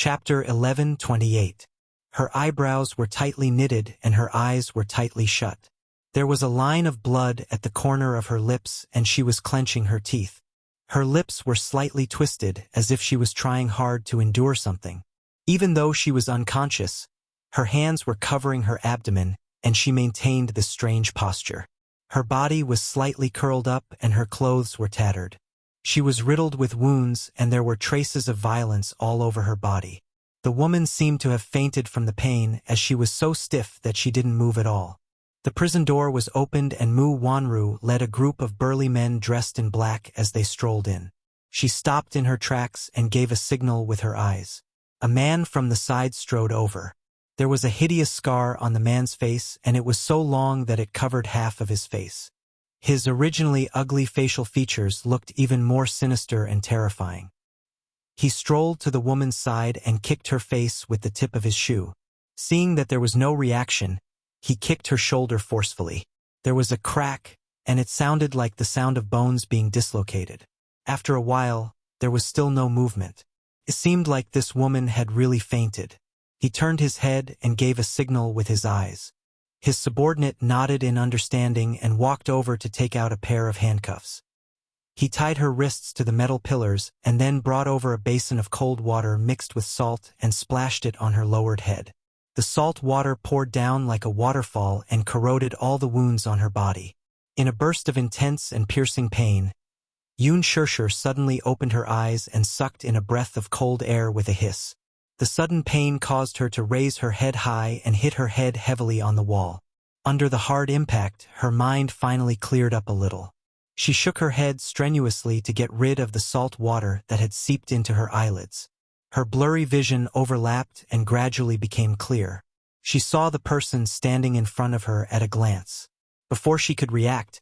Chapter 11:28. Her eyebrows were tightly knitted and her eyes were tightly shut. There was a line of blood at the corner of her lips and she was clenching her teeth. Her lips were slightly twisted as if she was trying hard to endure something. Even though she was unconscious, her hands were covering her abdomen and she maintained this strange posture. Her body was slightly curled up and her clothes were tattered. She was riddled with wounds and there were traces of violence all over her body. The woman seemed to have fainted from the pain as she was so stiff that she didn't move at all. The prison door was opened and Mu Wanru led a group of burly men dressed in black as they strolled in. She stopped in her tracks and gave a signal with her eyes. A man from the side strode over. There was a hideous scar on the man's face and it was so long that it covered half of his face. His originally ugly facial features looked even more sinister and terrifying. He strolled to the woman's side and kicked her face with the tip of his shoe. Seeing that there was no reaction, he kicked her shoulder forcefully. There was a crack, and it sounded like the sound of bones being dislocated. After a while, there was still no movement. It seemed like this woman had really fainted. He turned his head and gave a signal with his eyes. His subordinate nodded in understanding and walked over to take out a pair of handcuffs. He tied her wrists to the metal pillars and then brought over a basin of cold water mixed with salt and splashed it on her lowered head. The salt water poured down like a waterfall and corroded all the wounds on her body. In a burst of intense and piercing pain, Yoon Shirshir suddenly opened her eyes and sucked in a breath of cold air with a hiss. The sudden pain caused her to raise her head high and hit her head heavily on the wall. Under the hard impact, her mind finally cleared up a little. She shook her head strenuously to get rid of the salt water that had seeped into her eyelids. Her blurry vision overlapped and gradually became clear. She saw the person standing in front of her at a glance. Before she could react,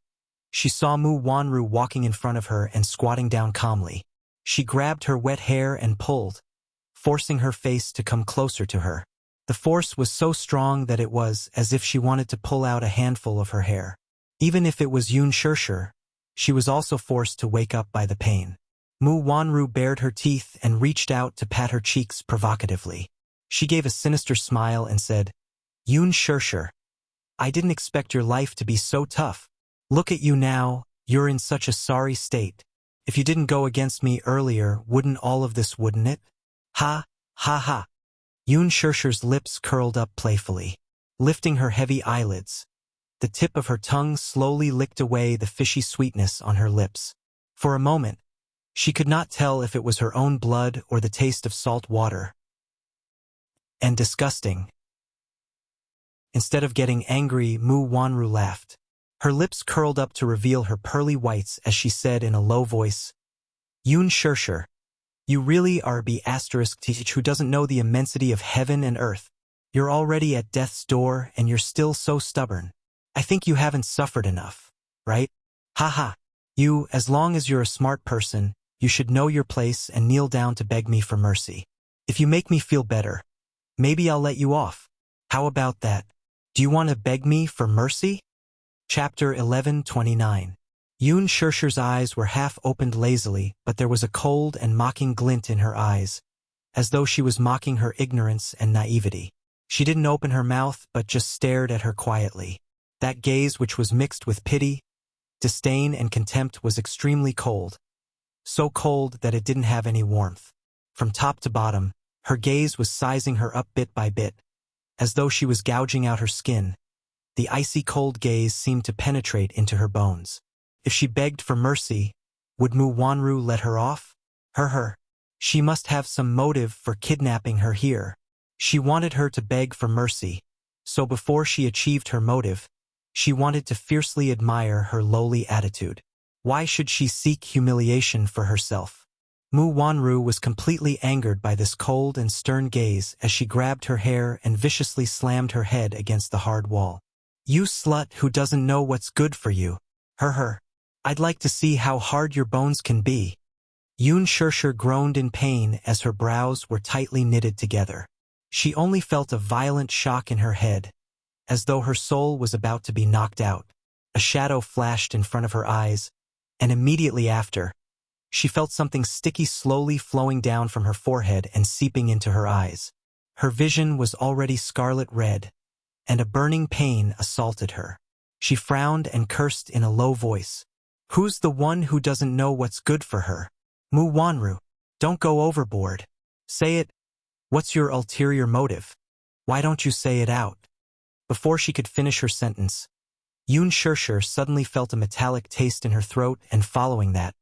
she saw Mu Wanru walking in front of her and squatting down calmly. She grabbed her wet hair and pulled, forcing her face to come closer to her. The force was so strong that it was as if she wanted to pull out a handful of her hair. Even if it was Yoon Shirshir, she was also forced to wake up by the pain. Mu Wanru bared her teeth and reached out to pat her cheeks provocatively. She gave a sinister smile and said, "Yoon Shirshir, I didn't expect your life to be so tough. Look at you now, you're in such a sorry state. If you didn't go against me earlier, wouldn't all of this, wouldn't it?" Ha, ha, ha. Yoon Shirshir's lips curled up playfully. Lifting her heavy eyelids, the tip of her tongue slowly licked away the fishy sweetness on her lips. For a moment, she could not tell if it was her own blood or the taste of salt water. And disgusting. Instead of getting angry, Mu Wanru laughed. Her lips curled up to reveal her pearly whites as she said in a low voice, "Yoon Shirshir, you really are a B*** who doesn't know the immensity of heaven and earth. You're already at death's door and you're still so stubborn. I think you haven't suffered enough, right? Haha. You, as long as you're a smart person, you should know your place and kneel down to beg me for mercy. If you make me feel better, maybe I'll let you off. How about that? Do you want to beg me for mercy?" Chapter 11:29. Yoon Shirshir's eyes were half-opened lazily, but there was a cold and mocking glint in her eyes, as though she was mocking her ignorance and naivety. She didn't open her mouth but just stared at her quietly. That gaze, which was mixed with pity, disdain, and contempt, was extremely cold. So cold that it didn't have any warmth. From top to bottom, her gaze was sizing her up bit by bit, as though she was gouging out her skin. The icy cold gaze seemed to penetrate into her bones. If she begged for mercy, would Mu Wanru let her off? She must have some motive for kidnapping her here. She wanted her to beg for mercy, so before she achieved her motive, she wanted to fiercely admire her lowly attitude. Why should she seek humiliation for herself? Mu Wanru was completely angered by this cold and stern gaze as she grabbed her hair and viciously slammed her head against the hard wall. "You slut who doesn't know what's good for you. I'd like to see how hard your bones can be." Yoon Shirshir groaned in pain as her brows were tightly knitted together. She only felt a violent shock in her head, as though her soul was about to be knocked out. A shadow flashed in front of her eyes, and immediately after, She felt something sticky slowly flowing down from her forehead and seeping into her eyes. Her vision was already scarlet red, and a burning pain assaulted her. She frowned and cursed in a low voice. Who's the one who doesn't know what's good for her? Mu Wanru, don't go overboard. Say it. What's your ulterior motive? Why don't you say it out? Before she could finish her sentence, Yun Shirshir suddenly felt a metallic taste in her throat, and following that,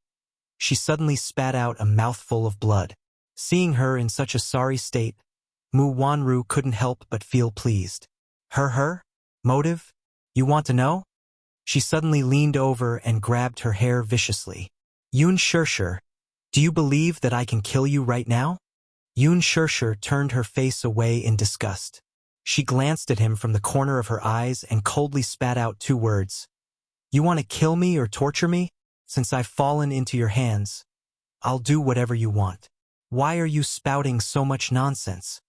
she suddenly spat out a mouthful of blood. Seeing her in such a sorry state, Mu Wanru couldn't help but feel pleased. Her? Motive? You want to know? She suddenly leaned over and grabbed her hair viciously. Yun Shirshir, do you believe that I can kill you right now? Yun Shirshir turned her face away in disgust. She glanced at him from the corner of her eyes and coldly spat out 2 words. You want to kill me or torture me? Since I've fallen into your hands, I'll do whatever you want. Why are you spouting so much nonsense?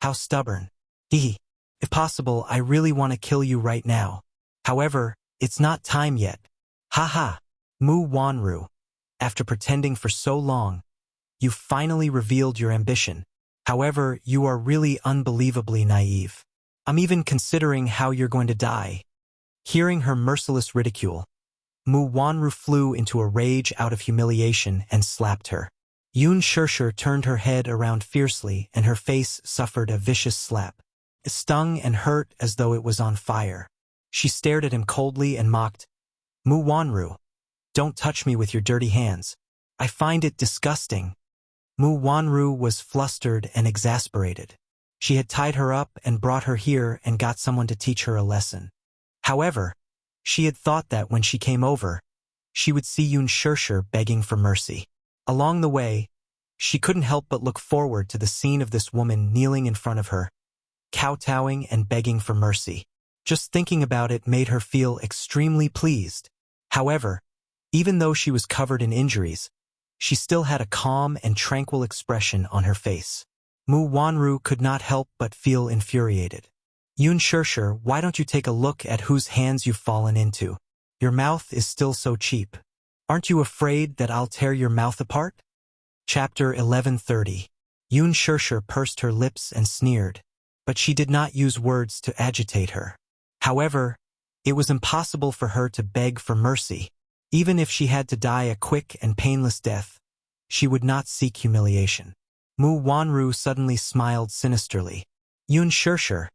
How stubborn. If possible, I really want to kill you right now. However, it's not time yet. Haha. Mu Wanru, after pretending for so long, you finally revealed your ambition. However, you are really unbelievably naive. I'm even considering how you're going to die. Hearing her merciless ridicule, Mu Wanru flew into a rage out of humiliation and slapped her. Yun Shirshir turned her head around fiercely, and her face suffered a vicious slap. It stung and hurt as though it was on fire. She stared at him coldly and mocked, Mu Wanru, don't touch me with your dirty hands. I find it disgusting. Mu Wanru was flustered and exasperated. She had tied her up and brought her here and got someone to teach her a lesson. However, she had thought that when she came over, she would see Yun Shirshir begging for mercy. Along the way, she couldn't help but look forward to the scene of this woman kneeling in front of her, kowtowing and begging for mercy. Just thinking about it made her feel extremely pleased. However, even though she was covered in injuries, she still had a calm and tranquil expression on her face. Mu Wanru could not help but feel infuriated. Yun Shirshir, why don't you take a look at whose hands you've fallen into? Your mouth is still so cheap. Aren't you afraid that I'll tear your mouth apart? Chapter 1130. Yun Shirshir pursed her lips and sneered, but she did not use words to agitate her. However, it was impossible for her to beg for mercy. Even if she had to die a quick and painless death, she would not seek humiliation. Mu Wanru suddenly smiled sinisterly. Yun Shirshir,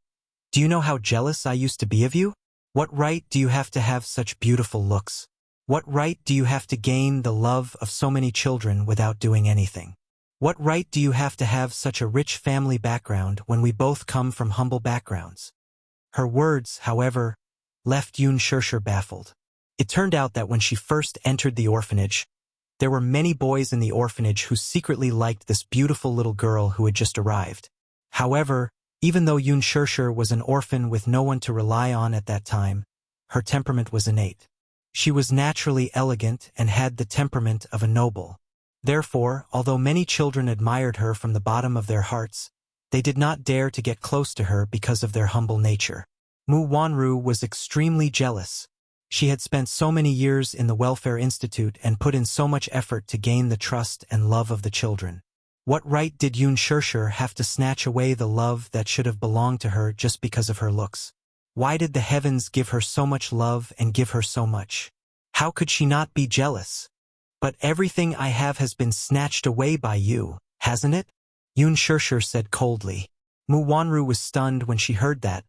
do you know how jealous I used to be of you? What right do you have to have such beautiful looks? What right do you have to gain the love of so many children without doing anything? What right do you have to have such a rich family background when we both come from humble backgrounds? Her words, however, left Yun Shirshir baffled. It turned out that when she first entered the orphanage, there were many boys in the orphanage who secretly liked this beautiful little girl who had just arrived. However, even though Yun Shirshir was an orphan with no one to rely on at that time, her temperament was innate. She was naturally elegant and had the temperament of a noble. Therefore, although many children admired her from the bottom of their hearts, they did not dare to get close to her because of their humble nature. Mu Wanru was extremely jealous. She had spent so many years in the Welfare Institute and put in so much effort to gain the trust and love of the children. What right did Yun Shirshir have to snatch away the love that should have belonged to her just because of her looks? Why did the heavens give her so much love and give her so much? How could she not be jealous? But everything I have has been snatched away by you, hasn't it? Yun Shirshir said coldly. Mu Wanru was stunned when she heard that,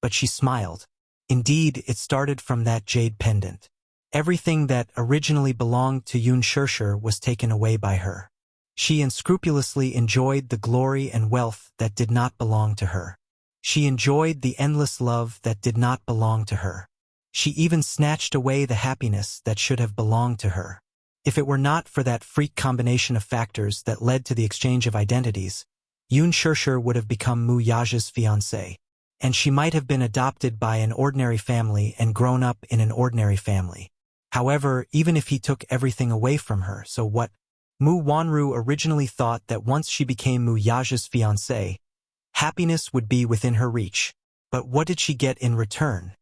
but she smiled. Indeed, it started from that jade pendant. Everything that originally belonged to Yun Shirshir was taken away by her. She unscrupulously enjoyed the glory and wealth that did not belong to her. She enjoyed the endless love that did not belong to her. She even snatched away the happiness that should have belonged to her. If it were not for that freak combination of factors that led to the exchange of identities, Yun Shirshir would have become Mu Yaja's fiancé, and she might have been adopted by an ordinary family and grown up in an ordinary family. However, even if he took everything away from her, so what? Mu Wanru originally thought that once she became Mu Yaja's fiancé, happiness would be within her reach. But what did she get in return?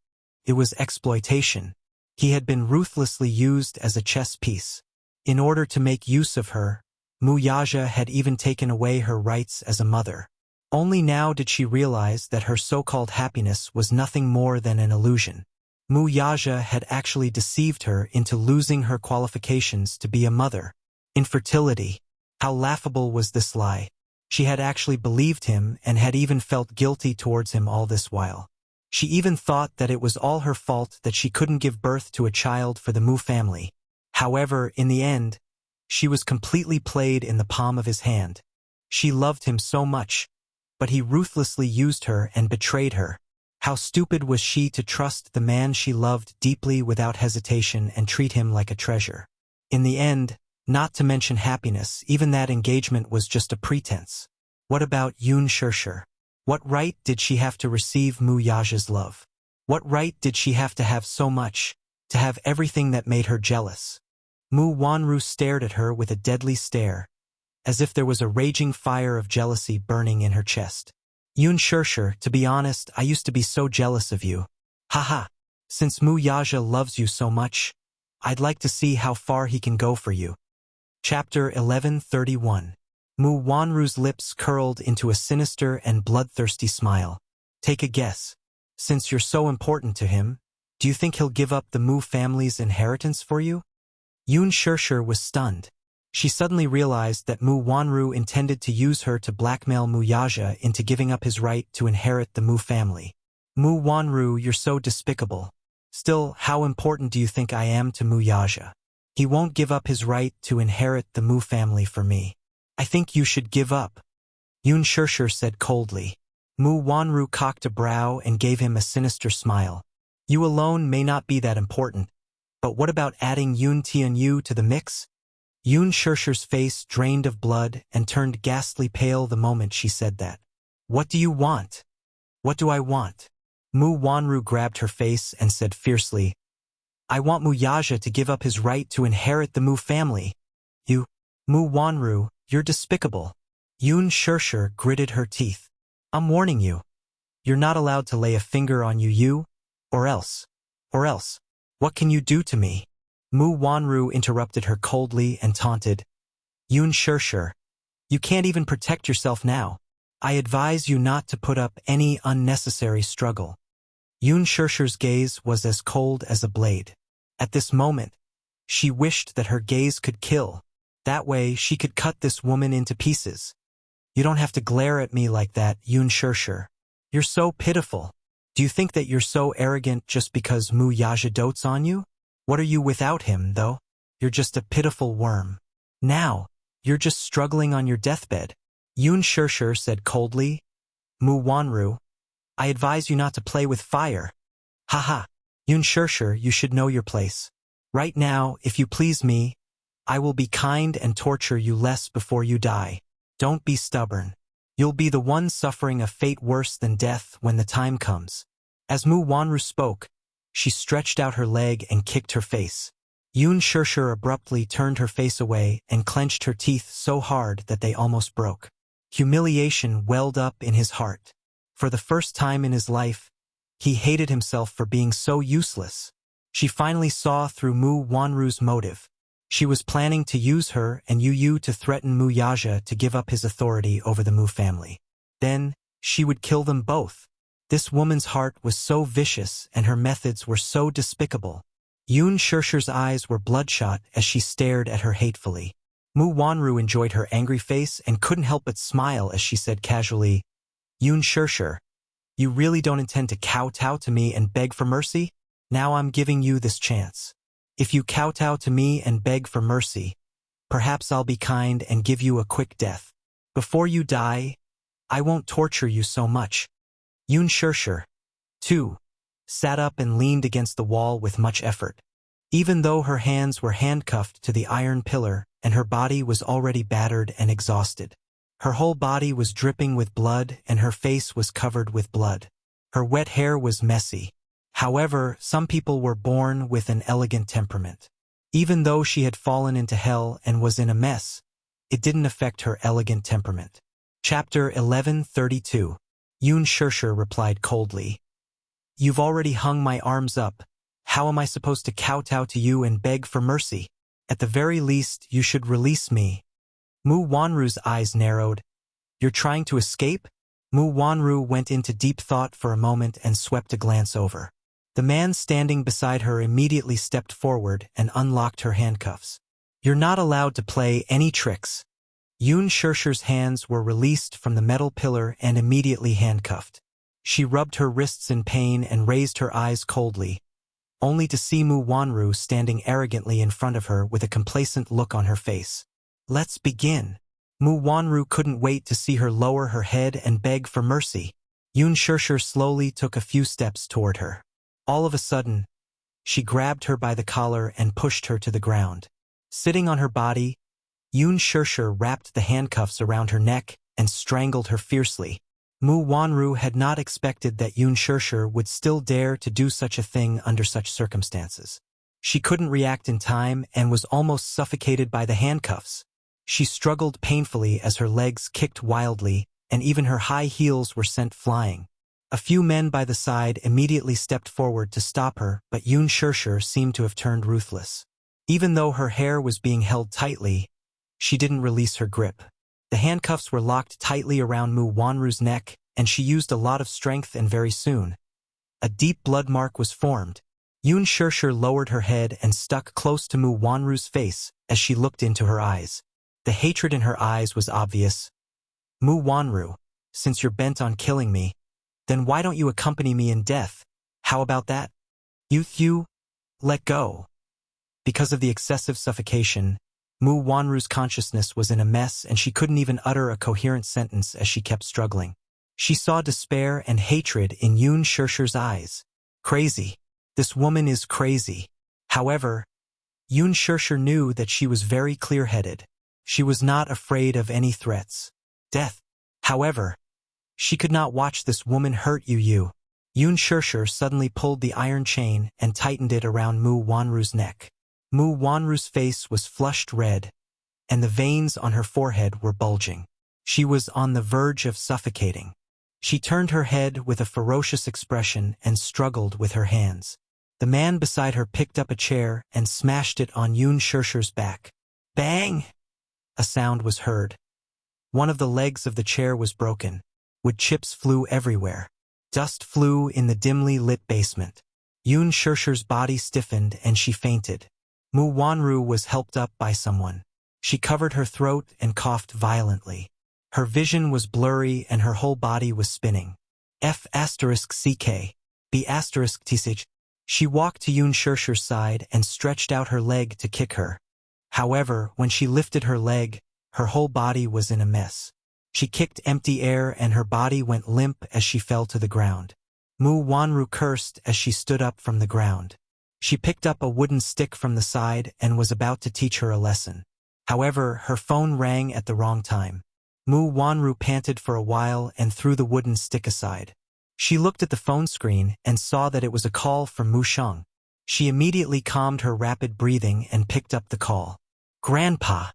It was exploitation. He had been ruthlessly used as a chess piece. In order to make use of her, Mu Yaja had even taken away her rights as a mother. Only now did she realize that her so-called happiness was nothing more than an illusion. Mu Yaja had actually deceived her into losing her qualifications to be a mother. Infertility. How laughable was this lie? She had actually believed him and had even felt guilty towards him all this while. She even thought that it was all her fault that she couldn't give birth to a child for the Mu family. However, in the end, she was completely played in the palm of his hand. She loved him so much, but he ruthlessly used her and betrayed her. How stupid was she to trust the man she loved deeply without hesitation and treat him like a treasure. In the end, not to mention happiness, even that engagement was just a pretense. What about Yun Shirshir? What right did she have to receive Mu Yaja's love? What right did she have to have so much, to have everything that made her jealous? Mu Wanru stared at her with a deadly stare, as if there was a raging fire of jealousy burning in her chest. Yun Shirshir, to be honest, I used to be so jealous of you. Haha. Since Mu Yaja loves you so much, I'd like to see how far he can go for you. Chapter 1131. Mu Wanru's lips curled into a sinister and bloodthirsty smile. Take a guess. Since you're so important to him, do you think he'll give up the Mu family's inheritance for you? Yun Shirshir was stunned. She suddenly realized that Mu Wanru intended to use her to blackmail Mu Yaja into giving up his right to inherit the Mu family. Mu Wanru, you're so despicable. Still, how important do you think I am to Mu Yaja? He won't give up his right to inherit the Mu family for me. I think you should give up. Yun Shirshir said coldly. Mu Wanru cocked a brow and gave him a sinister smile. You alone may not be that important, but what about adding Yun Tianyu to the mix? Yun Shirshir's face drained of blood and turned ghastly pale the moment she said that. What do you want? What do I want? Mu Wanru grabbed her face and said fiercely, I want Mu Yaja to give up his right to inherit the Mu family. You, Mu Wanru, you're despicable. Yun Shirshir gritted her teeth. I'm warning you. You're not allowed to lay a finger on you, or else. What can you do to me? Mu Wanru interrupted her coldly and taunted. Yun Shirshir, you can't even protect yourself now. I advise you not to put up any unnecessary struggle. Yun Shirshir's gaze was as cold as a blade. At this moment, she wished that her gaze could kill. That way, she could cut this woman into pieces. You don't have to glare at me like that, Yun Shirshir. You're so pitiful. Do you think that you're so arrogant just because Mu Yaja dotes on you? What are you without him, though? You're just a pitiful worm. Now, you're just struggling on your deathbed. Yun Shirshir said coldly. Mu Wanru, I advise you not to play with fire. Haha. Yun Shirshir, you should know your place. Right now, if you please me, I will be kind and torture you less before you die. Don't be stubborn. You'll be the one suffering a fate worse than death when the time comes. As Mu Wanru spoke, she stretched out her leg and kicked her face. Yun Shirshir abruptly turned her face away and clenched her teeth so hard that they almost broke. Humiliation welled up in his heart. For the first time in his life, he hated himself for being so useless. She finally saw through Mu Wanru's motive. She was planning to use her and Yu to threaten Mu Yaja to give up his authority over the Mu family. Then, she would kill them both. This woman's heart was so vicious and her methods were so despicable. Yun Shirshir's eyes were bloodshot as she stared at her hatefully. Mu Wanru enjoyed her angry face and couldn't help but smile as she said casually, Yun Shirshir, you really don't intend to kowtow to me and beg for mercy? Now I'm giving you this chance. If you kowtow to me and beg for mercy, perhaps I'll be kind and give you a quick death. Before you die, I won't torture you so much. Yun Shirshir, too, sat up and leaned against the wall with much effort. Even though her hands were handcuffed to the iron pillar and her body was already battered and exhausted. Her whole body was dripping with blood and her face was covered with blood. Her wet hair was messy. However, some people were born with an elegant temperament. Even though she had fallen into hell and was in a mess, it didn't affect her elegant temperament. Chapter 1132. Yun Shirshir replied coldly. You've already hung my arms up. How am I supposed to kowtow to you and beg for mercy? At the very least, you should release me. Mu Wanru's eyes narrowed. You're trying to escape? Mu Wanru went into deep thought for a moment and swept a glance over. The man standing beside her immediately stepped forward and unlocked her handcuffs. You're not allowed to play any tricks. Yoon Shersher's hands were released from the metal pillar and immediately handcuffed. She rubbed her wrists in pain and raised her eyes coldly, only to see Mu Wanru standing arrogantly in front of her with a complacent look on her face. Let's begin. Mu Wanru couldn't wait to see her lower her head and beg for mercy. Yoon Shersher slowly took a few steps toward her. All of a sudden, she grabbed her by the collar and pushed her to the ground. Sitting on her body, Yoon Shersher wrapped the handcuffs around her neck and strangled her fiercely. Mu Wanru had not expected that Yoon Shersher would still dare to do such a thing under such circumstances. She couldn't react in time and was almost suffocated by the handcuffs. She struggled painfully as her legs kicked wildly, and even her high heels were sent flying. A few men by the side immediately stepped forward to stop her, but Yoon Shersher seemed to have turned ruthless. Even though her hair was being held tightly, she didn't release her grip. The handcuffs were locked tightly around Mu Wanru's neck, and she used a lot of strength, and very soon, a deep blood mark was formed. Yoon Shersher lowered her head and stuck close to Mu Wanru's face as she looked into her eyes. The hatred in her eyes was obvious. Mu Wanru, since you're bent on killing me, then why don't you accompany me in death? How about that? You, let go. Because of the excessive suffocation, Mu Wanru's consciousness was in a mess and she couldn't even utter a coherent sentence as she kept struggling. She saw despair and hatred in Yoon Shersher's eyes. Crazy. This woman is crazy. However, Yoon Shersher knew that she was very clear-headed. She was not afraid of any threats. Death. However, she could not watch this woman hurt you. Yoon Shersher suddenly pulled the iron chain and tightened it around Mu Wanru's neck. Mu Wanru's face was flushed red, and the veins on her forehead were bulging. She was on the verge of suffocating. She turned her head with a ferocious expression and struggled with her hands. The man beside her picked up a chair and smashed it on Yoon Shersher's back. Bang! A sound was heard. One of the legs of the chair was broken. Wood chips flew everywhere. Dust flew in the dimly lit basement. Yoon Shersher's body stiffened and she fainted. Mu Wanru was helped up by someone. She covered her throat and coughed violently. Her vision was blurry and her whole body was spinning. F***ck. B***tsh. She walked to Yoon Shersher's side and stretched out her leg to kick her. However, when she lifted her leg, her whole body was in a mess. She kicked empty air and her body went limp as she fell to the ground. Mu Wanru cursed as she stood up from the ground. She picked up a wooden stick from the side and was about to teach her a lesson. However, her phone rang at the wrong time. Mu Wanru panted for a while and threw the wooden stick aside. She looked at the phone screen and saw that it was a call from Mu Sheng. She immediately calmed her rapid breathing and picked up the call. Grandpa.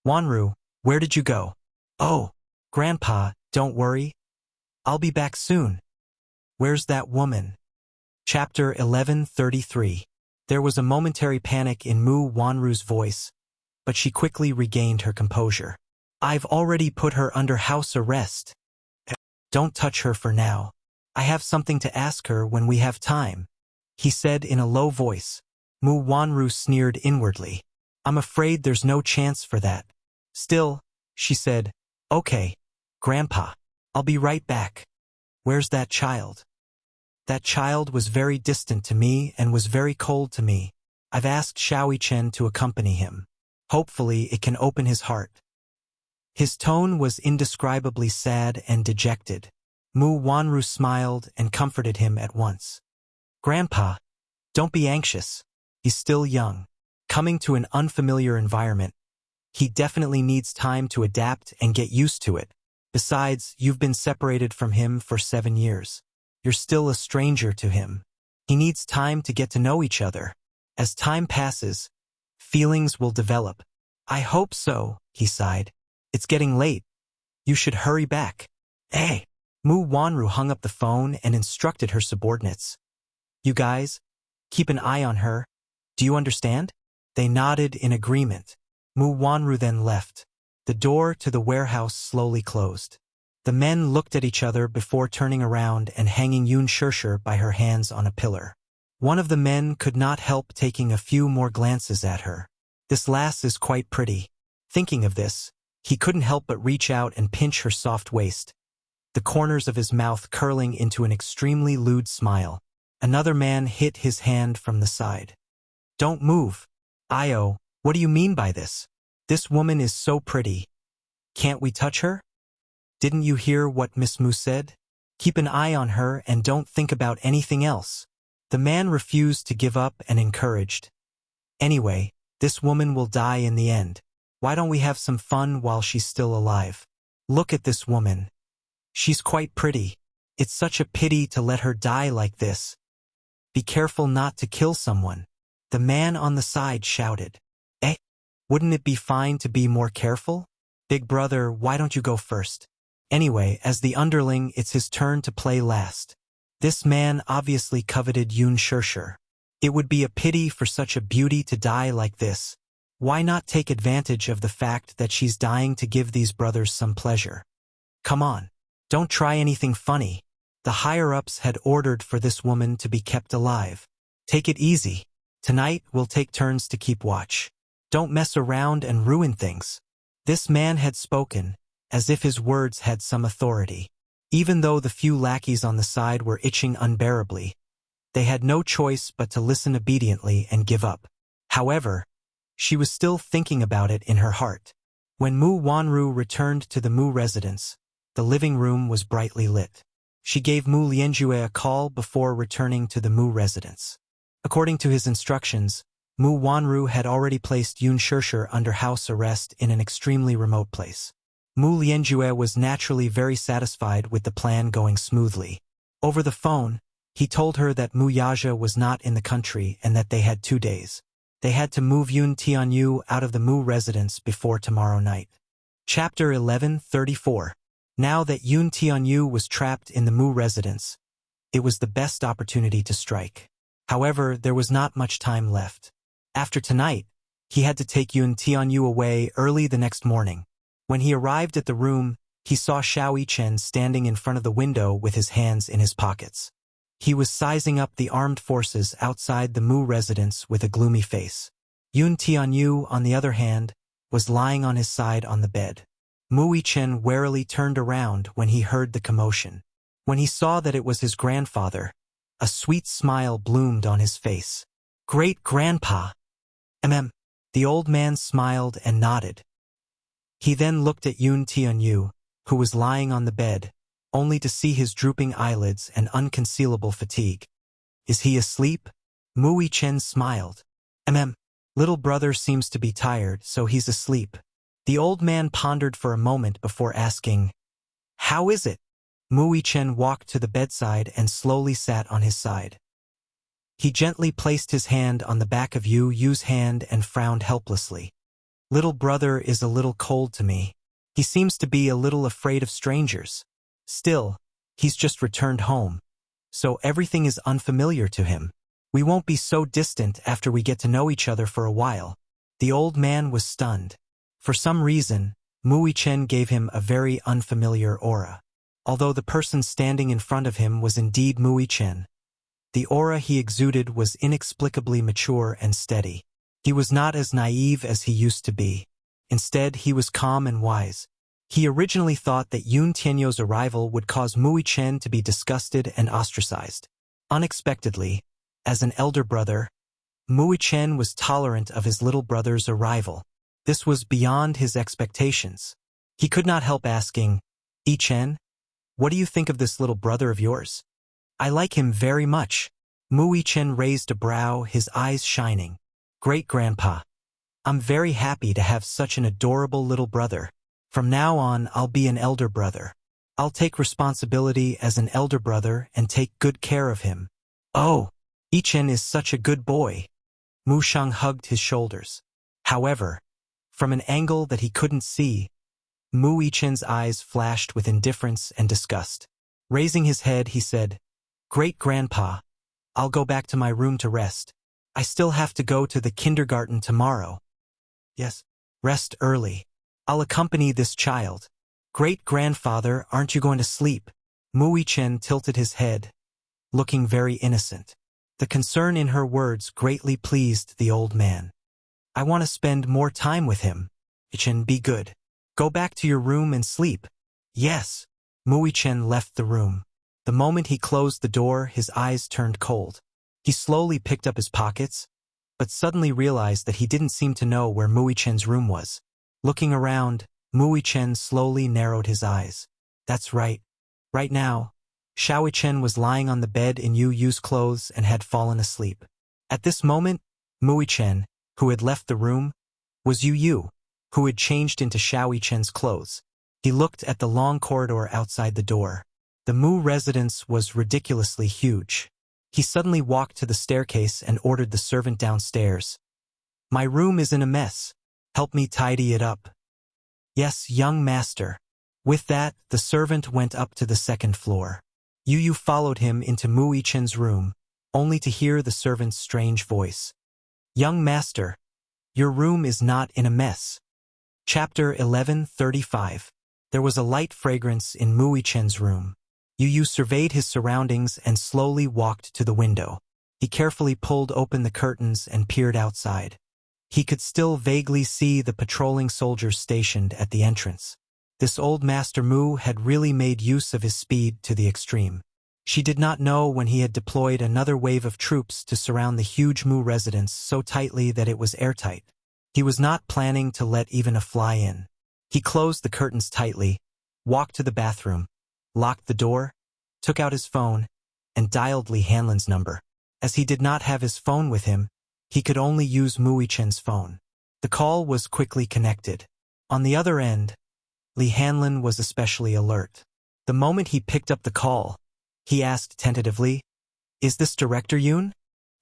Wanru, where did you go? Oh, Grandpa, don't worry. I'll be back soon. Where's that woman? Chapter 1133. There was a momentary panic in Mu Wanru's voice, but she quickly regained her composure. I've already put her under house arrest. Don't touch her for now. I have something to ask her when we have time, he said in a low voice. Mu Wanru sneered inwardly. I'm afraid there's no chance for that. Still, she said, okay, Grandpa, I'll be right back. Where's that child? That child was very distant to me and was very cold to me. I've asked Xiaoi Chen to accompany him. Hopefully it can open his heart. His tone was indescribably sad and dejected. Mu Wanru smiled and comforted him at once. Grandpa, don't be anxious. He's still young. Coming to an unfamiliar environment, he definitely needs time to adapt and get used to it. Besides, you've been separated from him for 7 years. You're still a stranger to him. He needs time to get to know each other. As time passes, feelings will develop. I hope so, he sighed. It's getting late. You should hurry back. Hey! Mu Wanru hung up the phone and instructed her subordinates. You guys, keep an eye on her. Do you understand? They nodded in agreement. Mu Wanru then left. The door to the warehouse slowly closed. The men looked at each other before turning around and hanging Yun Shishir by her hands on a pillar. One of the men could not help taking a few more glances at her. This lass is quite pretty. Thinking of this, he couldn't help but reach out and pinch her soft waist, the corners of his mouth curling into an extremely lewd smile. Another man hit his hand from the side. Don't move. Io, what do you mean by this? This woman is so pretty. Can't we touch her? Didn't you hear what Miss Mu said? Keep an eye on her and don't think about anything else. The man refused to give up and encouraged. Anyway, this woman will die in the end. Why don't we have some fun while she's still alive? Look at this woman. She's quite pretty. It's such a pity to let her die like this. Be careful not to kill someone. The man on the side shouted. Wouldn't it be fine to be more careful? Big brother, why don't you go first? Anyway, as the underling, it's his turn to play last. This man obviously coveted Yun Shishir. It would be a pity for such a beauty to die like this. Why not take advantage of the fact that she's dying to give these brothers some pleasure? Come on, don't try anything funny. The higher-ups had ordered for this woman to be kept alive. Take it easy. Tonight we'll take turns to keep watch. Don't mess around and ruin things. This man had spoken, as if his words had some authority. Even though the few lackeys on the side were itching unbearably, they had no choice but to listen obediently and give up. However, she was still thinking about it in her heart. When Mu Wanru returned to the Mu residence, the living room was brightly lit. She gave Mu Lianjue a call before returning to the Mu residence. According to his instructions, Mu Wanru had already placed Yun Shishir under house arrest in an extremely remote place. Mu Lianjue was naturally very satisfied with the plan going smoothly. Over the phone, he told her that Mu Yaja was not in the country and that they had 2 days. They had to move Yun Tianyu out of the Mu residence before tomorrow night. Chapter 11:34. Now that Yun Tianyu was trapped in the Mu residence, it was the best opportunity to strike. However, there was not much time left. After tonight, he had to take Yun Tianyu away early the next morning. When he arrived at the room, he saw Xiao Yichen standing in front of the window with his hands in his pockets. He was sizing up the armed forces outside the Mu residence with a gloomy face. Yun Tianyu, on the other hand, was lying on his side on the bed. Mu Yichen warily turned around when he heard the commotion. When he saw that it was his grandfather, a sweet smile bloomed on his face. Great-grandpa! The old man smiled and nodded. He then looked at Yun Tianyu, who was lying on the bed, only to see his drooping eyelids and unconcealable fatigue. Is he asleep? Mu Yichen smiled. Little brother seems to be tired, so he's asleep. The old man pondered for a moment before asking, How is it? Mu Yichen walked to the bedside and slowly sat on his side. He gently placed his hand on the back of Yu Yu's hand and frowned helplessly. Little brother is a little cold to me. He seems to be a little afraid of strangers. Still, he's just returned home, so everything is unfamiliar to him. We won't be so distant after we get to know each other for a while. The old man was stunned. For some reason, Mu Yichen gave him a very unfamiliar aura. Although the person standing in front of him was indeed Mu Yichen, the aura he exuded was inexplicably mature and steady. He was not as naive as he used to be. Instead, he was calm and wise. He originally thought that Yun Tianyu's arrival would cause Mu Yichen to be disgusted and ostracized. Unexpectedly, as an elder brother, Mu Yichen was tolerant of his little brother's arrival. This was beyond his expectations. He could not help asking, Yichen, what do you think of this little brother of yours? I like him very much. Mu Yichen raised a brow, his eyes shining. Great-grandpa, I'm very happy to have such an adorable little brother. From now on, I'll be an elder brother. I'll take responsibility as an elder brother and take good care of him. Oh, Yichen is such a good boy. Mu Shang hugged his shoulders. However, from an angle that he couldn't see, Mu Yichen's eyes flashed with indifference and disgust. Raising his head, he said, Great-grandpa, I'll go back to my room to rest. I still have to go to the kindergarten tomorrow. Yes. Rest early. I'll accompany this child. Great-grandfather, aren't you going to sleep? Mui Chen tilted his head, looking very innocent. The concern in her words greatly pleased the old man. I want to spend more time with him. Chen, be good. Go back to your room and sleep. Yes. Mui Chen left the room. The moment he closed the door, his eyes turned cold. He slowly picked up his pockets, but suddenly realized that he didn't seem to know where Mui Chen's room was. Looking around, Mui Chen slowly narrowed his eyes. That's right. Right now, Xiao Chen was lying on the bed in Yu Yu's clothes and had fallen asleep. At this moment, Mui Chen, who had left the room, was Yu Yu, who had changed into Xiao Chen's clothes. He looked at the long corridor outside the door. The Mu residence was ridiculously huge. He suddenly walked to the staircase and ordered the servant downstairs. My room is in a mess. Help me tidy it up. Yes, young master. With that, the servant went up to the second floor. Yu Yu followed him into Mui Chen's room, only to hear the servant's strange voice. Young master, your room is not in a mess. Chapter 1135. There was a light fragrance in Mui Chen's room. Yu Yu surveyed his surroundings and slowly walked to the window. He carefully pulled open the curtains and peered outside. He could still vaguely see the patrolling soldiers stationed at the entrance. This old Master Mu had really made use of his speed to the extreme. She did not know when he had deployed another wave of troops to surround the huge Mu residence so tightly that it was airtight. He was not planning to let even a fly in. He closed the curtains tightly, walked to the bathroom, locked the door, took out his phone, and dialed Li Hanlin's number. As he did not have his phone with him, he could only use Mui Chen's phone. The call was quickly connected. On the other end, Li Hanlin was especially alert. The moment he picked up the call, he asked tentatively, Is this Director Yoon?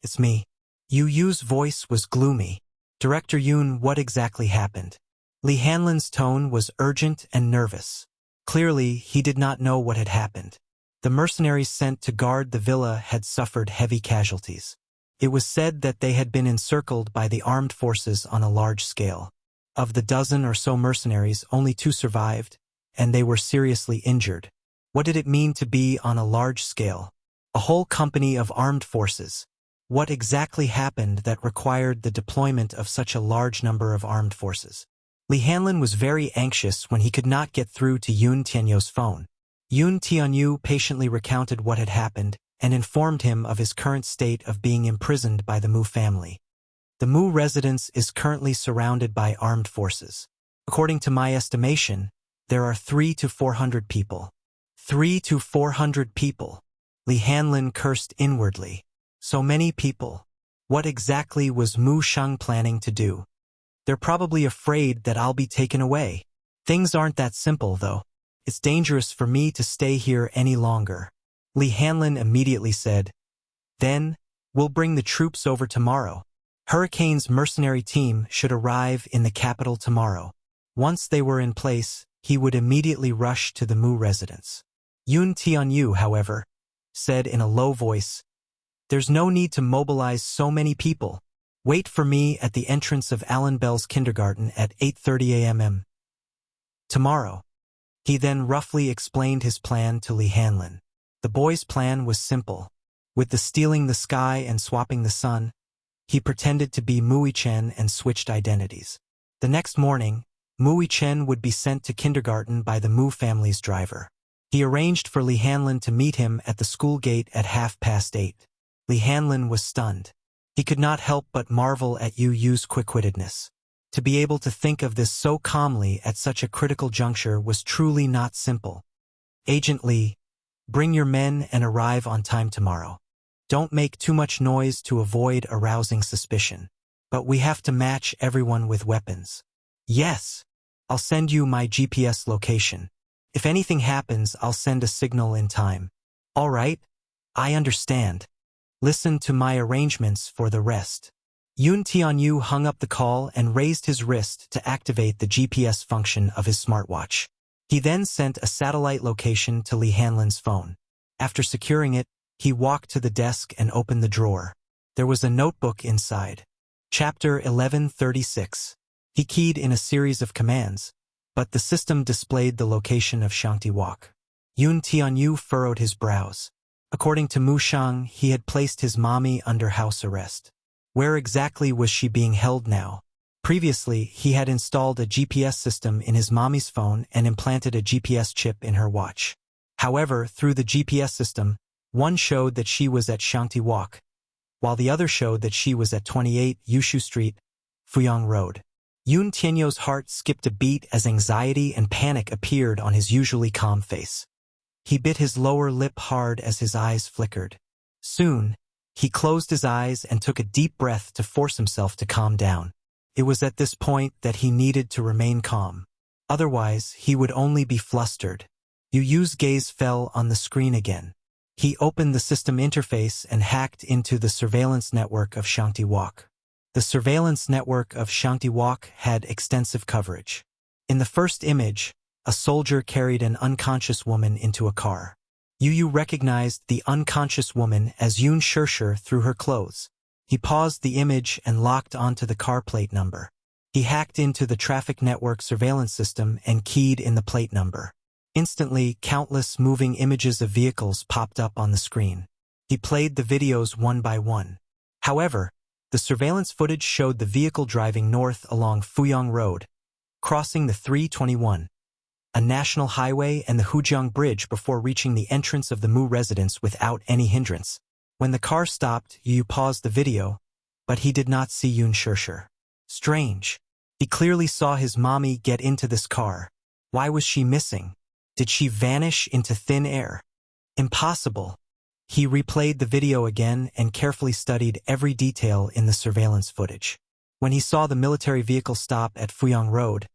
It's me. Yu Yu's voice was gloomy. Director Yoon, what exactly happened? Li Hanlin's tone was urgent and nervous. Clearly, he did not know what had happened. The mercenaries sent to guard the villa had suffered heavy casualties. It was said that they had been encircled by the armed forces on a large scale. Of the dozen or so mercenaries, only 2 survived, and they were seriously injured. What did it mean to be on a large scale? A whole company of armed forces. What exactly happened that required the deployment of such a large number of armed forces? Li Hanlin was very anxious when he could not get through to Yoon Tianyu's phone. Yoon Tianyu patiently recounted what had happened and informed him of his current state of being imprisoned by the Mu family. The Mu residence is currently surrounded by armed forces. According to my estimation, there are 300 to 400 people. 300 to 400 people. Li Hanlin cursed inwardly. So many people. What exactly was Mu Sheng planning to do? They're probably afraid that I'll be taken away. Things aren't that simple, though. It's dangerous for me to stay here any longer. Li Hanlin immediately said, Then, we'll bring the troops over tomorrow. Hurricane's mercenary team should arrive in the capital tomorrow. Once they were in place, he would immediately rush to the Mu residence. Yoon Tianyu, however, said in a low voice, There's no need to mobilize so many people. Wait for me at the entrance of Alan Bell's kindergarten at 8:30 a.m. tomorrow. He then roughly explained his plan to Li Hanlin. The boy's plan was simple. With the stealing the sky and swapping the sun, he pretended to be Mui Chen and switched identities. The next morning, Mui Chen would be sent to kindergarten by the Mu family's driver. He arranged for Li Hanlin to meet him at the school gate at 8:30. Li Hanlin was stunned. He could not help but marvel at Yu Yu's quick-wittedness. To be able to think of this so calmly at such a critical juncture was truly not simple. Agent Li, bring your men and arrive on time tomorrow. Don't make too much noise to avoid arousing suspicion. But we have to match everyone with weapons. Yes. I'll send you my GPS location. If anything happens, I'll send a signal in time. All right? I understand. Listen to my arrangements for the rest. Yoon Tianyu hung up the call and raised his wrist to activate the GPS function of his smartwatch. He then sent a satellite location to Li Hanlin's phone. After securing it, he walked to the desk and opened the drawer. There was a notebook inside. Chapter 1136. He keyed in a series of commands, but the system displayed the location of Shangti Wok. Yun Tianyu furrowed his brows. According to Mu Shang, he had placed his mommy under house arrest. Where exactly was she being held now? Previously, he had installed a GPS system in his mommy's phone and implanted a GPS chip in her watch. However, through the GPS system, one showed that she was at Shangti Wok, while the other showed that she was at 28 Yushu Street, Fuyang Road. Yun Tianyu's heart skipped a beat as anxiety and panic appeared on his usually calm face. He bit his lower lip hard as his eyes flickered. Soon, he closed his eyes and took a deep breath to force himself to calm down. It was at this point that he needed to remain calm. Otherwise, he would only be flustered. Yu Yu's gaze fell on the screen again. He opened the system interface and hacked into the surveillance network of Shangti Wok. The surveillance network of Shangti Wok had extensive coverage. In the first image, a soldier carried an unconscious woman into a car. Yu Yu recognized the unconscious woman as Yun Shishir through her clothes. He paused the image and locked onto the car plate number. He hacked into the traffic network surveillance system and keyed in the plate number. Instantly, countless moving images of vehicles popped up on the screen. He played the videos one by one. However, the surveillance footage showed the vehicle driving north along Fuyang Road, crossing the 321, a national highway and the Hujiang Bridge before reaching the entrance of the Mu residence without any hindrance. When the car stopped, Yu paused the video, but he did not see Yun Shishir. Strange. He clearly saw his mommy get into this car. Why was she missing? Did she vanish into thin air? Impossible. He replayed the video again and carefully studied every detail in the surveillance footage. When he saw the military vehicle stop at Fuyang Road,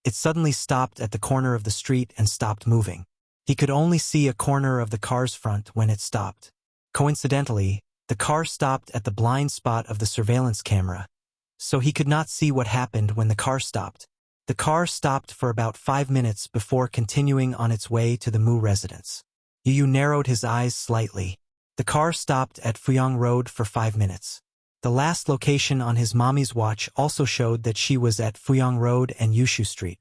it suddenly stopped at the corner of the street and stopped moving. He could only see a corner of the car's front when it stopped. Coincidentally, the car stopped at the blind spot of the surveillance camera, so he could not see what happened when the car stopped. The car stopped for about 5 minutes before continuing on its way to the Mu residence. Yu Yu narrowed his eyes slightly. The car stopped at Fuyang Road for 5 minutes. The last location on his mommy's watch also showed that she was at Fuyang Road and Yushu Street.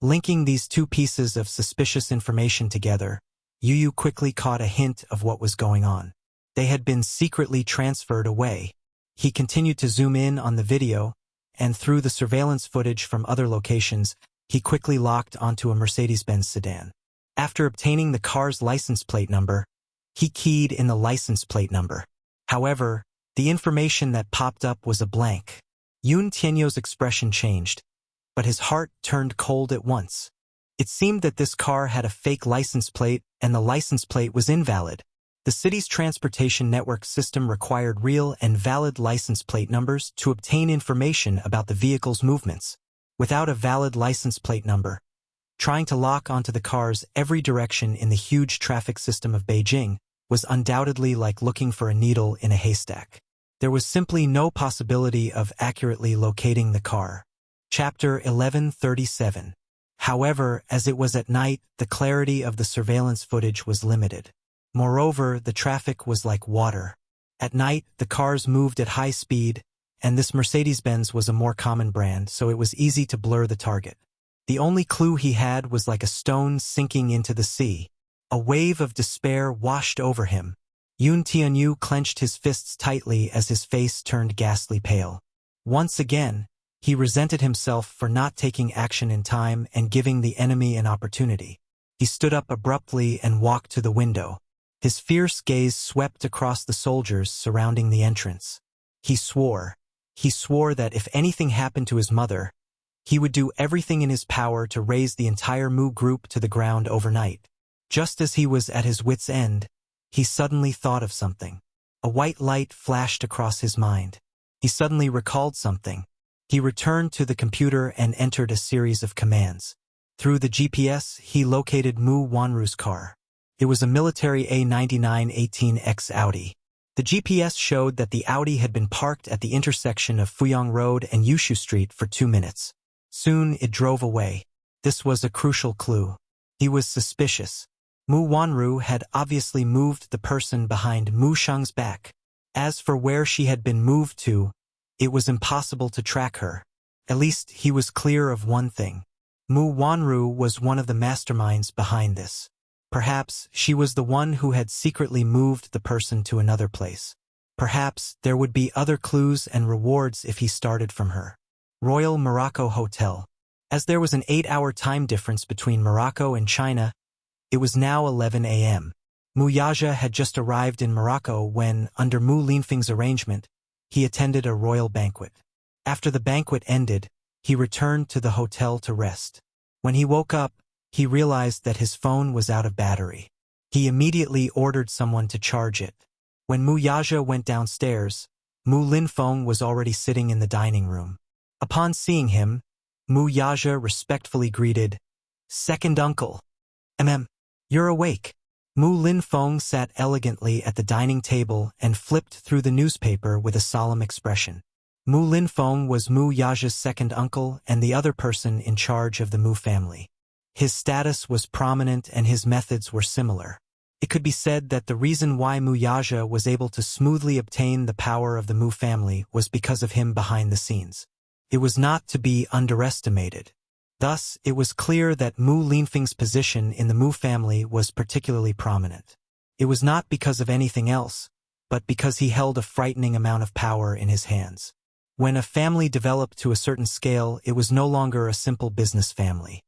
Linking these two pieces of suspicious information together, Yu Yu quickly caught a hint of what was going on. They had been secretly transferred away. He continued to zoom in on the video, and through the surveillance footage from other locations, he quickly locked onto a Mercedes-Benz sedan. After obtaining the car's license plate number, he keyed in the license plate number. However, the information that popped up was a blank. Yun Tianyu's expression changed, but his heart turned cold at once. It seemed that this car had a fake license plate and the license plate was invalid. The city's transportation network system required real and valid license plate numbers to obtain information about the vehicle's movements. Without a valid license plate number, trying to lock onto the car's every direction in the huge traffic system of Beijing was undoubtedly like looking for a needle in a haystack. There was simply no possibility of accurately locating the car. Chapter 1137. However, as it was at night, the clarity of the surveillance footage was limited. Moreover, the traffic was like water. At night, the cars moved at high speed, and this Mercedes-Benz was a more common brand, so it was easy to blur the target. The only clue he had was like a stone sinking into the sea. A wave of despair washed over him. Yun Tianyu clenched his fists tightly as his face turned ghastly pale. Once again, he resented himself for not taking action in time and giving the enemy an opportunity. He stood up abruptly and walked to the window. His fierce gaze swept across the soldiers surrounding the entrance. He swore that if anything happened to his mother, he would do everything in his power to raze the entire Mu group to the ground overnight. Just as he was at his wit's end, he suddenly thought of something. A white light flashed across his mind. He suddenly recalled something. He returned to the computer and entered a series of commands. Through the GPS, he located Mu Wanru's car. It was a military A9918X Audi. The GPS showed that the Audi had been parked at the intersection of Fuyang Road and Yushu Street for 2 minutes. Soon it drove away. This was a crucial clue. He was suspicious. Mu Wanru had obviously moved the person behind Mu Shang's back. As for where she had been moved to, it was impossible to track her. At least he was clear of one thing. Mu Wanru was one of the masterminds behind this. Perhaps she was the one who had secretly moved the person to another place. Perhaps there would be other clues and rewards if he started from her. Royal Morocco Hotel. As there was an 8-hour time difference between Morocco and China, it was now 11 a.m. Mu Yaja had just arrived in Morocco when, under Mu Linfeng's arrangement, he attended a royal banquet. After the banquet ended, he returned to the hotel to rest. When he woke up, he realized that his phone was out of battery. He immediately ordered someone to charge it. When Mu Yaja went downstairs, Mu Linfeng was already sitting in the dining room. Upon seeing him, Mu Yaja respectfully greeted, "Second uncle. You're awake." Mu Linfeng sat elegantly at the dining table and flipped through the newspaper with a solemn expression. Mu Linfeng was Mu Yaja's second uncle and the other person in charge of the Mu family. His status was prominent and his methods were similar. It could be said that the reason why Mu Yaja was able to smoothly obtain the power of the Mu family was because of him behind the scenes. It was not to be underestimated. Thus, it was clear that Mu Linfeng's position in the Mu family was particularly prominent. It was not because of anything else, but because he held a frightening amount of power in his hands. When a family developed to a certain scale, it was no longer a simple business family.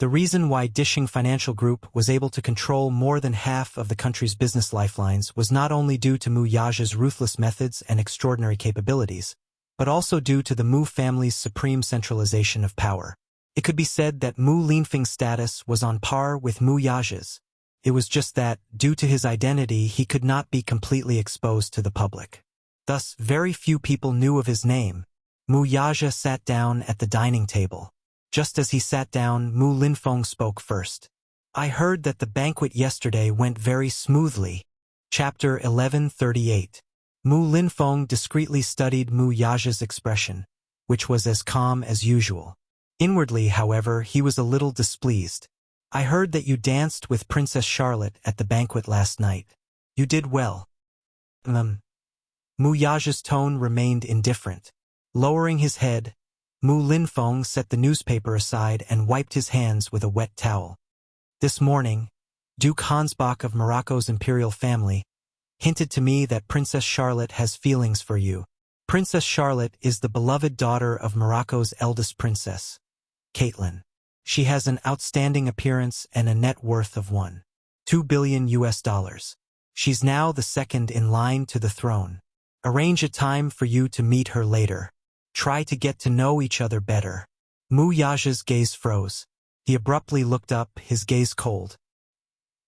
The reason why Dishing Financial Group was able to control more than half of the country's business lifelines was not only due to Mu Yaja's ruthless methods and extraordinary capabilities, but also due to the Mu family's supreme centralization of power. It could be said that Mu Linfeng's status was on par with Mu Yaja's. It was just that, due to his identity, he could not be completely exposed to the public. Thus, very few people knew of his name. Mu Yaja sat down at the dining table. Just as he sat down, Mu Linfeng spoke first. "I heard that the banquet yesterday went very smoothly." Chapter 1138. Mu Linfeng discreetly studied Mu Yaja's expression, which was as calm as usual. Inwardly, however, he was a little displeased. "I heard that you danced with Princess Charlotte at the banquet last night. You did well." Mu Yaja's tone remained indifferent. Lowering his head, Mu Linfeng set the newspaper aside and wiped his hands with a wet towel. "This morning, Duke Hansbach of Morocco's imperial family hinted to me that Princess Charlotte has feelings for you. Princess Charlotte is the beloved daughter of Morocco's eldest princess, Caitlin. She has an outstanding appearance and a net worth of $1.2 billion. She's now the second in line to the throne. Arrange a time for you to meet her later. Try to get to know each other better." Mu Yaja's gaze froze. He abruptly looked up, his gaze cold.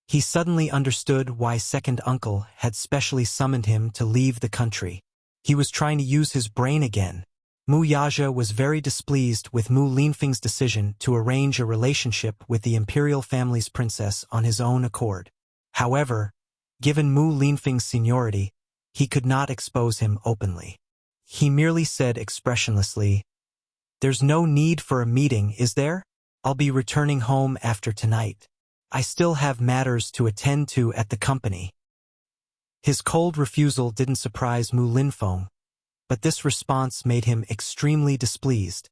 He suddenly understood why second uncle had specially summoned him to leave the country. He was trying to use his brain again. Mu Yaja was very displeased with Mu Linfeng's decision to arrange a relationship with the imperial family's princess on his own accord. However, given Mu Linfeng's seniority, he could not expose him openly. He merely said expressionlessly, "There's no need for a meeting, is there? I'll be returning home after tonight. I still have matters to attend to at the company." His cold refusal didn't surprise Mu Linfeng, but this response made him extremely displeased.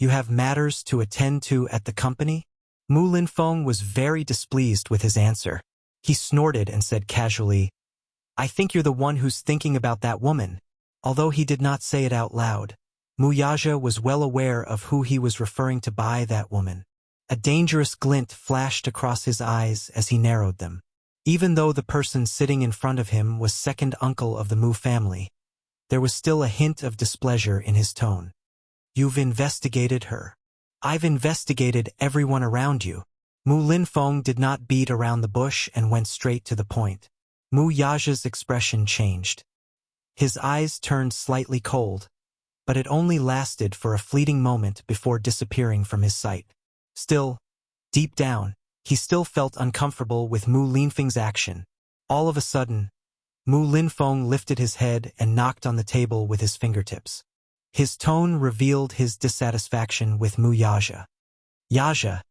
"You have matters to attend to at the company?" Mu Linfeng was very displeased with his answer. He snorted and said casually, "I think you're the one who's thinking about that woman." Although he did not say it out loud, Mu Yaja was well aware of who he was referring to by that woman. A dangerous glint flashed across his eyes as he narrowed them. Even though the person sitting in front of him was second uncle of the Mu family, there was still a hint of displeasure in his tone. "You've investigated her." "I've investigated everyone around you." Mu Linfeng did not beat around the bush and went straight to the point. Mu Yaja's expression changed. His eyes turned slightly cold, but it only lasted for a fleeting moment before disappearing from his sight. Still, deep down, he still felt uncomfortable with Mu Linfeng's action. All of a sudden, Mu Linfeng lifted his head and knocked on the table with his fingertips. His tone revealed his dissatisfaction with Mu Yaja. "Yaja,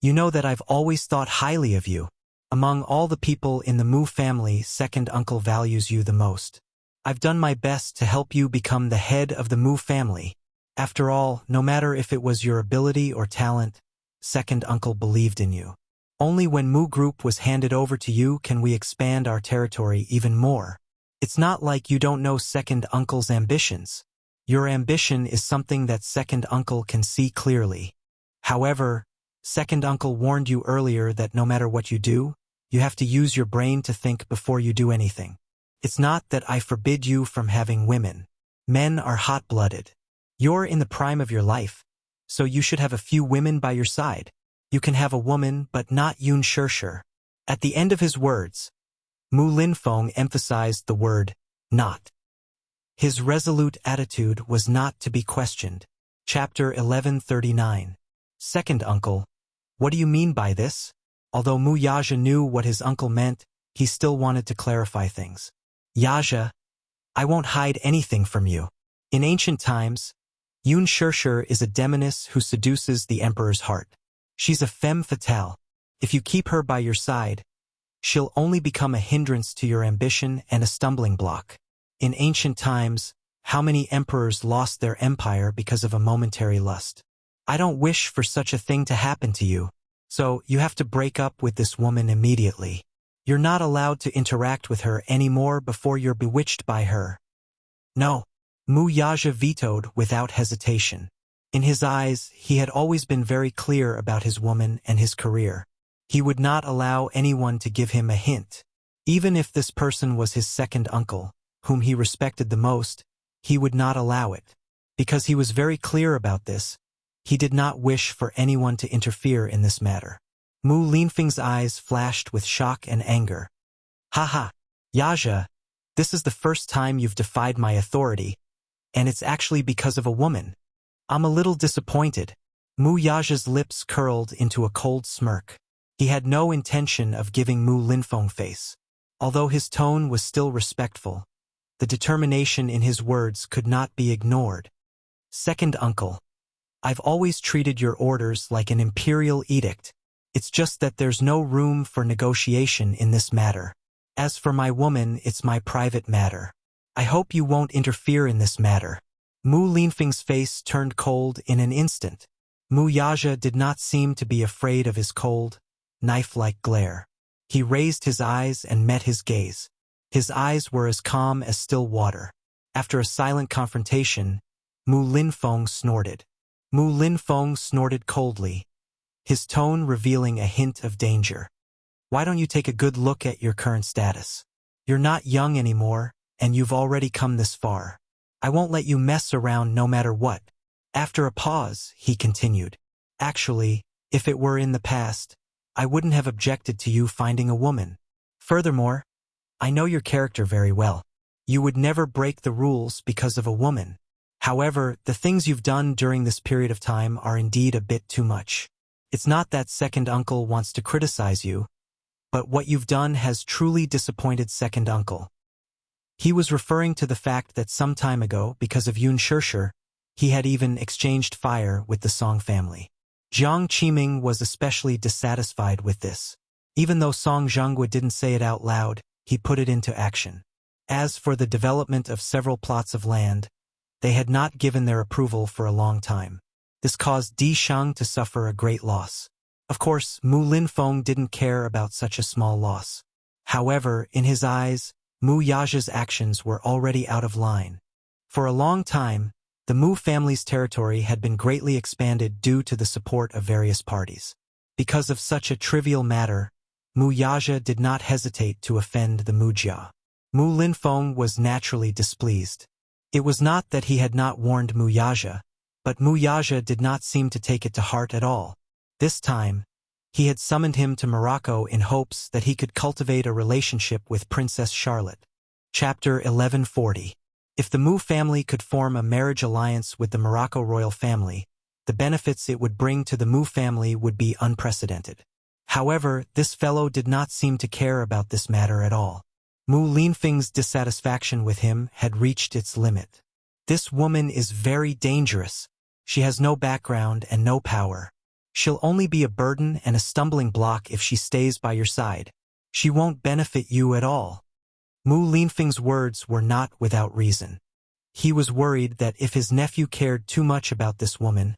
you know that I've always thought highly of you. Among all the people in the Mu family, second uncle values you the most. I've done my best to help you become the head of the Mu family. After all, no matter if it was your ability or talent, second uncle believed in you. Only when Mu Group was handed over to you can we expand our territory even more. It's not like you don't know second uncle's ambitions. Your ambition is something that second uncle can see clearly. However, second uncle warned you earlier that no matter what you do, you have to use your brain to think before you do anything. It's not that I forbid you from having women. Men are hot-blooded. You're in the prime of your life, so you should have a few women by your side. You can have a woman, but not Yun Shirshir. At the end of his words, Mu Linfeng emphasized the word, not. His resolute attitude was not to be questioned. Chapter 1139. Second uncle, what do you mean by this? Although Mu Yaja knew what his uncle meant, he still wanted to clarify things. Yaja, I won't hide anything from you. In ancient times, Yun Shirshir is a demoness who seduces the emperor's heart. She's a femme fatale. If you keep her by your side, she'll only become a hindrance to your ambition and a stumbling block. In ancient times, how many emperors lost their empire because of a momentary lust? I don't wish for such a thing to happen to you, so you have to break up with this woman immediately. You're not allowed to interact with her anymore before you're bewitched by her. No. Mu Yaja vetoed without hesitation. In his eyes, he had always been very clear about his woman and his career. He would not allow anyone to give him a hint. Even if this person was his second uncle, whom he respected the most, he would not allow it. Because he was very clear about this, he did not wish for anyone to interfere in this matter. Mu Linfeng's eyes flashed with shock and anger. Haha, Yaja, this is the first time you've defied my authority, and it's actually because of a woman. I'm a little disappointed. Mu Yaja's lips curled into a cold smirk. He had no intention of giving Mu Linfeng face. Although his tone was still respectful, the determination in his words could not be ignored. Second uncle, I've always treated your orders like an imperial edict. It's just that there's no room for negotiation in this matter. As for my woman, it's my private matter. I hope you won't interfere in this matter. Mu Linfeng's face turned cold in an instant. Mu Yaja did not seem to be afraid of his cold, knife-like glare. He raised his eyes and met his gaze. His eyes were as calm as still water. After a silent confrontation, Mu Linfeng snorted. Mu Linfeng snorted coldly, his tone revealing a hint of danger. Why don't you take a good look at your current status? You're not young anymore, and you've already come this far. I won't let you mess around no matter what. After a pause, he continued. Actually, if it were in the past, I wouldn't have objected to you finding a woman. Furthermore, I know your character very well. You would never break the rules because of a woman. However, the things you've done during this period of time are indeed a bit too much. It's not that second uncle wants to criticize you, but what you've done has truly disappointed second uncle. He was referring to the fact that some time ago, because of Yun Shirshir, he had even exchanged fire with the Song family. Jiang Qiming was especially dissatisfied with this. Even though Song Zhengguo didn't say it out loud, he put it into action. As for the development of several plots of land, they had not given their approval for a long time. This caused Di Shang to suffer a great loss. Of course, Mu Linfeng didn't care about such a small loss. However, in his eyes, Mu Yaja's actions were already out of line. For a long time, the Mu family's territory had been greatly expanded due to the support of various parties. Because of such a trivial matter, Mu Yaja did not hesitate to offend the Mujia. Mu Linfeng was naturally displeased. It was not that he had not warned Mu Yaja, but Mu Yaja did not seem to take it to heart at all. This time, he had summoned him to Morocco in hopes that he could cultivate a relationship with Princess Charlotte. Chapter 1140. If the Mu family could form a marriage alliance with the Morocco royal family, the benefits it would bring to the Mu family would be unprecedented. However, this fellow did not seem to care about this matter at all. Mu Linfeng's dissatisfaction with him had reached its limit. This woman is very dangerous. She has no background and no power. She'll only be a burden and a stumbling block if she stays by your side. She won't benefit you at all. Mu Linfeng's words were not without reason. He was worried that if his nephew cared too much about this woman,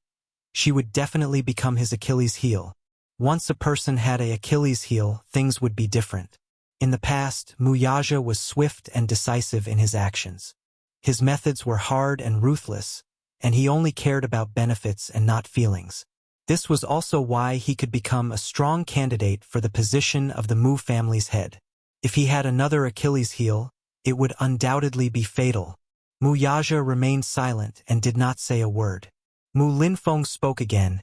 she would definitely become his Achilles heel. Once a person had an Achilles heel, things would be different. In the past, Mu Yaja was swift and decisive in his actions. His methods were hard and ruthless, and he only cared about benefits and not feelings. This was also why he could become a strong candidate for the position of the Mu family's head. If he had another Achilles heel, it would undoubtedly be fatal. Mu Yaja remained silent and did not say a word. Mu Linfeng spoke again,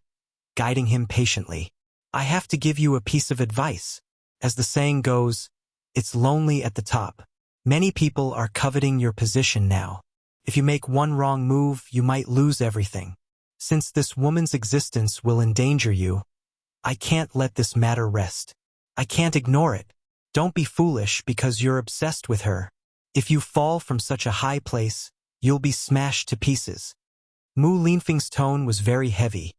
guiding him patiently. I have to give you a piece of advice. As the saying goes, it's lonely at the top. Many people are coveting your position now. If you make one wrong move, you might lose everything. Since this woman's existence will endanger you, I can't let this matter rest. I can't ignore it. Don't be foolish because you're obsessed with her. If you fall from such a high place, you'll be smashed to pieces. Mu Linfeng's tone was very heavy,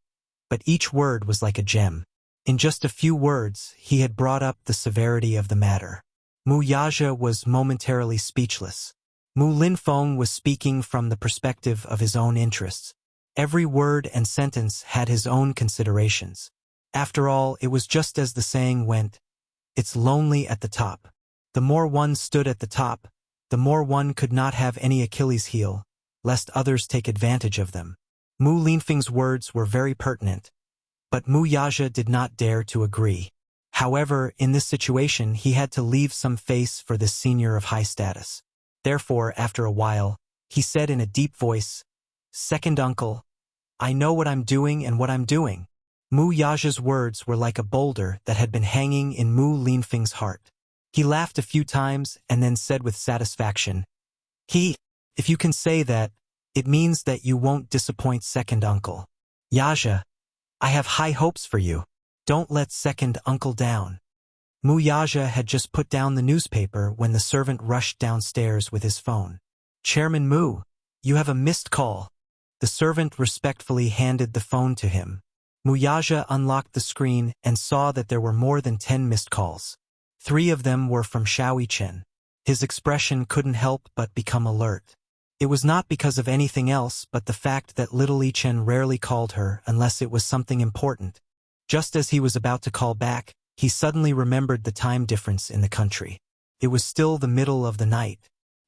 but each word was like a gem. In just a few words, he had brought up the severity of the matter. Mu Yaja was momentarily speechless. Mu Linfeng was speaking from the perspective of his own interests. Every word and sentence had his own considerations. After all, it was just as the saying went, it's lonely at the top. The more one stood at the top, the more one could not have any Achilles heel, lest others take advantage of them. Mu Linfeng's words were very pertinent, but Mu Yaja did not dare to agree. However, in this situation he had to leave some face for this senior of high status. Therefore, after a while, he said in a deep voice, Second uncle, I know what I'm doing and what I'm doing. Mu Yaja's words were like a boulder that had been hanging in Mu Linfeng's heart. He laughed a few times and then said with satisfaction, If you can say that, it means that you won't disappoint second uncle. Yaja, I have high hopes for you. Don't let second uncle down. Mu Yaja had just put down the newspaper when the servant rushed downstairs with his phone. Chairman Mu, you have a missed call. The servant respectfully handed the phone to him. Mu Yaja unlocked the screen and saw that there were more than 10 missed calls. 3 of them were from Xiaoyi Chen. His expression couldn't help but become alert. It was not because of anything else but the fact that little Li Chen rarely called her unless it was something important. Just as he was about to call back, he suddenly remembered the time difference in the country. It was still the middle of the night.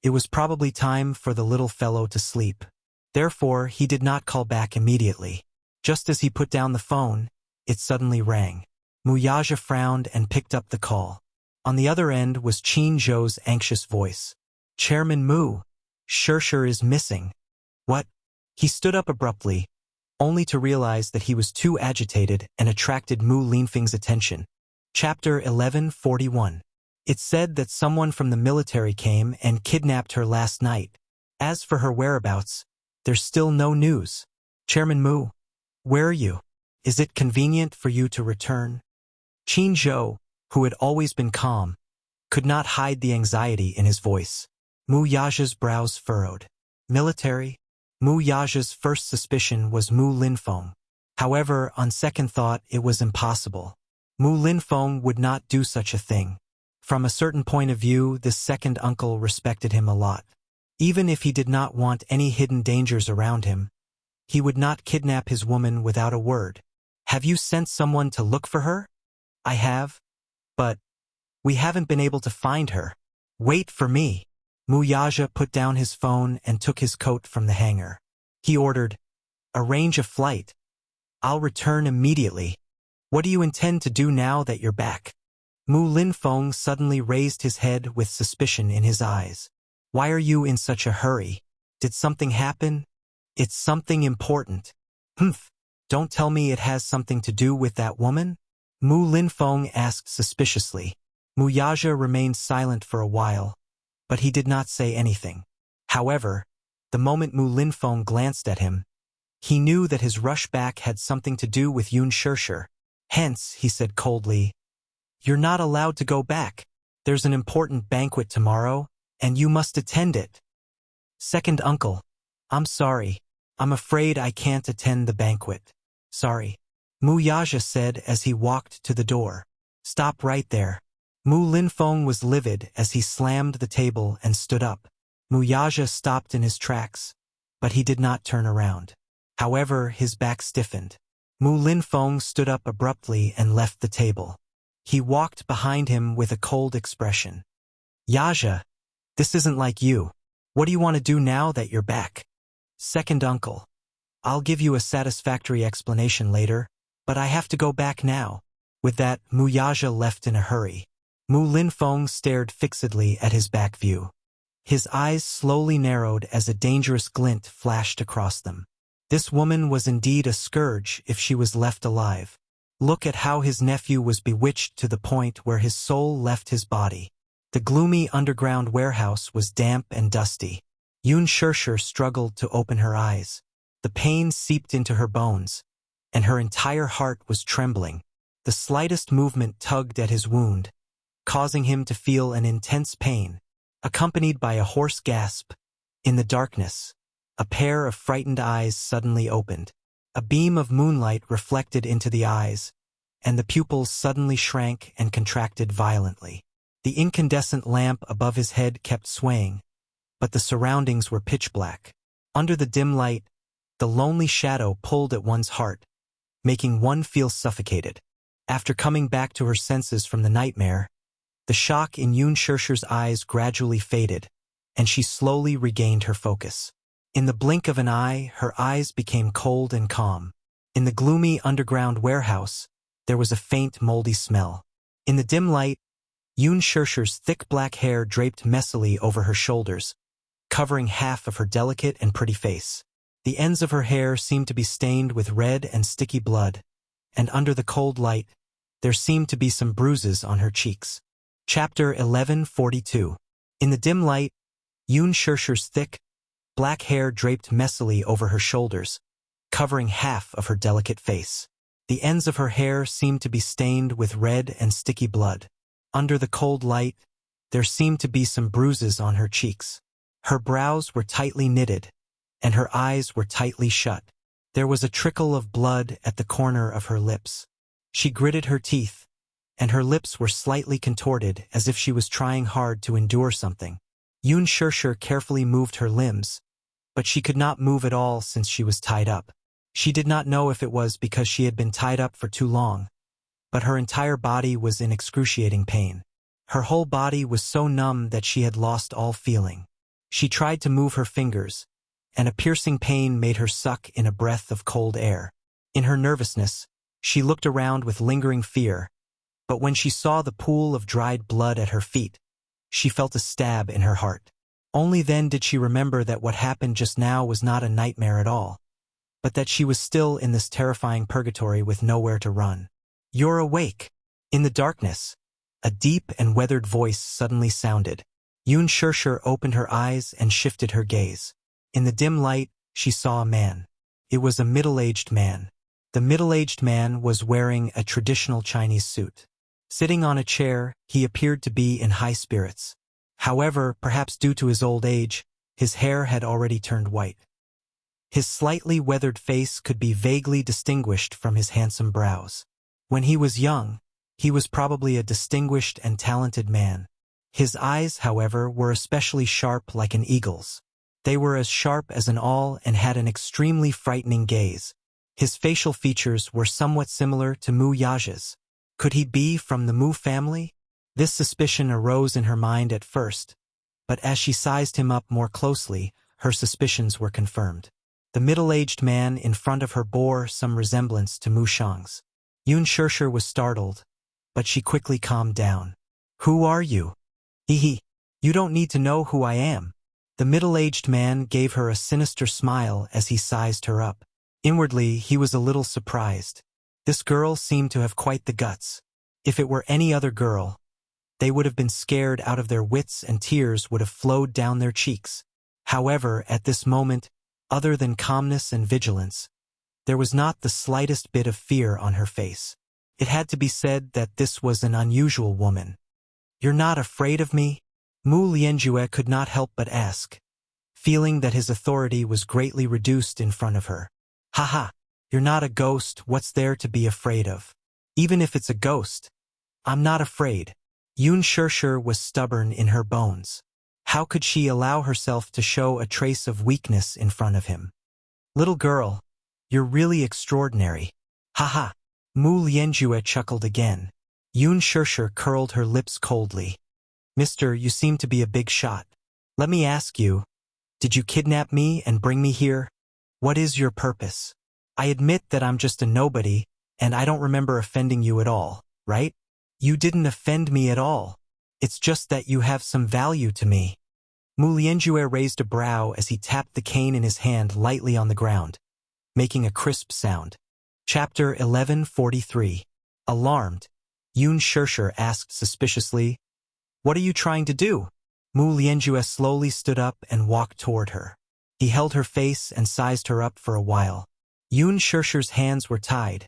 It was probably time for the little fellow to sleep. Therefore, he did not call back immediately. Just as he put down the phone, it suddenly rang. Mu Yaja frowned and picked up the call. On the other end was Qin Zhou's anxious voice. Chairman Mu, Shirshir is missing. What? He stood up abruptly, only to realize that he was too agitated and attracted Mu Linfeng's attention. Chapter 1141. It said that someone from the military came and kidnapped her last night. As for her whereabouts, there's still no news. Chairman Mu, where are you? Is it convenient for you to return? Qin Zhou, who had always been calm, could not hide the anxiety in his voice. Mu Yaja's brows furrowed. Military? Mu Yaja's first suspicion was Mu Linfeng. However, on second thought, it was impossible. Mu Linfeng would not do such a thing. From a certain point of view, this second uncle respected him a lot. Even if he did not want any hidden dangers around him, he would not kidnap his woman without a word. Have you sent someone to look for her? I have. But we haven't been able to find her. Wait for me. Mu Yaja put down his phone and took his coat from the hanger. He ordered, arrange a flight. I'll return immediately. What do you intend to do now that you're back? Mu Linfeng suddenly raised his head with suspicion in his eyes. Why are you in such a hurry? Did something happen? It's something important. Humph. Don't tell me it has something to do with that woman? Mu Linfeng asked suspiciously. Mu Yaja remained silent for a while, but he did not say anything. However, the moment Mu Linfeng glanced at him, he knew that his rush back had something to do with Yun Shirshir. Hence, he said coldly, you're not allowed to go back. There's an important banquet tomorrow, and you must attend it. Second uncle, I'm sorry. I'm afraid I can't attend the banquet. Sorry. Mu Yaja said as he walked to the door. Stop right there. Mu Linfeng was livid as he slammed the table and stood up. Mu Yaja stopped in his tracks, but he did not turn around. However, his back stiffened. Mu Linfeng stood up abruptly and left the table. He walked behind him with a cold expression. Yaja, this isn't like you. What do you want to do now that you're back? Second uncle. I'll give you a satisfactory explanation later, but I have to go back now. With that, Mu Yaja left in a hurry. Mu Linfeng stared fixedly at his back view. His eyes slowly narrowed as a dangerous glint flashed across them. This woman was indeed a scourge if she was left alive. Look at how his nephew was bewitched to the point where his soul left his body. The gloomy underground warehouse was damp and dusty. Yun Shirshir struggled to open her eyes. The pain seeped into her bones, and her entire heart was trembling. The slightest movement tugged at his wound, causing him to feel an intense pain, accompanied by a hoarse gasp. In the darkness, a pair of frightened eyes suddenly opened. A beam of moonlight reflected into the eyes, and the pupils suddenly shrank and contracted violently. The incandescent lamp above his head kept swaying, but the surroundings were pitch black. Under the dim light, the lonely shadow pulled at one's heart, making one feel suffocated. After coming back to her senses from the nightmare, the shock in Yun Shirshir's eyes gradually faded, and she slowly regained her focus. In the blink of an eye, her eyes became cold and calm. In the gloomy underground warehouse, there was a faint moldy smell. In the dim light, Yun Shirshir's thick black hair draped messily over her shoulders, covering half of her delicate and pretty face. The ends of her hair seemed to be stained with red and sticky blood, and under the cold light, there seemed to be some bruises on her cheeks. Chapter 1142. In the dim light, Yun Shirshir's thick, black hair draped messily over her shoulders, covering half of her delicate face. The ends of her hair seemed to be stained with red and sticky blood. Under the cold light, there seemed to be some bruises on her cheeks. Her brows were tightly knitted, and her eyes were tightly shut. There was a trickle of blood at the corner of her lips. She gritted her teeth, and her lips were slightly contorted as if she was trying hard to endure something. Yun Shirshir carefully moved her limbs, but she could not move at all since she was tied up. She did not know if it was because she had been tied up for too long, but her entire body was in excruciating pain. Her whole body was so numb that she had lost all feeling. She tried to move her fingers, and a piercing pain made her suck in a breath of cold air. In her nervousness, she looked around with lingering fear, but when she saw the pool of dried blood at her feet, she felt a stab in her heart. Only then did she remember that what happened just now was not a nightmare at all, but that she was still in this terrifying purgatory with nowhere to run. "You're awake." In the darkness, a deep and weathered voice suddenly sounded. Yun Shirshir opened her eyes and shifted her gaze. In the dim light, she saw a man. It was a middle-aged man. The middle-aged man was wearing a traditional Chinese suit. Sitting on a chair, he appeared to be in high spirits. However, perhaps due to his old age, his hair had already turned white. His slightly weathered face could be vaguely distinguished from his handsome brows. When he was young, he was probably a distinguished and talented man. His eyes, however, were especially sharp like an eagle's. They were as sharp as an awl and had an extremely frightening gaze. His facial features were somewhat similar to Mu Yaja's. Could he be from the Mu family? This suspicion arose in her mind at first, but as she sized him up more closely, her suspicions were confirmed. The middle-aged man in front of her bore some resemblance to Mu Shang's. Yun Shirshir was startled, but she quickly calmed down. "Who are you?" "Hee. You don't need to know who I am." The middle-aged man gave her a sinister smile as he sized her up. Inwardly, he was a little surprised. This girl seemed to have quite the guts. If it were any other girl, they would have been scared out of their wits and tears would have flowed down their cheeks. However, at this moment, other than calmness and vigilance, there was not the slightest bit of fear on her face. It had to be said that this was an unusual woman. "You're not afraid of me?" Mu Lianjue could not help but ask, feeling that his authority was greatly reduced in front of her. "Haha, you're not a ghost, what's there to be afraid of? Even if it's a ghost, I'm not afraid." Yun Shirshir was stubborn in her bones. How could she allow herself to show a trace of weakness in front of him? Little girl, you're really extraordinary. Ha. Mu Lianjue chuckled again. Yun Shirshir curled her lips coldly. Mister, you seem to be a big shot. Let me ask you, did you kidnap me and bring me here? What is your purpose? I admit that I'm just a nobody, and I don't remember offending you at all, right? You didn't offend me at all. It's just that you have some value to me. Mu Lianjue raised a brow as he tapped the cane in his hand lightly on the ground, making a crisp sound. Chapter 1143. Alarmed, Yun Shirshir asked suspiciously, "What are you trying to do?" Mu Lianjue slowly stood up and walked toward her. He held her face and sized her up for a while. Yun Shirshir's hands were tied,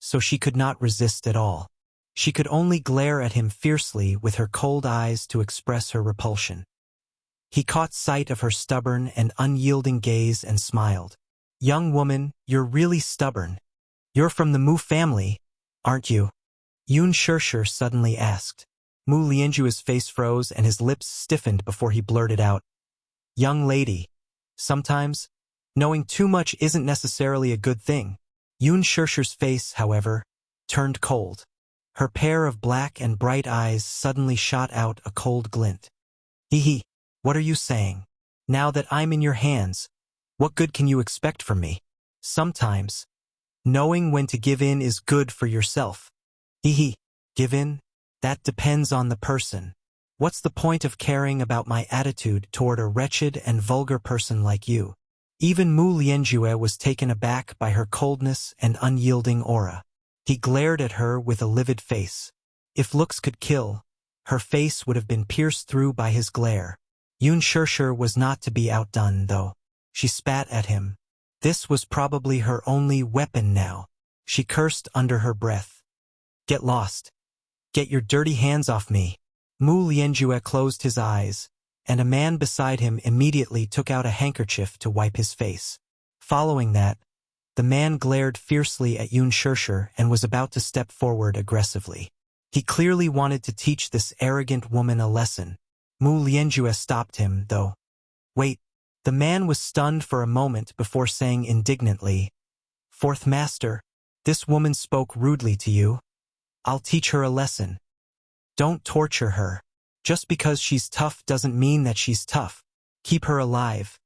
so she could not resist at all. She could only glare at him fiercely with her cold eyes to express her repulsion. He caught sight of her stubborn and unyielding gaze and smiled. "Young woman, you're really stubborn. You're from the Mu family, aren't you?" Yun Shirshir suddenly asked. Mu Lianjue's face froze and his lips stiffened before he blurted out, "Young lady, sometimes, knowing too much isn't necessarily a good thing." Yun Shirshir's face, however, turned cold. Her pair of black and bright eyes suddenly shot out a cold glint. Hee, what are you saying? Now that I'm in your hands, what good can you expect from me? Sometimes, knowing when to give in is good for yourself. Hee, give in? That depends on the person. What's the point of caring about my attitude toward a wretched and vulgar person like you? Even Mu Lianjue was taken aback by her coldness and unyielding aura. He glared at her with a livid face. If looks could kill, her face would have been pierced through by his glare. Yun Shirshir was not to be outdone, though. She spat at him. This was probably her only weapon now. She cursed under her breath. "Get lost. Get your dirty hands off me." Mu Lianjue closed his eyes, and a man beside him immediately took out a handkerchief to wipe his face. Following that, the man glared fiercely at Yun Shirshir and was about to step forward aggressively. He clearly wanted to teach this arrogant woman a lesson. Mu Lianjue stopped him, though. "Wait." The man was stunned for a moment before saying indignantly, "Fourth Master, this woman spoke rudely to you. I'll teach her a lesson. Don't torture her. Just because she's tough doesn't mean that she's tough. Keep her alive.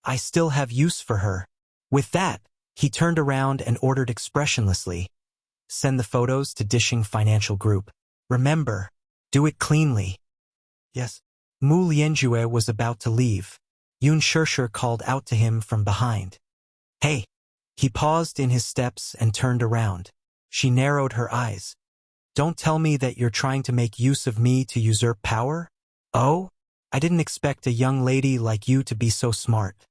I still have use for her." With that, he turned around and ordered expressionlessly, "Send the photos to Dishing Financial Group. Remember, do it cleanly." "Yes." Mu Lianjue was about to leave. Yun Shirshir called out to him from behind. "Hey!" He paused in his steps and turned around. She narrowed her eyes. "Don't tell me that you're trying to make use of me to usurp power? Oh? I didn't expect a young lady like you to be so smart."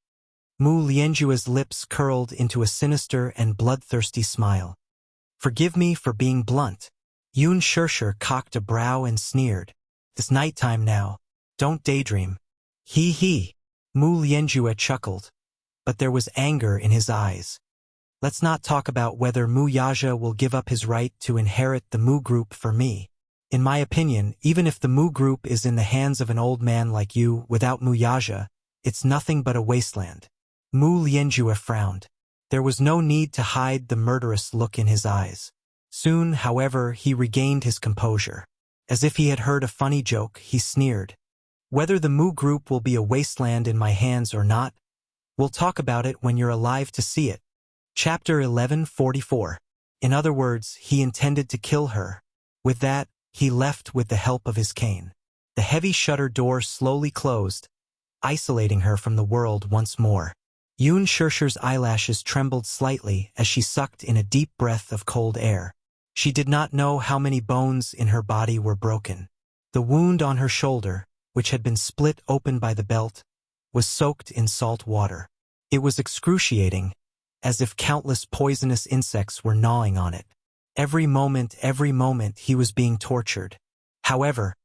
Mu Lianjue's lips curled into a sinister and bloodthirsty smile. "Forgive me for being blunt." Yun Shirshir cocked a brow and sneered. "It's nighttime now. Don't daydream." He. Mu Lianjue chuckled, but there was anger in his eyes. "Let's not talk about whether Mu Yaja will give up his right to inherit the Mu group for me. In my opinion, even if the Mu group is in the hands of an old man like you without Mu Yaja, it's nothing but a wasteland." Mu Lianjue frowned. There was no need to hide the murderous look in his eyes. Soon, however, he regained his composure. As if he had heard a funny joke, he sneered. "Whether the Mu group will be a wasteland in my hands or not, we'll talk about it when you're alive to see it." Chapter 1144. In other words, he intended to kill her. With that, he left with the help of his cane. The heavy shutter door slowly closed, isolating her from the world once more. Yun Shirshir's eyelashes trembled slightly as she sucked in a deep breath of cold air. She did not know how many bones in her body were broken. The wound on her shoulder, which had been split open by the belt, was soaked in salt water. It was excruciating, as if countless poisonous insects were gnawing on it. Every moment he was being tortured. However,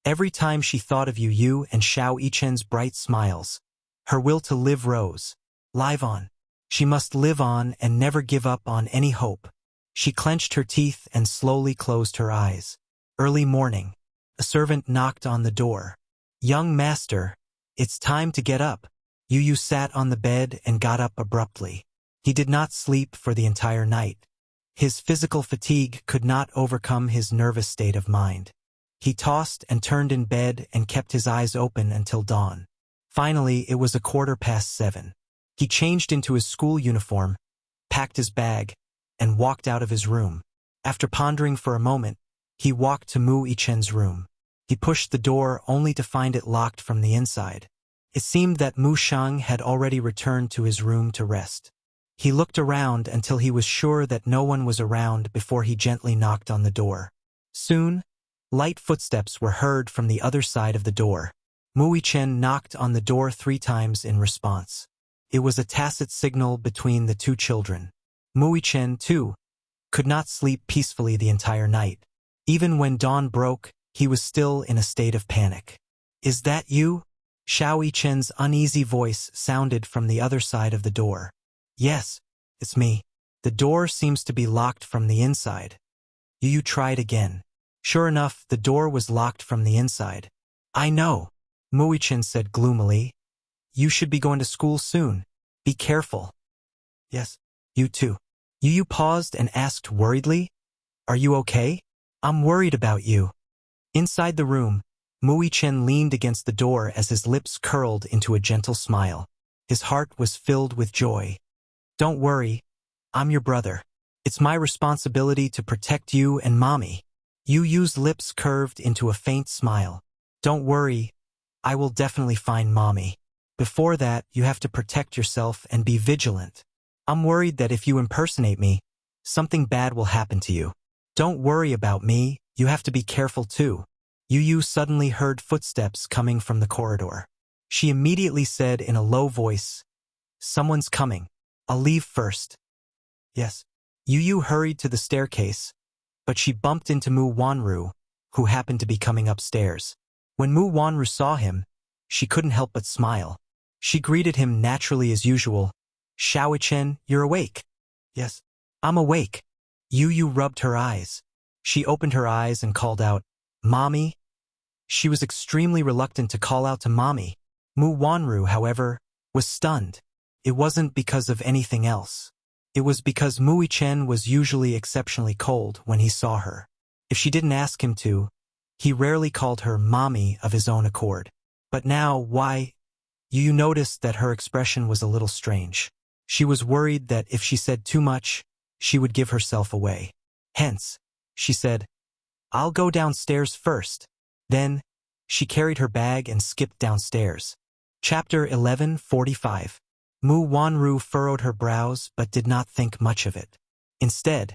every time she thought of Yu and Xiao Yichen's bright smiles, her will to live rose. Live on. She must live on and never give up on any hope. She clenched her teeth and slowly closed her eyes. Early morning. A servant knocked on the door. "Young master, it's time to get up." Yu Yu sat on the bed and got up abruptly. He did not sleep for the entire night. His physical fatigue could not overcome his nervous state of mind. He tossed and turned in bed and kept his eyes open until dawn. Finally, it was 7:15. He changed into his school uniform, packed his bag, and walked out of his room. After pondering for a moment, he walked to Mu Yichen's room. He pushed the door only to find it locked from the inside. It seemed that Mu Shang had already returned to his room to rest. He looked around until he was sure that no one was around before he gently knocked on the door. Soon, light footsteps were heard from the other side of the door. Mu Yichen knocked on the door 3 times in response. It was a tacit signal between the two children. Mu Yichen, too, could not sleep peacefully the entire night. Even when dawn broke, he was still in a state of panic. "Is that you?" Xiao Yichen's uneasy voice sounded from the other side of the door. "Yes, it's me. The door seems to be locked from the inside." Yu Yu tried again. Sure enough, the door was locked from the inside. "I know," Mu Yichen said gloomily. "You should be going to school soon. Be careful." "Yes, you too." Yu Yu paused and asked worriedly, "Are you okay? I'm worried about you." Inside the room, Mu Yichen leaned against the door as his lips curled into a gentle smile. His heart was filled with joy. "Don't worry, I'm your brother. It's my responsibility to protect you and Mommy." Yu Yu's lips curved into a faint smile. "Don't worry, I will definitely find Mommy. Before that, you have to protect yourself and be vigilant. I'm worried that if you impersonate me, something bad will happen to you. Don't worry about me, you have to be careful too." Yu Yu suddenly heard footsteps coming from the corridor. She immediately said in a low voice, "Someone's coming. I'll leave first." "Yes." Yu Yu hurried to the staircase, but she bumped into Mu Wanru, who happened to be coming upstairs. When Mu Wanru saw him, she couldn't help but smile. She greeted him naturally as usual. "Xiao Yichen, you're awake?" "Yes, I'm awake." Yu Yu rubbed her eyes. She opened her eyes and called out, "Mommy?" She was extremely reluctant to call out to Mommy. Mu Wanru, however, was stunned. It wasn't because of anything else. It was because Mu Yichen was usually exceptionally cold when he saw her. If she didn't ask him to, he rarely called her Mommy of his own accord. But now, why? Yu Yu noticed that her expression was a little strange. She was worried that if she said too much, she would give herself away. Hence, she said, "I'll go downstairs first." Then, she carried her bag and skipped downstairs. Chapter 11:45. Mu Wanru furrowed her brows but did not think much of it. Instead,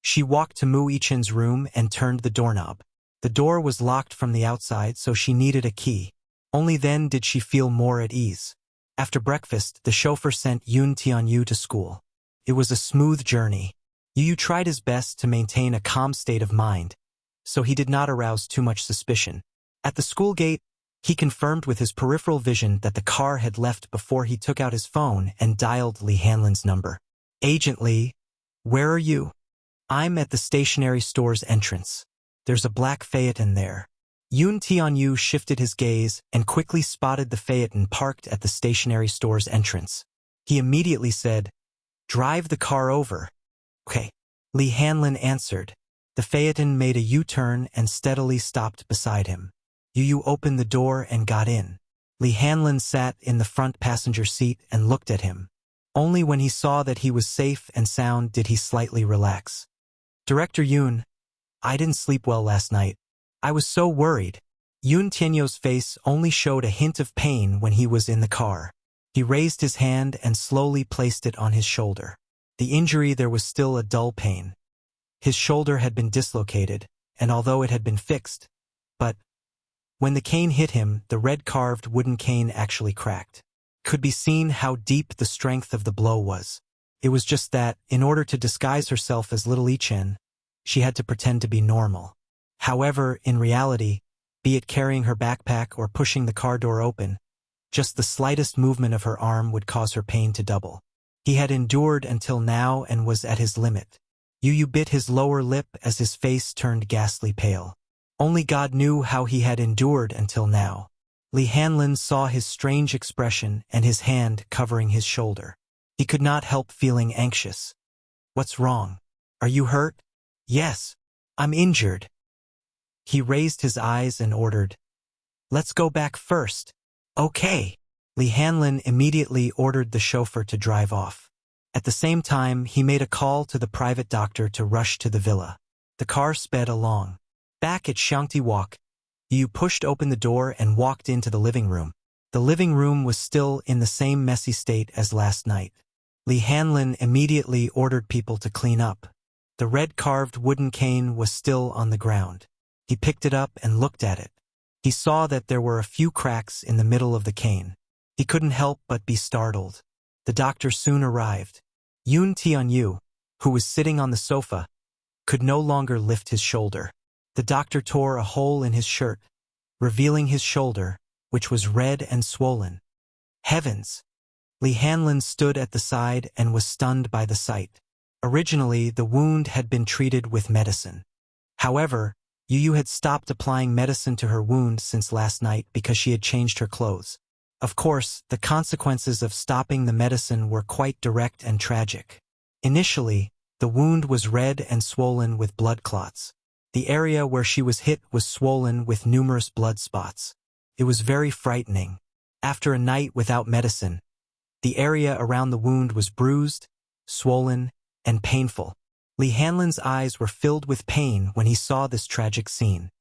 she walked to Mu Yichen's room and turned the doorknob. The door was locked from the outside, so she needed a key. Only then did she feel more at ease. After breakfast, the chauffeur sent Yun Tianyu to school. It was a smooth journey. Yu Yu tried his best to maintain a calm state of mind, so he did not arouse too much suspicion. At the school gate, he confirmed with his peripheral vision that the car had left before he took out his phone and dialed Li Hanlin's number. "Agent Li, where are you?" "I'm at the stationery store's entrance. There's a black Phaeton there." Yun Tianyu shifted his gaze and quickly spotted the Phaeton parked at the stationery store's entrance. He immediately said, "Drive the car over." "Okay." Li Hanlin answered. The Phaeton made a U-turn and steadily stopped beside him. Yu Yu opened the door and got in. Li Hanlin sat in the front passenger seat and looked at him. Only when he saw that he was safe and sound did he slightly relax. "Director Yun, I didn't sleep well last night. I was so worried." Yun Tianyu's face only showed a hint of pain when he was in the car. He raised his hand and slowly placed it on his shoulder. The injury, there was still a dull pain. His shoulder had been dislocated, and although it had been fixed, but when the cane hit him, the red-carved wooden cane actually cracked. Could be seen how deep the strength of the blow was. It was just that, in order to disguise herself as Little Yichen, she had to pretend to be normal. However, in reality, be it carrying her backpack or pushing the car door open, just the slightest movement of her arm would cause her pain to double. He had endured until now and was at his limit. Yu Yu bit his lower lip as his face turned ghastly pale. Only God knew how he had endured until now. Li Hanlin saw his strange expression and his hand covering his shoulder. He could not help feeling anxious. What's wrong? Are you hurt? Yes. I'm injured. He raised his eyes and ordered, Let's go back first. Okay. Li Hanlin immediately ordered the chauffeur to drive off. At the same time, he made a call to the private doctor to rush to the villa. The car sped along. Back at Shangti Walk, Yu pushed open the door and walked into the living room. The living room was still in the same messy state as last night. Li Hanlin immediately ordered people to clean up. The red carved wooden cane was still on the ground. He picked it up and looked at it. He saw that there were a few cracks in the middle of the cane. He couldn't help but be startled. The doctor soon arrived. Yun Tianyu, who was sitting on the sofa, could no longer lift his shoulder. The doctor tore a hole in his shirt, revealing his shoulder, which was red and swollen. Heavens! Li Hanlin stood at the side and was stunned by the sight. Originally, the wound had been treated with medicine. However, Yu had stopped applying medicine to her wound since last night because she had changed her clothes. Of course, the consequences of stopping the medicine were quite direct and tragic. Initially, the wound was red and swollen with blood clots. The area where she was hit was swollen with numerous blood spots. It was very frightening. After a night without medicine, the area around the wound was bruised, swollen, and painful. Li Hanlin's eyes were filled with pain when he saw this tragic scene.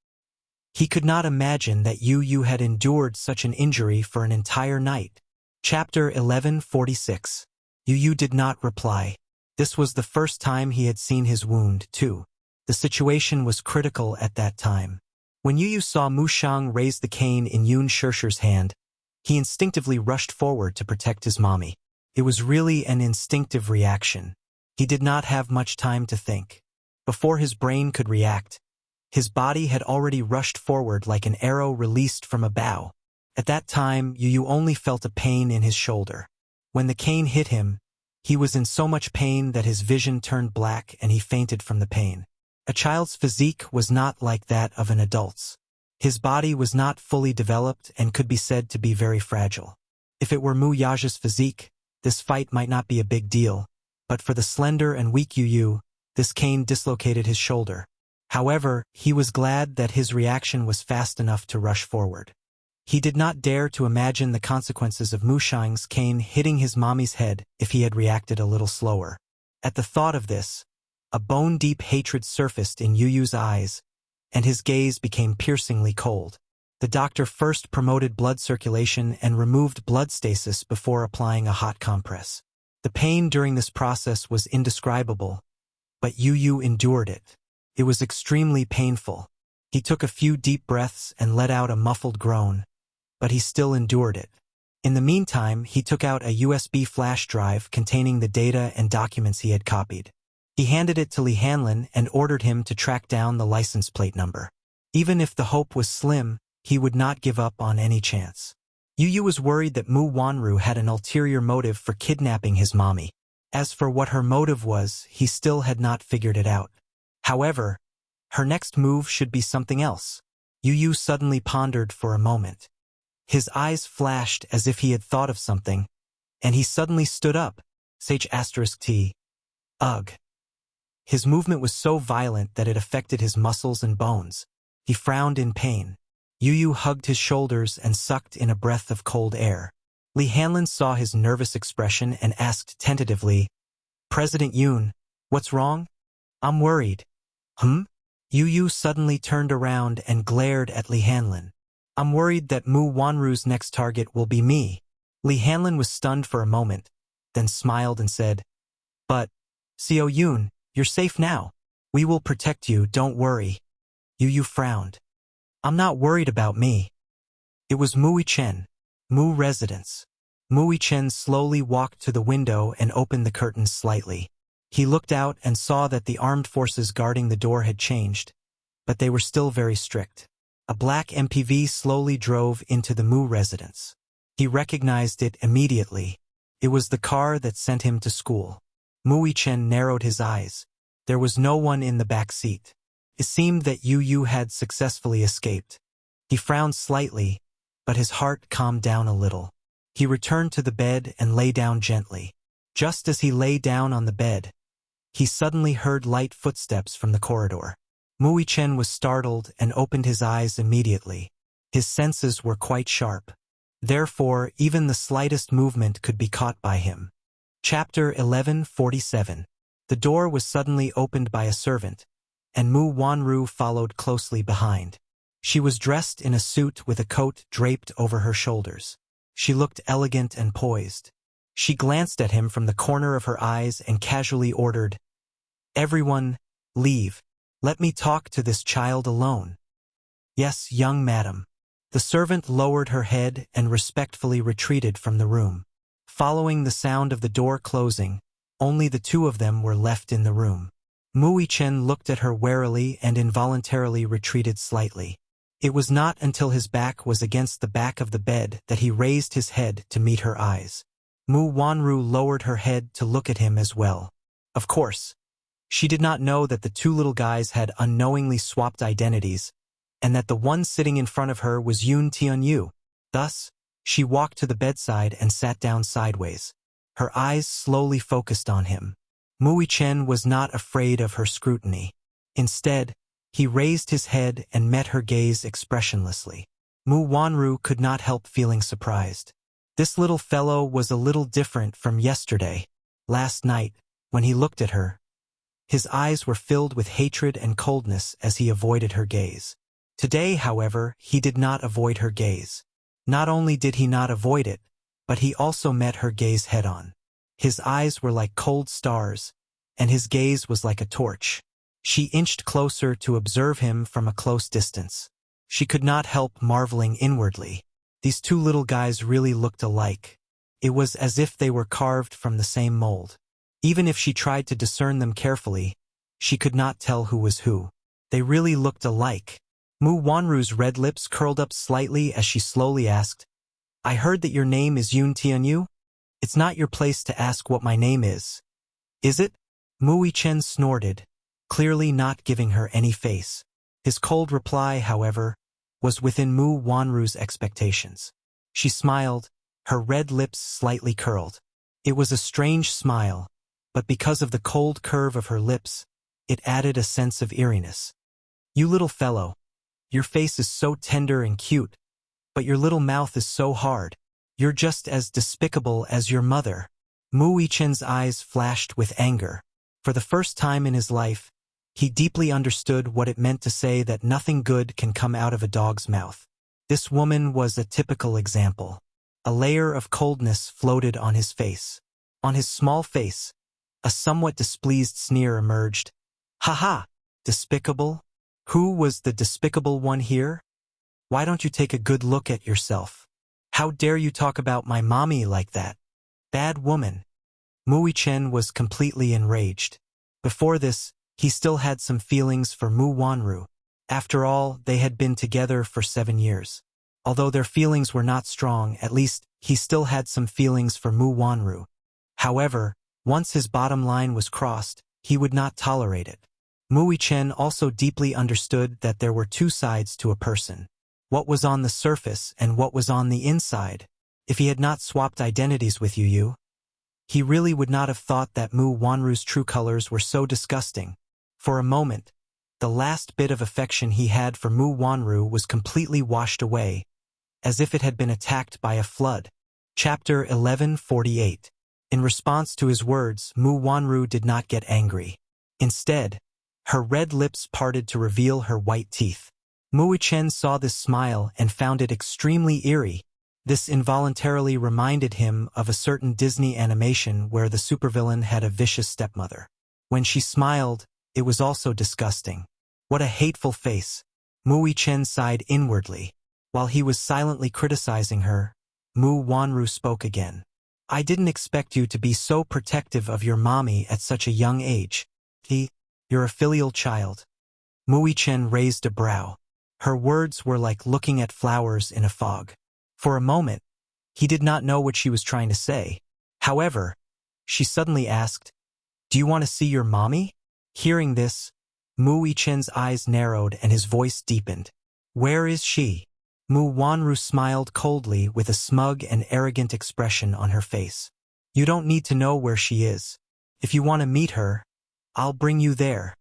He could not imagine that Yu had endured such an injury for an entire night. Chapter 1146. Yu did not reply. This was the first time he had seen his wound, too. The situation was critical at that time. When Yu saw Mu Shang raise the cane in Yun Shirshir's hand, he instinctively rushed forward to protect his mommy. It was really an instinctive reaction. He did not have much time to think. Before his brain could react, his body had already rushed forward like an arrow released from a bow. At that time, Yu only felt a pain in his shoulder. When the cane hit him, he was in so much pain that his vision turned black and he fainted from the pain. A child's physique was not like that of an adult's. His body was not fully developed and could be said to be very fragile. If it were Mu Yaja's physique, this fight might not be a big deal, but for the slender and weak Yu, this cane dislocated his shoulder. However, he was glad that his reaction was fast enough to rush forward. He did not dare to imagine the consequences of Mu Shang's cane hitting his mommy's head if he had reacted a little slower. At the thought of this, a bone-deep hatred surfaced in Yu's eyes, and his gaze became piercingly cold. The doctor first promoted blood circulation and removed blood stasis before applying a hot compress. The pain during this process was indescribable, but Yu endured it. It was extremely painful. He took a few deep breaths and let out a muffled groan, but he still endured it. In the meantime, he took out a USB flash drive containing the data and documents he had copied. He handed it to Li Hanlin and ordered him to track down the license plate number. Even if the hope was slim, he would not give up on any chance. Yu was worried that Mu Wanru had an ulterior motive for kidnapping his mommy. As for what her motive was, he still had not figured it out. However, her next move should be something else. Yu suddenly pondered for a moment. His eyes flashed as if he had thought of something, and he suddenly stood up. T. Ugh. His movement was so violent that it affected his muscles and bones. He frowned in pain. Yu hugged his shoulders and sucked in a breath of cold air. Li Hanlin saw his nervous expression and asked tentatively, President Yun, what's wrong? I'm worried. Yu suddenly turned around and glared at Li Hanlin. I'm worried that Mu Wanru's next target will be me. Li Hanlin was stunned for a moment, then smiled and said, But, Seo Yun, you're safe now. We will protect you, don't worry. Yu frowned. I'm not worried about me. It was Mui Chen, Mu residence. Mui Chen slowly walked to the window and opened the curtains slightly. He looked out and saw that the armed forces guarding the door had changed, but they were still very strict. A black MPV slowly drove into the Mu residence. He recognized it immediately. It was the car that sent him to school. Mui Chen narrowed his eyes. There was no one in the back seat. It seemed that Yu had successfully escaped. He frowned slightly, but his heart calmed down a little. He returned to the bed and lay down gently. Just as he lay down on the bed, he suddenly heard light footsteps from the corridor. Mui Chen was startled and opened his eyes immediately. His senses were quite sharp. Therefore, even the slightest movement could be caught by him. Chapter 1147. The door was suddenly opened by a servant, and Mu Wanru followed closely behind. She was dressed in a suit with a coat draped over her shoulders. She looked elegant and poised. She glanced at him from the corner of her eyes and casually ordered, "Everyone, leave. Let me talk to this child alone." "Yes, young madam." The servant lowered her head and respectfully retreated from the room. Following the sound of the door closing, only the two of them were left in the room. Mui Chen looked at her warily and involuntarily retreated slightly. It was not until his back was against the back of the bed that he raised his head to meet her eyes. Mu Wanru lowered her head to look at him as well. Of course, she did not know that the two little guys had unknowingly swapped identities, and that the one sitting in front of her was Yun Tianyu. Thus, she walked to the bedside and sat down sideways. Her eyes slowly focused on him. Mui Chen was not afraid of her scrutiny. Instead, he raised his head and met her gaze expressionlessly. Mu Wanru could not help feeling surprised. This little fellow was a little different from yesterday. Last night, when he looked at her, his eyes were filled with hatred and coldness as he avoided her gaze. Today, however, he did not avoid her gaze. Not only did he not avoid it, but he also met her gaze head-on. His eyes were like cold stars, and his gaze was like a torch. She inched closer to observe him from a close distance. She could not help marveling inwardly. These two little guys really looked alike. It was as if they were carved from the same mold. Even if she tried to discern them carefully, she could not tell who was who. They really looked alike. Mu Wanru's red lips curled up slightly as she slowly asked, "I heard that your name is Yun Tianyu? It's not your place to ask what my name is it?" Mui Chen snorted, clearly not giving her any face. His cold reply, however, was within Mu Wanru's expectations. She smiled, her red lips slightly curled. It was a strange smile, but because of the cold curve of her lips, it added a sense of eeriness. "You little fellow, your face is so tender and cute, but your little mouth is so hard. You're just as despicable as your mother." Mui Chen's eyes flashed with anger. For the first time in his life, he deeply understood what it meant to say that nothing good can come out of a dog's mouth. This woman was a typical example. A layer of coldness floated on his face. On his small face, a somewhat displeased sneer emerged. "Ha ha! Despicable? Who was the despicable one here? Why don't you take a good look at yourself? How dare you talk about my mommy like that? Bad woman." Mui Chen was completely enraged. Before this, he still had some feelings for Mu Wanru. After all, they had been together for 7 years. Although their feelings were not strong, at least he still had some feelings for Mu Wanru. However, once his bottom line was crossed, he would not tolerate it. Mui Chen also deeply understood that there were two sides to a person. What was on the surface and what was on the inside. If he had not swapped identities with Yu, he really would not have thought that Mu Wanru's true colors were so disgusting. For a moment, the last bit of affection he had for Mu Wanru was completely washed away, as if it had been attacked by a flood. Chapter 1148. In response to his words, Mu Wanru did not get angry. Instead, her red lips parted to reveal her white teeth. Mui Chen saw this smile and found it extremely eerie. This involuntarily reminded him of a certain Disney animation where the supervillain had a vicious stepmother. When she smiled, it was also disgusting. What a hateful face. Mui Chen sighed inwardly. While he was silently criticizing her, Mu Wanru spoke again. "I didn't expect you to be so protective of your mommy at such a young age. You're a filial child." Mui Chen raised a brow. Her words were like looking at flowers in a fog. For a moment, he did not know what she was trying to say. However, she suddenly asked, "Do you want to see your mommy?" Hearing this, Mu Yichen's eyes narrowed and his voice deepened. Where is she? Mu Wanru smiled coldly with a smug and arrogant expression on her face. You don't need to know where she is. If you want to meet her, I'll bring you there.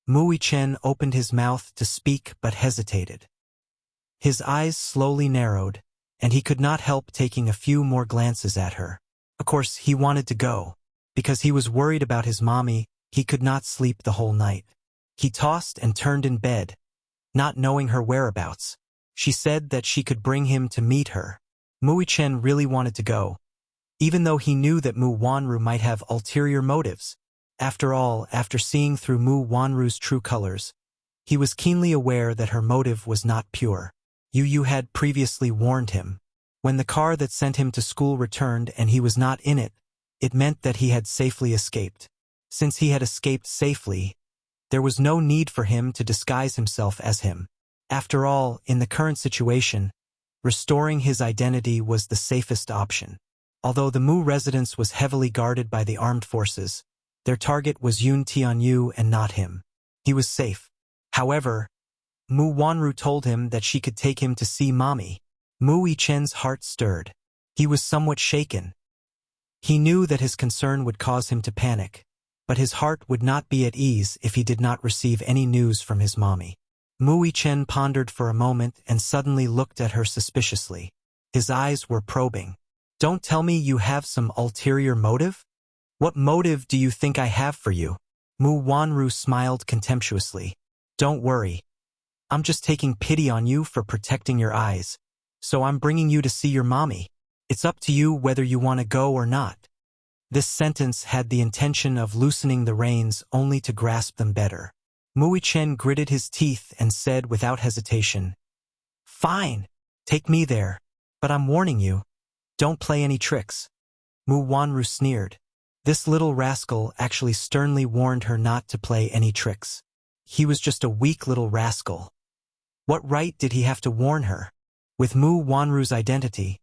Mu Yichen opened his mouth to speak but hesitated. His eyes slowly narrowed, and he could not help taking a few more glances at her. Of course, he wanted to go. Because he was worried about his mommy, he could not sleep the whole night. He tossed and turned in bed, not knowing her whereabouts. She said that she could bring him to meet her. Mu Yichen really wanted to go, even though he knew that Mu Wanru might have ulterior motives. After all, after seeing through Mu Wanru's true colors, he was keenly aware that her motive was not pure. Yu had previously warned him. When the car that sent him to school returned and he was not in it, it meant that he had safely escaped. Since he had escaped safely, there was no need for him to disguise himself as him. After all, in the current situation, restoring his identity was the safest option. Although the Mu residence was heavily guarded by the armed forces, their target was Yun Tianyu and not him. He was safe. However, Mu Wanru told him that she could take him to see mommy. Mu Yichen's heart stirred. He was somewhat shaken. He knew that his concern would cause him to panic, but his heart would not be at ease if he did not receive any news from his mommy. Mu Yichen pondered for a moment and suddenly looked at her suspiciously. His eyes were probing. Don't tell me you have some ulterior motive? What motive do you think I have for you? Mu Wanru smiled contemptuously. Don't worry. I'm just taking pity on you for protecting your eyes, so I'm bringing you to see your mommy. It's up to you whether you want to go or not. This sentence had the intention of loosening the reins only to grasp them better. Mu Yichen gritted his teeth and said without hesitation, Fine, take me there, but I'm warning you, don't play any tricks. Mu Wanru sneered. This little rascal actually sternly warned her not to play any tricks. He was just a weak little rascal. What right did he have to warn her? With Mu Wanru's identity,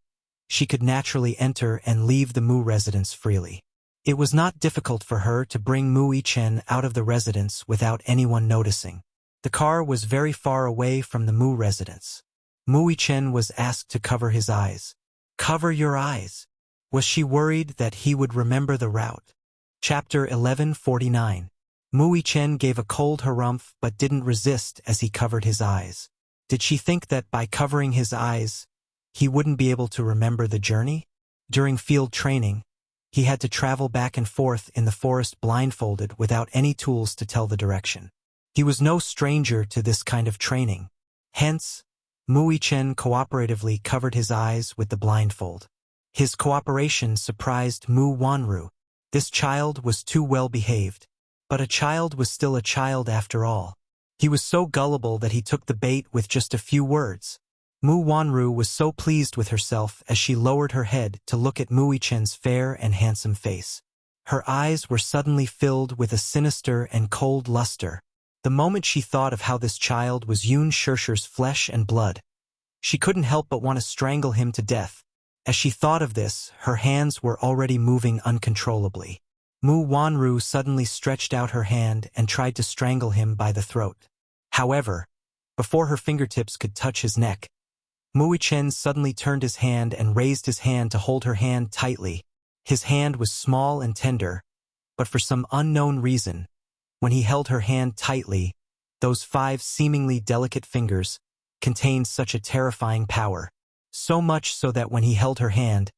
she could naturally enter and leave the Mu residence freely. It was not difficult for her to bring Mu Yichen out of the residence without anyone noticing. The car was very far away from the Mu residence. Mu Yichen was asked to cover his eyes. Cover your eyes. Was she worried that he would remember the route? Chapter 1149. Mu Yichen gave a cold harumph but didn't resist as he covered his eyes. Did she think that by covering his eyes, he wouldn't be able to remember the journey? During field training, he had to travel back and forth in the forest blindfolded without any tools to tell the direction. He was no stranger to this kind of training. Hence, Mu Yichen cooperatively covered his eyes with the blindfold. His cooperation surprised Mu Wanru. This child was too well behaved. But a child was still a child after all. He was so gullible that he took the bait with just a few words. Mu Wanru was so pleased with herself as she lowered her head to look at Mu Yichen's fair and handsome face. Her eyes were suddenly filled with a sinister and cold luster. The moment she thought of how this child was Yun Shirshir's flesh and blood, she couldn't help but want to strangle him to death. As she thought of this, her hands were already moving uncontrollably. Mu Wanru suddenly stretched out her hand and tried to strangle him by the throat. However, before her fingertips could touch his neck, Mu Yichen suddenly turned his hand and raised his hand to hold her hand tightly. His hand was small and tender, but for some unknown reason, when he held her hand tightly, those 5 seemingly delicate fingers contained such a terrifying power. So much so that when he held her hand,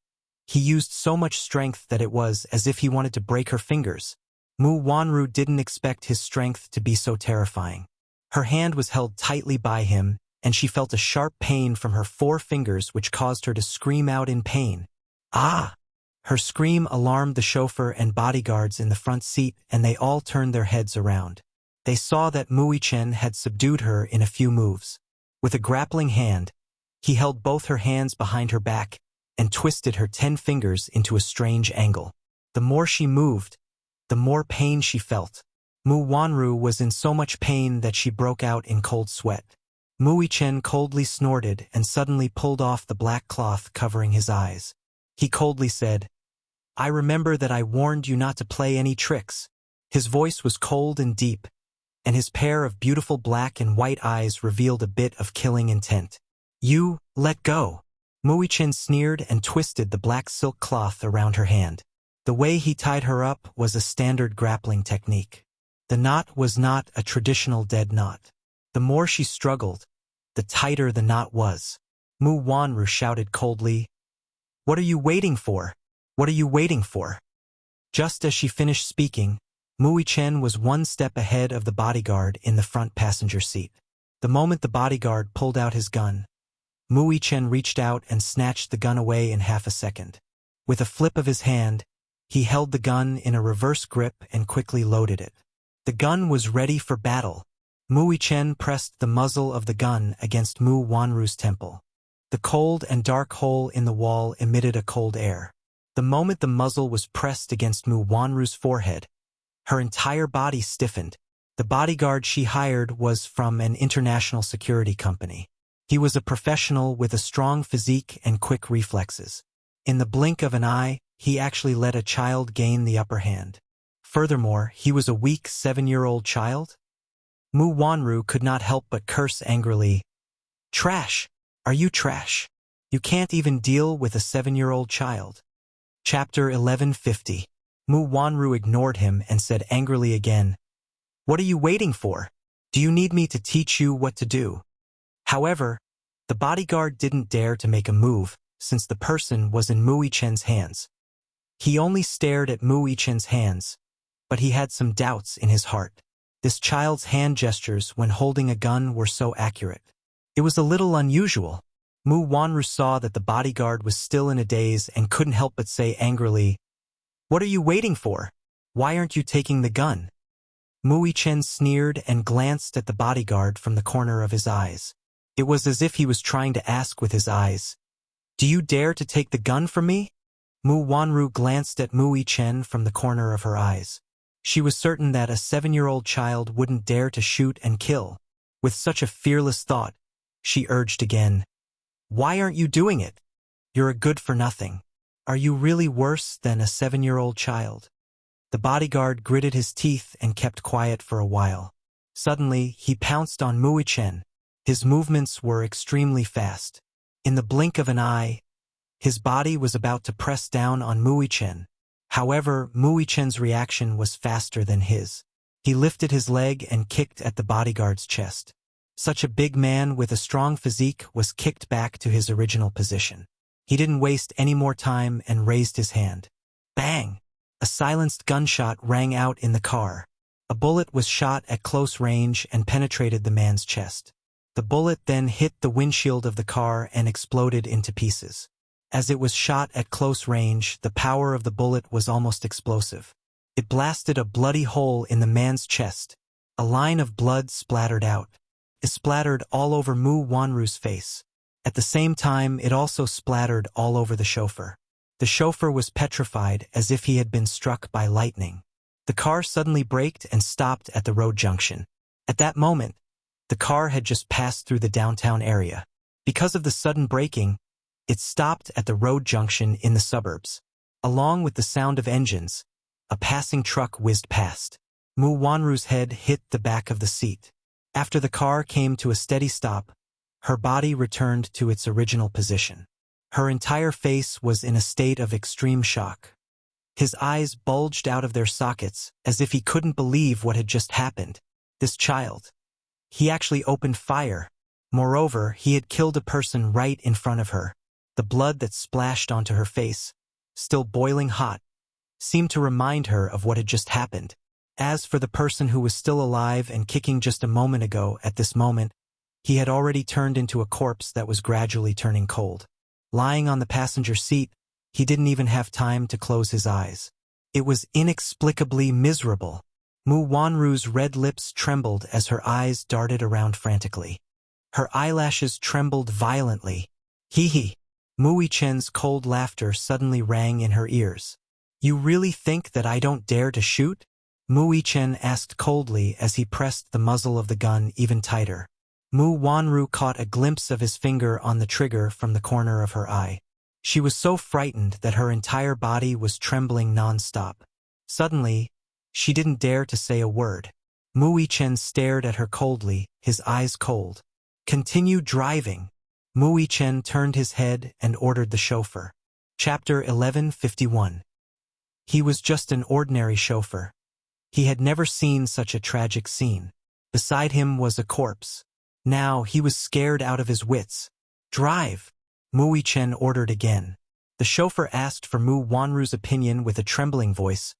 he used so much strength that it was as if he wanted to break her fingers. Mu Wanru didn't expect his strength to be so terrifying. Her hand was held tightly by him, and she felt a sharp pain from her 4 fingers which caused her to scream out in pain. Ah! Her scream alarmed the chauffeur and bodyguards in the front seat, and they all turned their heads around. They saw that Mu Yichen had subdued her in a few moves. With a grappling hand, he held both her hands behind her back and twisted her 10 fingers into a strange angle. The more she moved, the more pain she felt. Mu Wanru was in so much pain that she broke out in cold sweat. Mu Yichen coldly snorted and suddenly pulled off the black cloth covering his eyes. He coldly said, I remember that I warned you not to play any tricks. His voice was cold and deep, and his pair of beautiful black and white eyes revealed a bit of killing intent. "You, let go." Muichin sneered and twisted the black silk cloth around her hand. The way he tied her up was a standard grappling technique. The knot was not a traditional dead knot. The more she struggled, the tighter the knot was. Mu Wanru shouted coldly, "What are you waiting for? What are you waiting for?" Just as she finished speaking, Muichin was one step ahead of the bodyguard in the front passenger seat. The moment the bodyguard pulled out his gun, Muichin reached out and snatched the gun away in half a second. With a flip of his hand, he held the gun in a reverse grip and quickly loaded it. The gun was ready for battle. Muichin pressed the muzzle of the gun against Mu Wanru's temple. The cold and dark hole in the wall emitted a cold air. The moment the muzzle was pressed against Mu Wanru's forehead, her entire body stiffened. The bodyguard she hired was from an international security company. He was a professional with a strong physique and quick reflexes. In the blink of an eye, he actually let a child gain the upper hand. Furthermore, he was a weak 7-year-old child? Mu Wanru could not help but curse angrily. "Trash! Are you trash? You can't even deal with a 7-year-old child." Chapter 1150. Mu Wanru ignored him and said angrily again, "What are you waiting for? Do you need me to teach you what to do?" However, the bodyguard didn't dare to make a move, since the person was in Muichin's hands. He only stared at Muichin's hands, but he had some doubts in his heart. This child's hand gestures when holding a gun were so accurate. It was a little unusual. Mu Wanru saw that the bodyguard was still in a daze and couldn't help but say angrily, "What are you waiting for? Why aren't you taking the gun?" Muichin sneered and glanced at the bodyguard from the corner of his eyes. It was as if he was trying to ask with his eyes, "Do you dare to take the gun from me?" Mu Wanru glanced at Muichin from the corner of her eyes. She was certain that a 7-year-old child wouldn't dare to shoot and kill. With such a fearless thought, she urged again, "Why aren't you doing it? You're a good-for-nothing. Are you really worse than a 7-year-old child?" The bodyguard gritted his teeth and kept quiet for a while. Suddenly, he pounced on Muichin. His movements were extremely fast. In the blink of an eye, his body was about to press down on Muichin. However, Muichin's reaction was faster than his. He lifted his leg and kicked at the bodyguard's chest. Such a big man with a strong physique was kicked back to his original position. He didn't waste any more time and raised his hand. Bang! A silenced gunshot rang out in the car. A bullet was shot at close range and penetrated the man's chest. The bullet then hit the windshield of the car and exploded into pieces. As it was shot at close range, the power of the bullet was almost explosive. It blasted a bloody hole in the man's chest. A line of blood splattered out. It splattered all over Mu Wanru's face. At the same time, it also splattered all over the chauffeur. The chauffeur was petrified as if he had been struck by lightning. The car suddenly braked and stopped at the road junction. At that moment, the car had just passed through the downtown area. Because of the sudden braking, it stopped at the road junction in the suburbs. Along with the sound of engines, a passing truck whizzed past. Mu Wanru's head hit the back of the seat. After the car came to a steady stop, her body returned to its original position. Her entire face was in a state of extreme shock. His eyes bulged out of their sockets as if he couldn't believe what had just happened. This child. He actually opened fire. Moreover, he had killed a person right in front of her. The blood that splashed onto her face, still boiling hot, seemed to remind her of what had just happened. As for the person who was still alive and kicking just a moment ago, at this moment, he had already turned into a corpse that was gradually turning cold. Lying on the passenger seat, he didn't even have time to close his eyes. It was inexplicably miserable. Mu Wanru's red lips trembled as her eyes darted around frantically. Her eyelashes trembled violently. Hee. Muichin's cold laughter suddenly rang in her ears. "You really think that I don't dare to shoot?" Muichin asked coldly as he pressed the muzzle of the gun even tighter. Mu Wanru caught a glimpse of his finger on the trigger from the corner of her eye. She was so frightened that her entire body was trembling non-stop. Suddenly, she didn't dare to say a word. Mu Yichen stared at her coldly, his eyes cold. Continue driving. Mu Yichen turned his head and ordered the chauffeur. Chapter 1151. He was just an ordinary chauffeur. He had never seen such a tragic scene. Beside him was a corpse. Now he was scared out of his wits. Drive! Mu Yichen ordered again. The chauffeur asked for Mu Wanru's opinion with a trembling voice.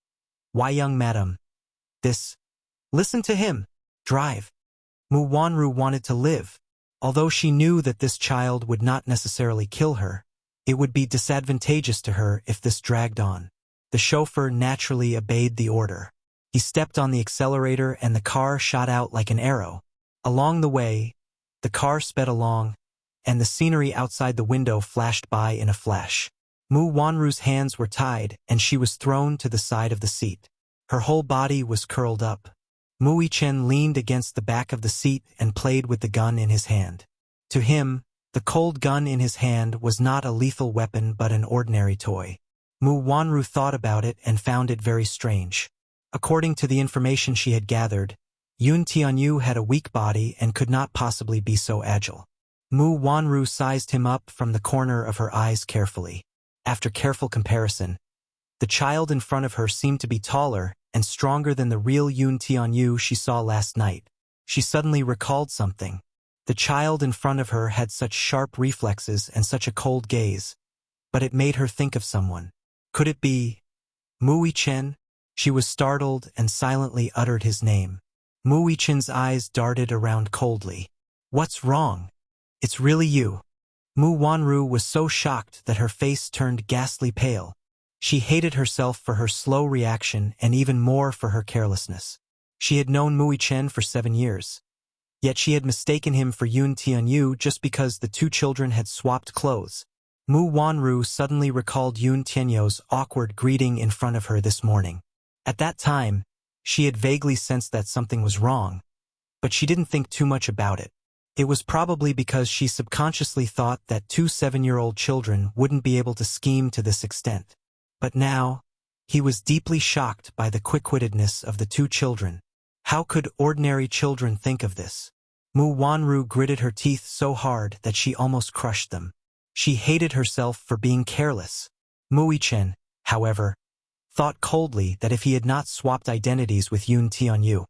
Why, young madam? This. Listen to him. Drive. Mu Wanru wanted to live. Although she knew that this child would not necessarily kill her, it would be disadvantageous to her if this dragged on. The chauffeur naturally obeyed the order. He stepped on the accelerator and the car shot out like an arrow. Along the way, the car sped along, and the scenery outside the window flashed by in a flash. Mu Wanru's hands were tied, and she was thrown to the side of the seat. Her whole body was curled up. Mu Yichen leaned against the back of the seat and played with the gun in his hand. To him, the cold gun in his hand was not a lethal weapon but an ordinary toy. Mu Wanru thought about it and found it very strange. According to the information she had gathered, Yun Tianyu had a weak body and could not possibly be so agile. Mu Wanru sized him up from the corner of her eyes carefully. After careful comparison, the child in front of her seemed to be taller and stronger than the real Yun Tianyu she saw last night. She suddenly recalled something. The child in front of her had such sharp reflexes and such a cold gaze, but it made her think of someone. Could it be Mu Yichen? She was startled and silently uttered his name. Mu Yichen's eyes darted around coldly. What's wrong? It's really you. Mu Wanru was so shocked that her face turned ghastly pale. She hated herself for her slow reaction and even more for her carelessness. She had known Mu Yichen for 7 years. Yet she had mistaken him for Yun Tianyu just because the two children had swapped clothes. Mu Wanru suddenly recalled Yun Tianyu's awkward greeting in front of her this morning. At that time, she had vaguely sensed that something was wrong, but she didn't think too much about it. It was probably because she subconsciously thought that 2 7-year-old children wouldn't be able to scheme to this extent. But now, he was deeply shocked by the quick-wittedness of the 2 children. How could ordinary children think of this? Mu Wanru gritted her teeth so hard that she almost crushed them. She hated herself for being careless. Mu Yichen, however, thought coldly that if he had not swapped identities with Yun Tianyu,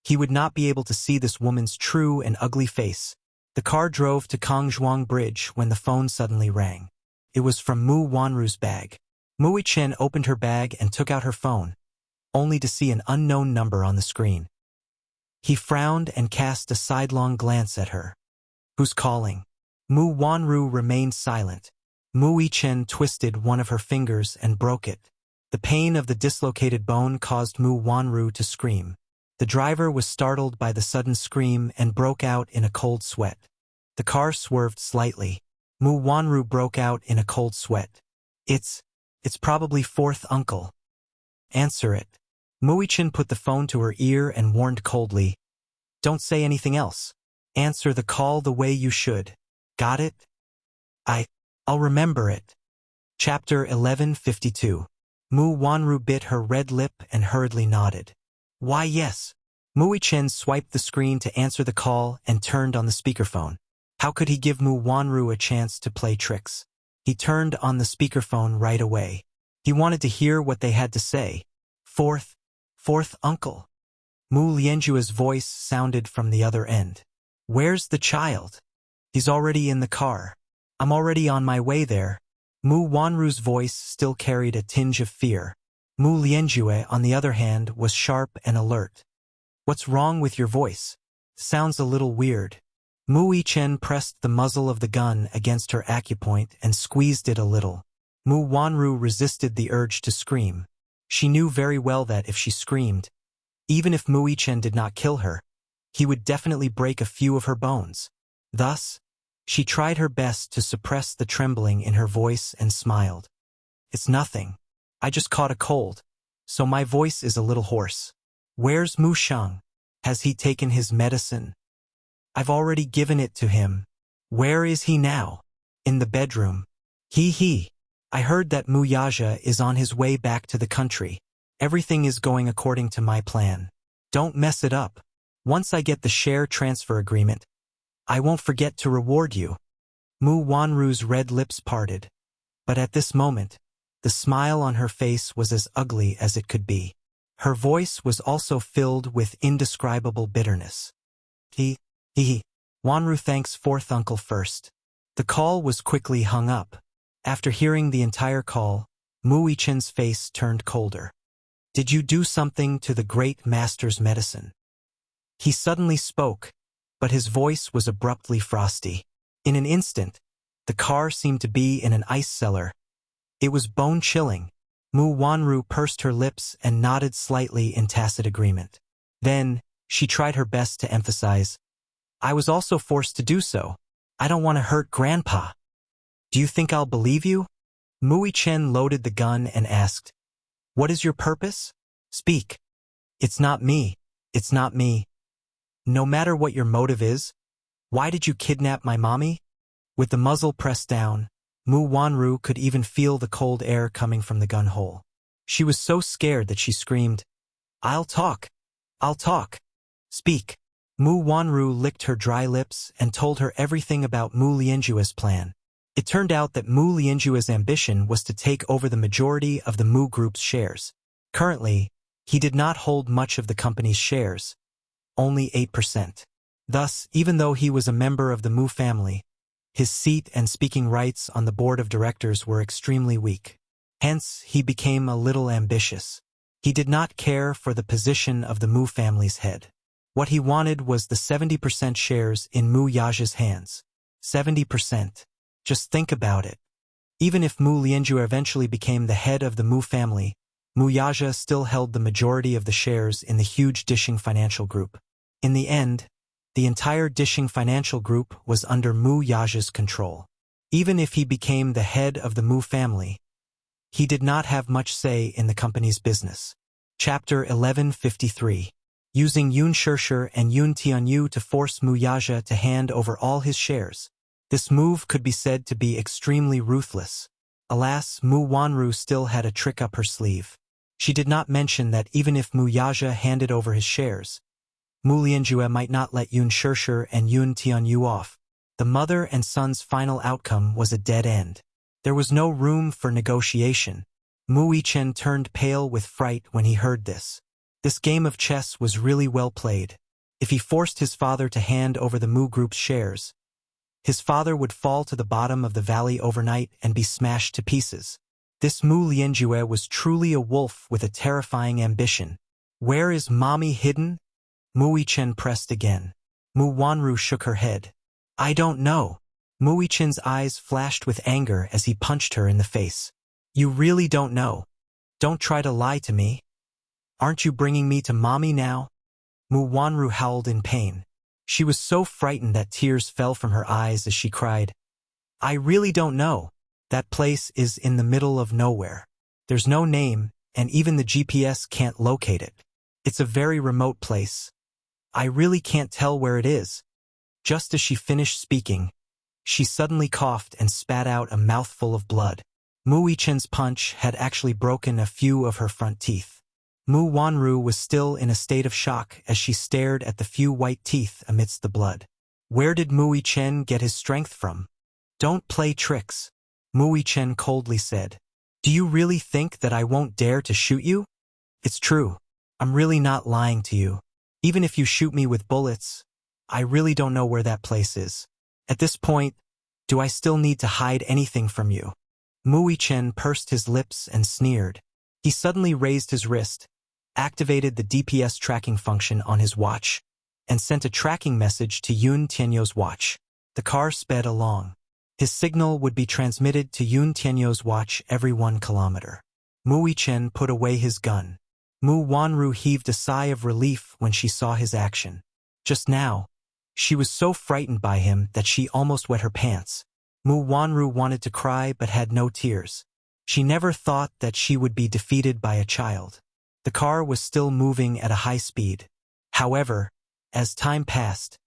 he would not be able to see this woman's true and ugly face. The car drove to Kongzhuang Bridge when the phone suddenly rang. It was from Mu Wanru's bag. Mu Yichen opened her bag and took out her phone, only to see an unknown number on the screen. He frowned and cast a sidelong glance at her. Who's calling? Mu Wanru remained silent. Mu Yichen twisted one of her fingers and broke it. The pain of the dislocated bone caused Mu Wanru to scream. The driver was startled by the sudden scream and broke out in a cold sweat. The car swerved slightly. Mu Wanru broke out in a cold sweat. It's probably fourth uncle. Answer it. Mu Yichen put the phone to her ear and warned coldly. Don't say anything else. Answer the call the way you should. Got it? I'll remember it. Chapter 1152. Mu Wanru bit her red lip and hurriedly nodded. Why, yes. Mu Yichen swiped the screen to answer the call and turned on the speakerphone. How could he give Mu Wanru a chance to play tricks? He turned on the speakerphone right away. He wanted to hear what they had to say. Fourth uncle. Mu Lianjua's voice sounded from the other end. Where's the child? He's already in the car. I'm already on my way there. Mu Wanru's voice still carried a tinge of fear. Mu Lianjue, on the other hand, was sharp and alert. What's wrong with your voice? Sounds a little weird. Mu Yichen pressed the muzzle of the gun against her acupoint and squeezed it a little. Mu Wanru resisted the urge to scream. She knew very well that if she screamed, even if Mu Yichen did not kill her, he would definitely break a few of her bones. Thus, she tried her best to suppress the trembling in her voice and smiled. It's nothing. I just caught a cold, so my voice is a little hoarse. Where's Mu Sheng? Has he taken his medicine? I've already given it to him. Where is he now? In the bedroom. He. I heard that Mu Yaja is on his way back to the country. Everything is going according to my plan. Don't mess it up. Once I get the share transfer agreement, I won't forget to reward you. Mu Wanru's red lips parted. But at this moment, the smile on her face was as ugly as it could be. Her voice was also filled with indescribable bitterness. He. Wanru thanks fourth uncle first. The call was quickly hung up. After hearing the entire call, Mu Yichen's face turned colder. Did you do something to the great master's medicine? He suddenly spoke, but his voice was abruptly frosty. In an instant, the car seemed to be in an ice cellar. It was bone-chilling. Mu Wanru pursed her lips and nodded slightly in tacit agreement. Then, she tried her best to emphasize, I was also forced to do so. I don't want to hurt Grandpa. Do you think I'll believe you? Mu Yichen loaded the gun and asked, What is your purpose? Speak. It's not me. It's not me. No matter what your motive is, why did you kidnap my mommy? With the muzzle pressed down, Mu Wanru could even feel the cold air coming from the gun hole. She was so scared that she screamed, I'll talk. I'll talk. Speak. Mu Wanru licked her dry lips and told her everything about Mu Lianjue's plan. It turned out that Mu Lianjue's ambition was to take over the majority of the Mu Group's shares. Currently, he did not hold much of the company's shares, only 8%. Thus, even though he was a member of the Mu family, his seat and speaking rights on the board of directors were extremely weak. Hence, he became a little ambitious. He did not care for the position of the Mu family's head. What he wanted was the 70% shares in Mu Yaja's hands. 70%. Just think about it. Even if Mu Lianjue eventually became the head of the Mu family, Mu Yaja still held the majority of the shares in the huge Dishing Financial Group. In the end, the entire Dishing Financial Group was under Mu Yaja's control. Even if he became the head of the Mu family, he did not have much say in the company's business. Chapter 1153. Using Yun Shishir and Yun Tianyu to force Mu Yaja to hand over all his shares. This move could be said to be extremely ruthless. Alas, Mu Wanru still had a trick up her sleeve. She did not mention that even if Mu Yaja handed over his shares, Mu Lianjue might not let Yun Shishir and Yun Tianyu off. The mother and son's final outcome was a dead end. There was no room for negotiation. Mu Yichen turned pale with fright when he heard this. This game of chess was really well played. If he forced his father to hand over the Mu Group's shares, his father would fall to the bottom of the valley overnight and be smashed to pieces. This Mu Lianjue was truly a wolf with a terrifying ambition. Where is mommy hidden? Mu Yichen pressed again. Mu Wanru shook her head. I don't know. Mu Yichen's eyes flashed with anger as he punched her in the face. You really don't know. Don't try to lie to me. Aren't you bringing me to mommy now? Mu Wanru howled in pain. She was so frightened that tears fell from her eyes as she cried. I really don't know. That place is in the middle of nowhere. There's no name, and even the GPS can't locate it. It's a very remote place. I really can't tell where it is. Just as she finished speaking, she suddenly coughed and spat out a mouthful of blood. Mu Yichen's punch had actually broken a few of her front teeth. Mu Wanru was still in a state of shock as she stared at the few white teeth amidst the blood. Where did Mu Yichen get his strength from? Don't play tricks, Mu Yichen coldly said. Do you really think that I won't dare to shoot you? It's true. I'm really not lying to you. Even if you shoot me with bullets, I really don't know where that place is. At this point, do I still need to hide anything from you? Mu Yichen pursed his lips and sneered. He suddenly raised his wrist, activated the DPS tracking function on his watch, and sent a tracking message to Yun Tianyu's watch. The car sped along. His signal would be transmitted to Yun Tianyu's watch every 1 kilometer. Mu Yichen put away his gun. Mu Wanru heaved a sigh of relief when she saw his action. Just now, she was so frightened by him that she almost wet her pants. Mu Wanru wanted to cry but had no tears. She never thought that she would be defeated by a child. The car was still moving at a high speed. However, as time passed,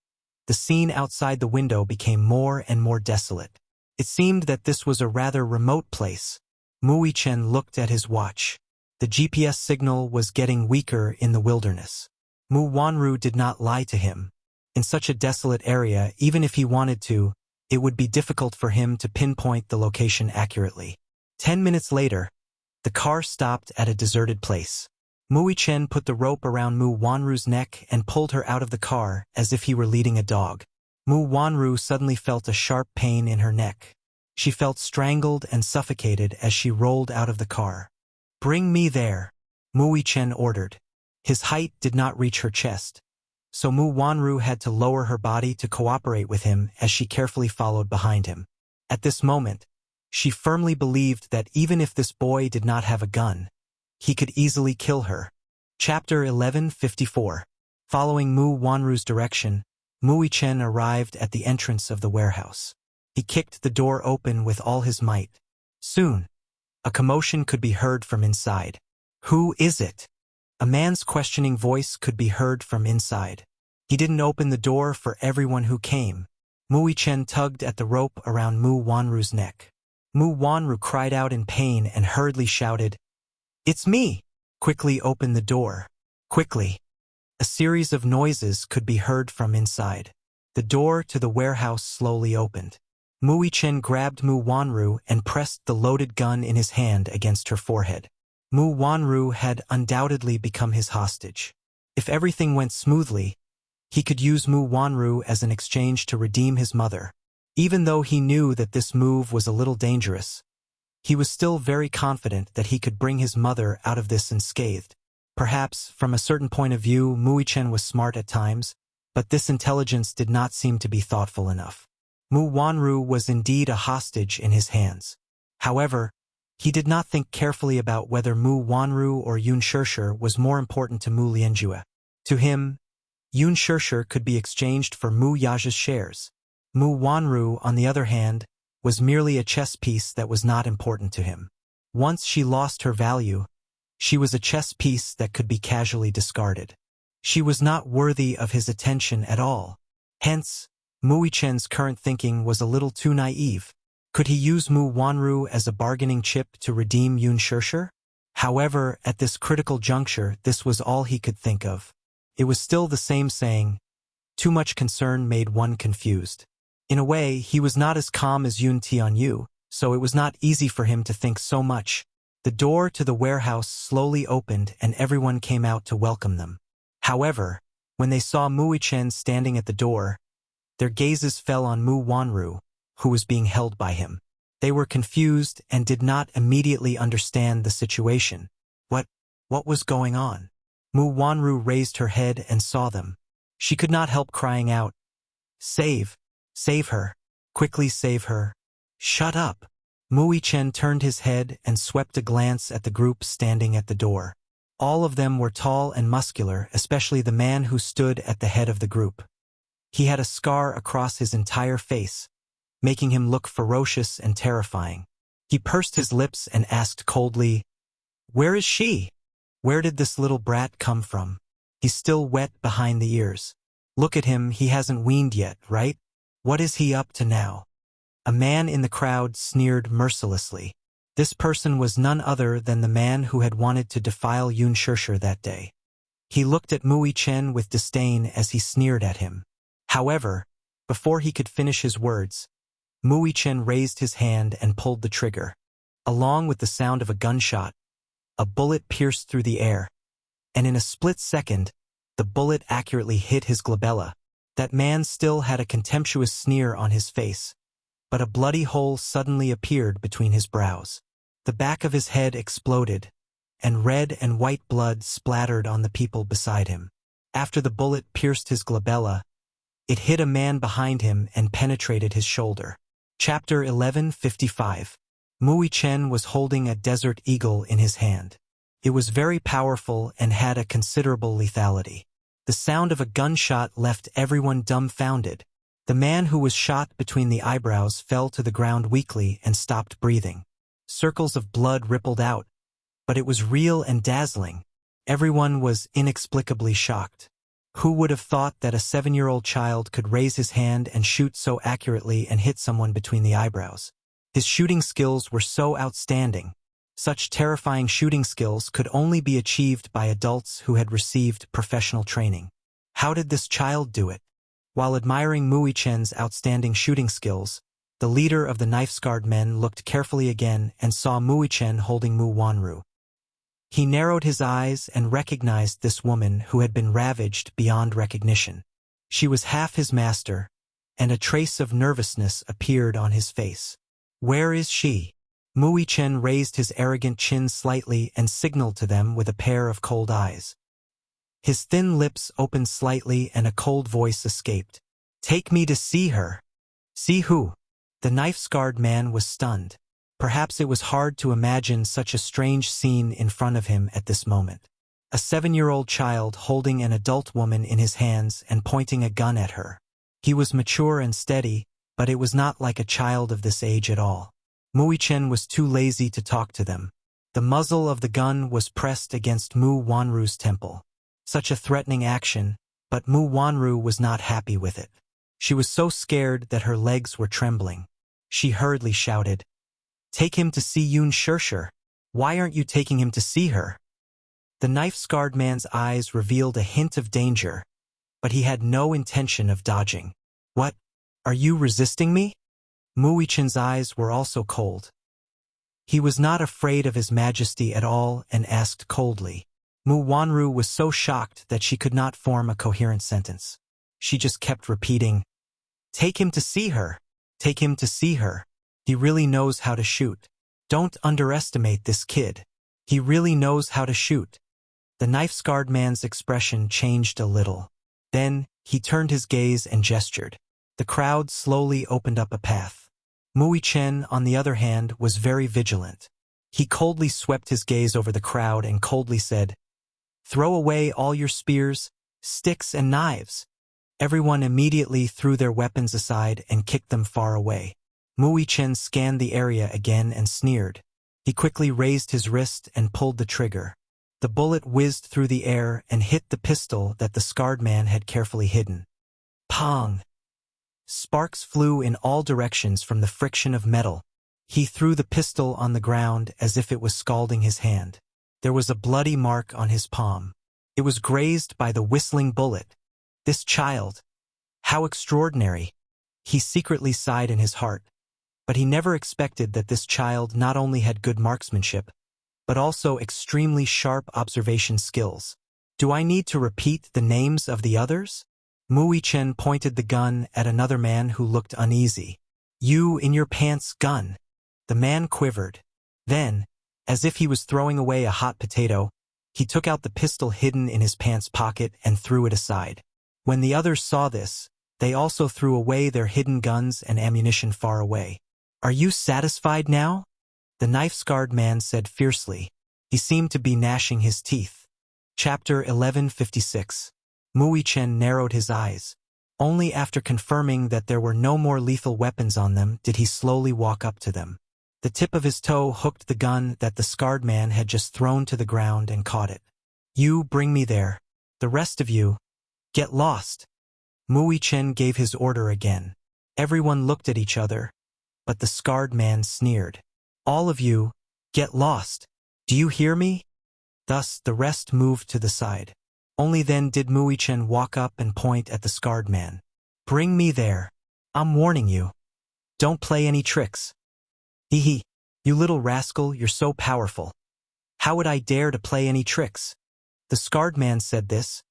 the scene outside the window became more and more desolate. It seemed that this was a rather remote place. Mu Yichen looked at his watch. The GPS signal was getting weaker in the wilderness. Mu Wanru did not lie to him. In such a desolate area, even if he wanted to, it would be difficult for him to pinpoint the location accurately. 10 minutes later, the car stopped at a deserted place. Mui Chen put the rope around Mu Wanru's neck and pulled her out of the car as if he were leading a dog. Mu Wanru suddenly felt a sharp pain in her neck. She felt strangled and suffocated as she rolled out of the car. "Bring me there," Mui Chen ordered. His height did not reach her chest, so Mu Wanru had to lower her body to cooperate with him as she carefully followed behind him. At this moment, she firmly believed that even if this boy did not have a gun, he could easily kill her. Chapter 1154. Following Mu Wanru's direction, Mui Chen arrived at the entrance of the warehouse. He kicked the door open with all his might. Soon, a commotion could be heard from inside. "Who is it?" A man's questioning voice could be heard from inside. He didn't open the door for everyone who came. Mui Chen tugged at the rope around Mu Wanru's neck. Mu Wanru cried out in pain and hurriedly shouted, "It's me!" "Quickly open the door. Quickly." A series of noises could be heard from inside. The door to the warehouse slowly opened. Mui Chen grabbed Mu Wanru and pressed the loaded gun in his hand against her forehead. Mu Wanru had undoubtedly become his hostage. If everything went smoothly, he could use Mu Wanru as an exchange to redeem his mother. Even though he knew that this move was a little dangerous, he was still very confident that he could bring his mother out of this unscathed. Perhaps, from a certain point of view, Mui Chen was smart at times, but this intelligence did not seem to be thoughtful enough. Mu Wanru was indeed a hostage in his hands. However, he did not think carefully about whether Mu Wanru or Yun Shishir was more important to Mu Lianjue. To him, Yun Shishir could be exchanged for Mu Yaja's shares. Mu Wanru, on the other hand, was merely a chess piece that was not important to him. Once she lost her value, she was a chess piece that could be casually discarded. She was not worthy of his attention at all. Hence, Mui Chen's current thinking was a little too naive. Could he use Mu Wanru as a bargaining chip to redeem Yun Shishir? However, at this critical juncture, this was all he could think of. It was still the same saying, too much concern made one confused. In a way, he was not as calm as Yun Tianyu, so it was not easy for him to think so much. The door to the warehouse slowly opened and everyone came out to welcome them. However, when they saw Mui Chen standing at the door, their gazes fell on Mu Wanru, who was being held by him. They were confused and did not immediately understand the situation. What was going on? Mu Wanru raised her head and saw them. She could not help crying out, "Save! Save her! Quickly save her!" "Shut up!" Mui Chen turned his head and swept a glance at the group standing at the door. All of them were tall and muscular, especially the man who stood at the head of the group. He had a scar across his entire face, making him look ferocious and terrifying. He pursed his lips and asked coldly, "Where is she? Where did this little brat come from? He's still wet behind the ears. Look at him, he hasn't weaned yet, right? What is he up to now?" A man in the crowd sneered mercilessly. This person was none other than the man who had wanted to defile Yun Shishir that day. He looked at Mui Chen with disdain as he sneered at him. However, before he could finish his words, Mui Chen raised his hand and pulled the trigger. Along with the sound of a gunshot, a bullet pierced through the air, and in a split second, the bullet accurately hit his glabella. That man still had a contemptuous sneer on his face, but a bloody hole suddenly appeared between his brows. The back of his head exploded, and red and white blood splattered on the people beside him. After the bullet pierced his glabella, it hit a man behind him and penetrated his shoulder. Chapter 1155. Mui Chen was holding a desert eagle in his hand. It was very powerful and had a considerable lethality. The sound of a gunshot left everyone dumbfounded. The man who was shot between the eyebrows fell to the ground weakly and stopped breathing. Circles of blood rippled out, but it was real and dazzling. Everyone was inexplicably shocked. Who would have thought that a 7-year-old child could raise his hand and shoot so accurately and hit someone between the eyebrows? His shooting skills were so outstanding, Such terrifying shooting skills could only be achieved by adults who had received professional training. How did this child do it? While admiring Mui Chen's outstanding shooting skills, the leader of the knife-scarred men looked carefully again and saw Mui Chen holding Mu Wanru. He narrowed his eyes and recognized this woman who had been ravaged beyond recognition. She was half his master, and a trace of nervousness appeared on his face. Where is she? Mui Chen raised his arrogant chin slightly and signaled to them with a pair of cold eyes. His thin lips opened slightly and a cold voice escaped. Take me to see her. See who? The knife-scarred man was stunned. Perhaps it was hard to imagine such a strange scene in front of him at this moment. A 7-year-old child holding an adult woman in his hands and pointing a gun at her. He was mature and steady, but it was not like a child of this age at all. Mui Chen was too lazy to talk to them. The muzzle of the gun was pressed against Mu Wanru's temple. Such a threatening action, but Mu Wanru was not happy with it. She was so scared that her legs were trembling. She hurriedly shouted, "Take him to see Yun Shirshir. Why aren't you taking him to see her?" The knife-scarred man's eyes revealed a hint of danger, but he had no intention of dodging. What? Are you resisting me? Mui Chen's eyes were also cold. He was not afraid of his majesty at all and asked coldly. Mu Wanru was so shocked that she could not form a coherent sentence. She just kept repeating, "Take him to see her. Take him to see her. He really knows how to shoot. Don't underestimate this kid. He really knows how to shoot." The knife-scarred man's expression changed a little. Then, he turned his gaze and gestured. The crowd slowly opened up a path. Mui Chen, on the other hand, was very vigilant. He coldly swept his gaze over the crowd and coldly said, "Throw away all your spears, sticks, and knives." Everyone immediately threw their weapons aside and kicked them far away. Mui Chen scanned the area again and sneered. He quickly raised his wrist and pulled the trigger. The bullet whizzed through the air and hit the pistol that the scarred man had carefully hidden. Pong! Sparks flew in all directions from the friction of metal. He threw the pistol on the ground as if it was scalding his hand. There was a bloody mark on his palm. It was grazed by the whistling bullet. This child! How extraordinary! He secretly sighed in his heart. But he never expected that this child not only had good marksmanship, but also extremely sharp observation skills. Do I need to repeat the names of the others? Mui Chen pointed the gun at another man who looked uneasy. "You in your pants, gun." The man quivered. Then, as if he was throwing away a hot potato, he took out the pistol hidden in his pants pocket and threw it aside. When the others saw this, they also threw away their hidden guns and ammunition far away. "Are you satisfied now?" The knife-scarred man said fiercely. He seemed to be gnashing his teeth. Chapter 1156. Mui Chen narrowed his eyes. Only after confirming that there were no more lethal weapons on them did he slowly walk up to them. The tip of his toe hooked the gun that the scarred man had just thrown to the ground and caught it. "You bring me there. The rest of you, get lost." Mui Chen gave his order again. Everyone looked at each other, but the scarred man sneered. "All of you, get lost. Do you hear me?" Thus, the rest moved to the side. Only then did Mui Chen walk up and point at the scarred man. "Bring me there. I'm warning you. Don't play any tricks." "Hee, you little rascal, you're so powerful. How would I dare to play any tricks?" The scarred man said this,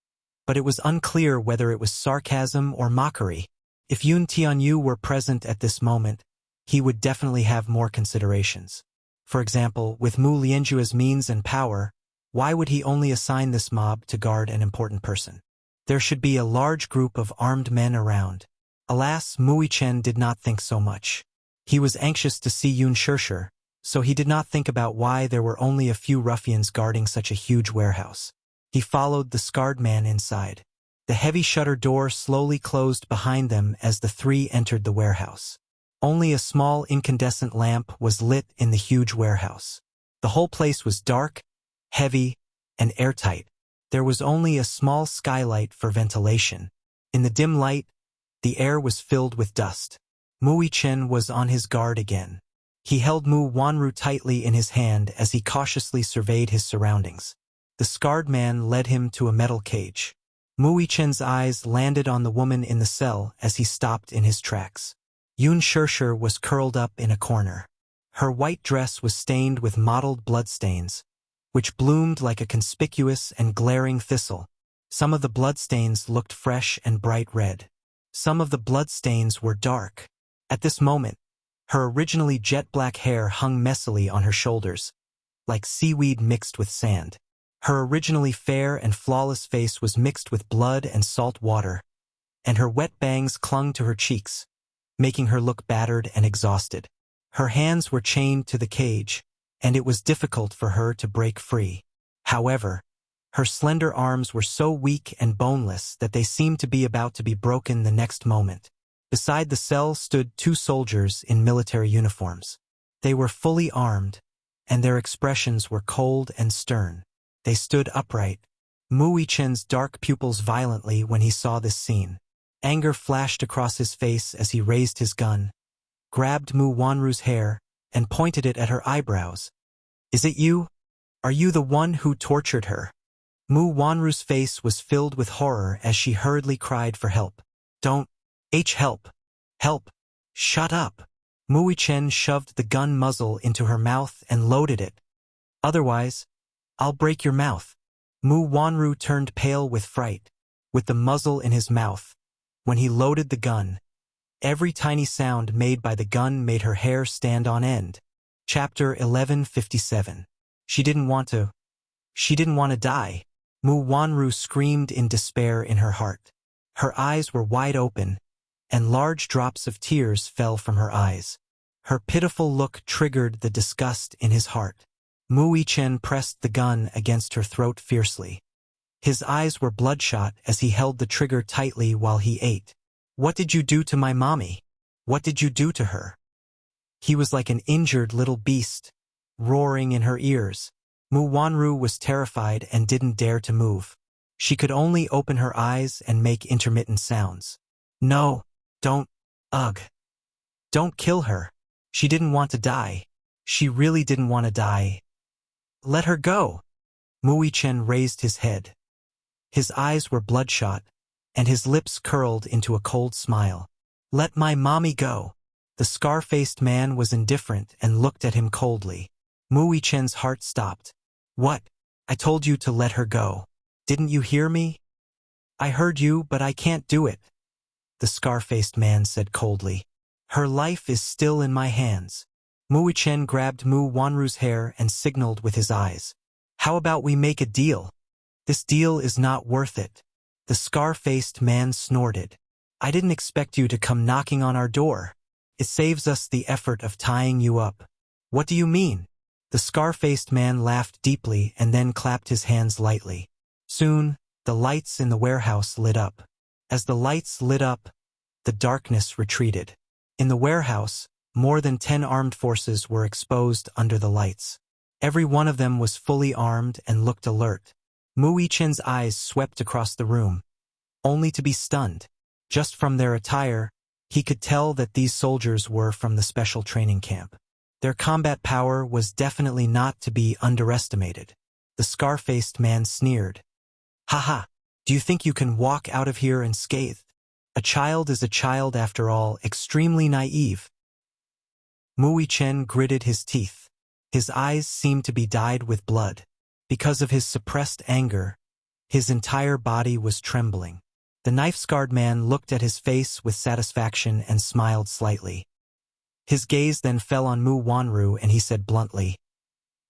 but it was unclear whether it was sarcasm or mockery. If Yun Tianyu were present at this moment, he would definitely have more considerations. For example, with Mu Lianjua's means and power, why would he only assign this mob to guard an important person? There should be a large group of armed men around. Alas, Mui Chen did not think so much. He was anxious to see Yun Shirshir, so he did not think about why there were only a few ruffians guarding such a huge warehouse. He followed the scarred man inside. The heavy shutter door slowly closed behind them as the three entered the warehouse. Only a small incandescent lamp was lit in the huge warehouse. The whole place was dark, heavy, and airtight. There was only a small skylight for ventilation. In the dim light, the air was filled with dust. Mui Chen was on his guard again. He held Mu Wanru tightly in his hand as he cautiously surveyed his surroundings. The scarred man led him to a metal cage. Mu Yichen's eyes landed on the woman in the cell as he stopped in his tracks. Yun Shirshir was curled up in a corner. Her white dress was stained with mottled bloodstains, which bloomed like a conspicuous and glaring thistle. Some of the bloodstains looked fresh and bright red. Some of the bloodstains were dark. At this moment, her originally jet-black hair hung messily on her shoulders, like seaweed mixed with sand. Her originally fair and flawless face was mixed with blood and salt water, and her wet bangs clung to her cheeks, making her look battered and exhausted. Her hands were chained to the cage, and it was difficult for her to break free. However, her slender arms were so weak and boneless that they seemed to be about to be broken the next moment. Beside the cell stood 2 soldiers in military uniforms. They were fully armed, and their expressions were cold and stern. They stood upright. Mu Yichen's dark pupils violently when he saw this scene. Anger flashed across his face as he raised his gun, grabbed Mu Wanru's hair, and pointed it at her eyebrows. "Is it you? Are you the one who tortured her?" Mu Wanru's face was filled with horror as she hurriedly cried for help. "Don't. Help. Help. Shut up." Mu Yichen shoved the gun muzzle into her mouth and loaded it. "Otherwise, I'll break your mouth." Mu Wanru turned pale with fright, with the muzzle in his mouth. When he loaded the gun, every tiny sound made by the gun made her hair stand on end. Chapter 1157. She didn't want to die. Mu Wanru screamed in despair in her heart. Her eyes were wide open, and large drops of tears fell from her eyes. Her pitiful look triggered the disgust in his heart. Mu Yichen pressed the gun against her throat fiercely. His eyes were bloodshot as he held the trigger tightly while he ate. "What did you do to my mommy? What did you do to her?" He was like an injured little beast, roaring in her ears. Mu Wanru was terrified and didn't dare to move. She could only open her eyes and make intermittent sounds. "No, don't, ugh. Don't kill her. She didn't want to die. She really didn't want to die. Let her go." Mu Yichen raised his head. His eyes were bloodshot, and his lips curled into a cold smile. "Let my mommy go." The scar-faced man was indifferent and looked at him coldly. Mu Yichen's heart stopped. "What? I told you to let her go. Didn't you hear me?" "I heard you, but I can't do it," the scar-faced man said coldly. "Her life is still in my hands." Mu Yichen grabbed Mu Wanru's hair and signaled with his eyes. "How about we make a deal? This deal is not worth it." The scar-faced man snorted. "I didn't expect you to come knocking on our door. It saves us the effort of tying you up." "What do you mean?" The scar-faced man laughed deeply and then clapped his hands lightly. Soon, the lights in the warehouse lit up. As the lights lit up, the darkness retreated. In the warehouse, more than 10 armed forces were exposed under the lights. Every one of them was fully armed and looked alert. Mu Yichen's eyes swept across the room, only to be stunned. Just from their attire, he could tell that these soldiers were from the special training camp. Their combat power was definitely not to be underestimated. The scar-faced man sneered. "Haha, do you think you can walk out of here unscathed? A child is a child after all, extremely naive." Mu Yichen gritted his teeth. His eyes seemed to be dyed with blood. Because of his suppressed anger, his entire body was trembling. The knife-scarred man looked at his face with satisfaction and smiled slightly. His gaze then fell on Mu Wanru and he said bluntly,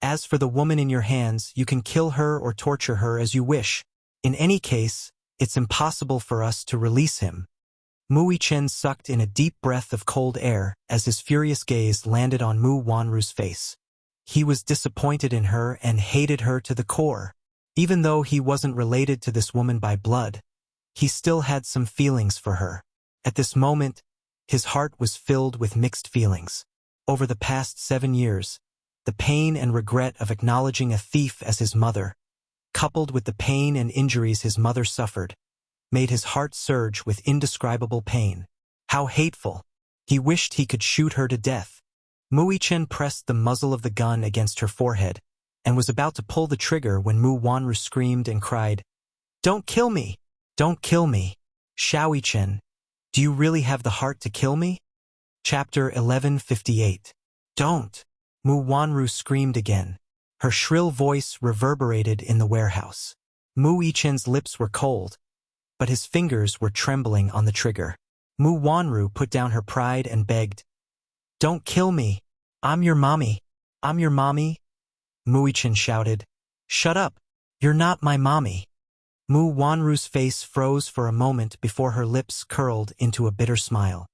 "As for the woman in your hands, you can kill her or torture her as you wish. In any case, it's impossible for us to release him." Mu Yichen sucked in a deep breath of cold air as his furious gaze landed on Mu Wanru's face. He was disappointed in her and hated her to the core. Even though he wasn't related to this woman by blood, he still had some feelings for her. At this moment, his heart was filled with mixed feelings. Over the past 7 years, the pain and regret of acknowledging a thief as his mother, coupled with the pain and injuries his mother suffered, made his heart surge with indescribable pain. How hateful! He wished he could shoot her to death. Mu Yichen pressed the muzzle of the gun against her forehead and was about to pull the trigger when Mu Wanru screamed and cried, "Don't kill me! Don't kill me! Xiao Yichen, do you really have the heart to kill me?" Chapter 1158. Don't! Mu Wanru screamed again. Her shrill voice reverberated in the warehouse. Mu Yichen's lips were cold, but his fingers were trembling on the trigger. Mu Wanru put down her pride and begged, "Don't kill me! I'm your mommy! I'm your mommy!" Mu Yichen shouted, "Shut up! You're not my mommy!" Mu Wanru's face froze for a moment before her lips curled into a bitter smile.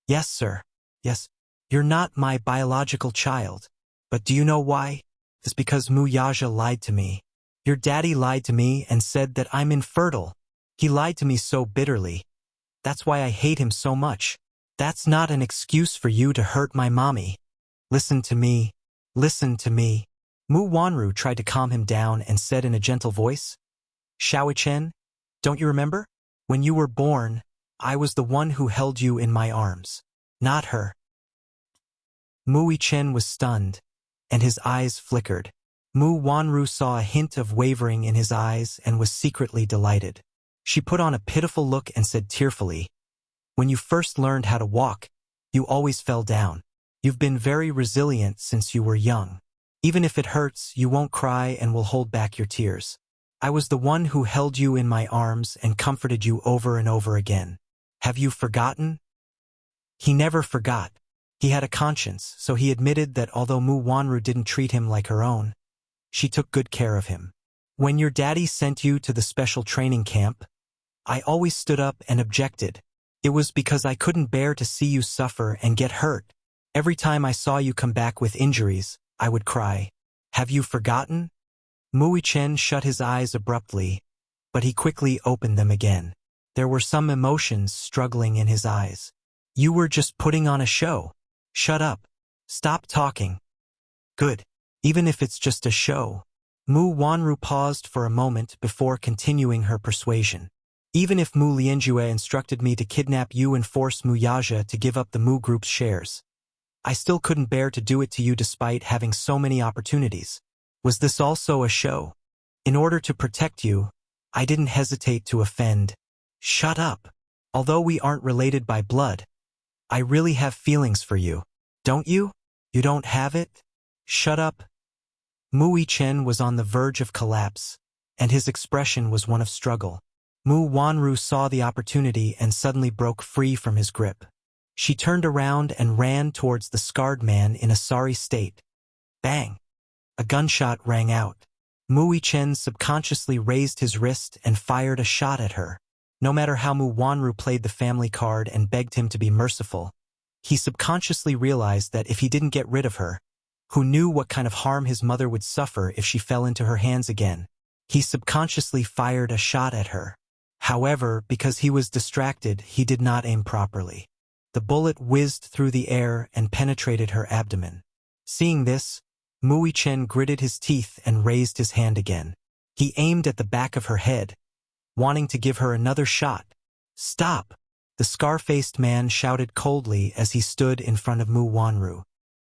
"Yes, sir. Yes, you're not my biological child. But do you know why? It's because Mu Yaja lied to me. Your daddy lied to me and said that I'm infertile. He lied to me so bitterly. That's why I hate him so much. That's not an excuse for you to hurt my mommy. Listen to me. Listen to me." Mu Wanru tried to calm him down and said in a gentle voice, "Xiao Yichen, don't you remember? When you were born, I was the one who held you in my arms, not her." Mu Yichen was stunned, and his eyes flickered. Mu Wanru saw a hint of wavering in his eyes and was secretly delighted. She put on a pitiful look and said tearfully, "When you first learned how to walk, you always fell down. You've been very resilient since you were young. Even if it hurts, you won't cry and will hold back your tears. I was the one who held you in my arms and comforted you over and over again. Have you forgotten?" He never forgot. He had a conscience, so he admitted that although Mu Wanru didn't treat him like her own, she took good care of him. "When your daddy sent you to the special training camp, I always stood up and objected. It was because I couldn't bear to see you suffer and get hurt. Every time I saw you come back with injuries, I would cry. Have you forgotten?" Mu Yichen shut his eyes abruptly, but he quickly opened them again. There were some emotions struggling in his eyes. "You were just putting on a show. Shut up. Stop talking." "Good. Even if it's just a show." Mu Wanru paused for a moment before continuing her persuasion. "Even if Mu Lianjue instructed me to kidnap you and force Mu Yaja to give up the Mu Group's shares, I still couldn't bear to do it to you despite having so many opportunities. Was this also a show? In order to protect you, I didn't hesitate to offend." "Shut up. Although we aren't related by blood, I really have feelings for you. Don't you? You don't have it? Shut up." Mu Yichen was on the verge of collapse, and his expression was one of struggle. Mu Wanru saw the opportunity and suddenly broke free from his grip. She turned around and ran towards the scarred man in a sorry state. Bang! A gunshot rang out. Mu Yichen subconsciously raised his wrist and fired a shot at her. No matter how Mu Wanru played the family card and begged him to be merciful, he subconsciously realized that if he didn't get rid of her, who knew what kind of harm his mother would suffer if she fell into her hands again, he subconsciously fired a shot at her. However, because he was distracted, he did not aim properly. The bullet whizzed through the air and penetrated her abdomen. Seeing this, Mu Yichen gritted his teeth and raised his hand again. He aimed at the back of her head, wanting to give her another shot. "Stop!" the scar-faced man shouted coldly as he stood in front of Mu Wanru.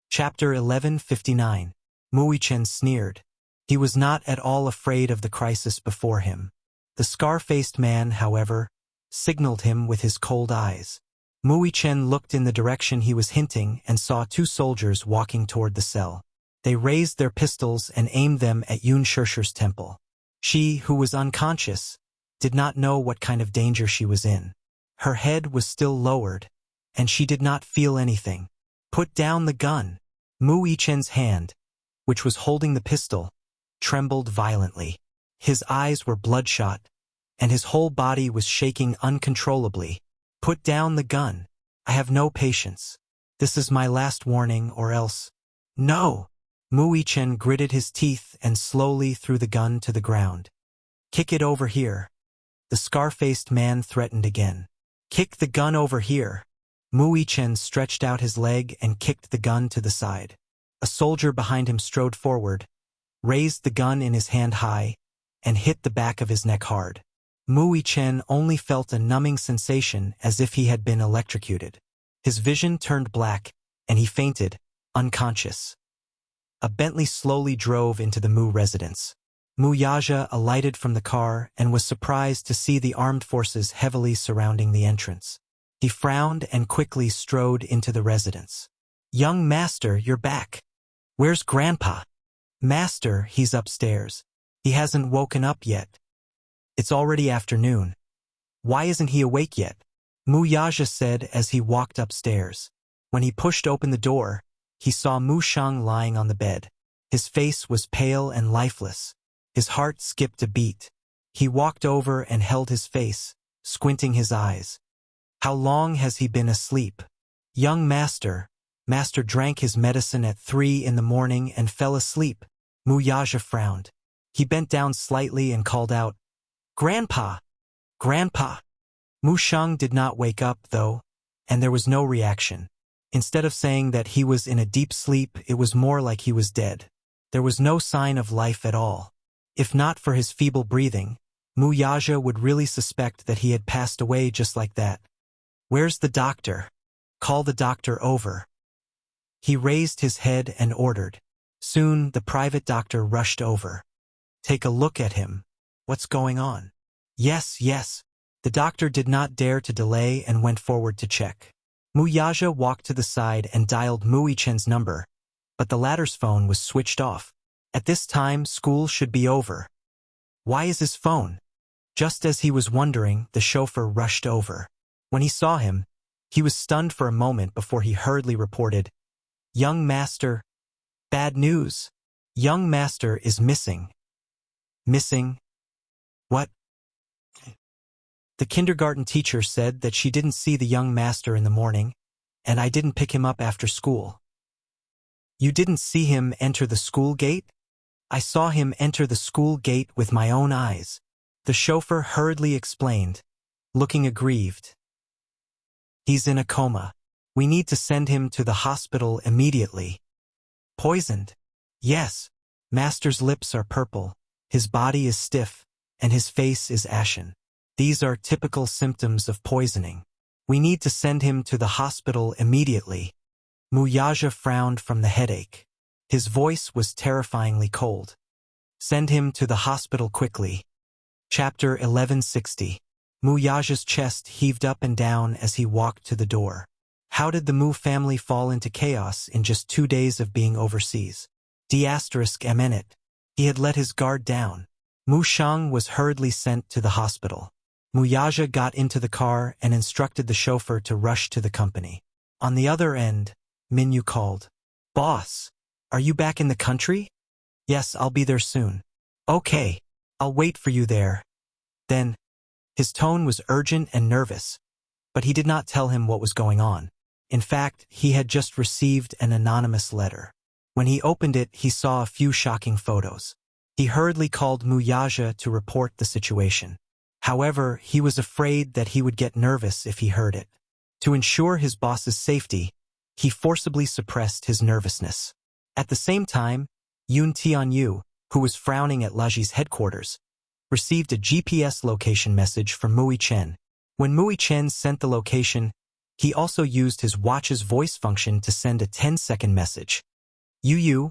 Chapter 1159. Mu Yichen sneered. He was not at all afraid of the crisis before him. The scar-faced man, however, signaled him with his cold eyes. Mu Yichen looked in the direction he was hinting and saw two soldiers walking toward the cell. They raised their pistols and aimed them at Yun Shishir's temple. She, who was unconscious, did not know what kind of danger she was in. Her head was still lowered, and she did not feel anything. "Put down the gun." Mu Yichen's hand, which was holding the pistol, trembled violently. His eyes were bloodshot, and his whole body was shaking uncontrollably. "Put down the gun. I have no patience. This is my last warning, or else—" "No!" Mu Yichen gritted his teeth and slowly threw the gun to the ground. "Kick it over here." The scar-faced man threatened again. "Kick the gun over here." Mu Yichen stretched out his leg and kicked the gun to the side. A soldier behind him strode forward, raised the gun in his hand high, and hit the back of his neck hard. Mu Yichen only felt a numbing sensation as if he had been electrocuted. His vision turned black, and he fainted, unconscious. A Bentley slowly drove into the Mu residence. Mu Yaja alighted from the car and was surprised to see the armed forces heavily surrounding the entrance. He frowned and quickly strode into the residence. "Young master, you're back. Where's Grandpa?" "Master, he's upstairs. He hasn't woken up yet. It's already afternoon. Why isn't he awake yet?" Mu Yaja said as he walked upstairs. When he pushed open the door, he saw Mu Shang lying on the bed. His face was pale and lifeless. His heart skipped a beat. He walked over and held his face, squinting his eyes. "How long has he been asleep?" "Young master." Master drank his medicine at 3 in the morning and fell asleep. Mu Yaja frowned. He bent down slightly and called out, "Grandpa! Grandpa!" Mu Shang did not wake up, though, and there was no reaction. Instead of saying that he was in a deep sleep, it was more like he was dead. There was no sign of life at all. If not for his feeble breathing, Mu Yaja would really suspect that he had passed away just like that. "Where's the doctor? Call the doctor over." He raised his head and ordered. Soon, the private doctor rushed over. "Take a look at him. What's going on?" "Yes, yes." The doctor did not dare to delay and went forward to check. Mu Yaja walked to the side and dialed Mu Yichen's number, but the latter's phone was switched off. At this time, school should be over. Why is his phone? Just as he was wondering, the chauffeur rushed over. When he saw him, he was stunned for a moment before he hurriedly reported, "Young master, bad news. Young master is missing." "Missing? What?" "The kindergarten teacher said that she didn't see the young master in the morning, and I didn't pick him up after school." "You didn't see him enter the school gate?" "I saw him enter the school gate with my own eyes," the chauffeur hurriedly explained, looking aggrieved. "He's in a coma. We need to send him to the hospital immediately." "Poisoned?" "Yes. Master's lips are purple, his body is stiff, and his face is ashen. These are typical symptoms of poisoning. We need to send him to the hospital immediately." Mu Yaja frowned from the headache. His voice was terrifyingly cold. "Send him to the hospital quickly." Chapter 1160. Mu Yaja's chest heaved up and down as he walked to the door. How did the Mu family fall into chaos in just 2 days of being overseas? **MN. He had let his guard down. Mu Shang was hurriedly sent to the hospital. Mu Yaja got into the car and instructed the chauffeur to rush to the company. On the other end, Minyu called, "Boss, are you back in the country?" "Yes, I'll be there soon." "Okay, I'll wait for you there." Then, his tone was urgent and nervous, but he did not tell him what was going on. In fact, he had just received an anonymous letter. When he opened it, he saw a few shocking photos. He hurriedly called Mu Yaja to report the situation. However, he was afraid that he would get nervous if he heard it. To ensure his boss's safety, he forcibly suppressed his nervousness. At the same time, Yun Tianyu, who was frowning at Laji's headquarters, received a GPS location message from Mu Yichen. When Mu Yichen sent the location, he also used his watch's voice function to send a 10-second message. "Yu,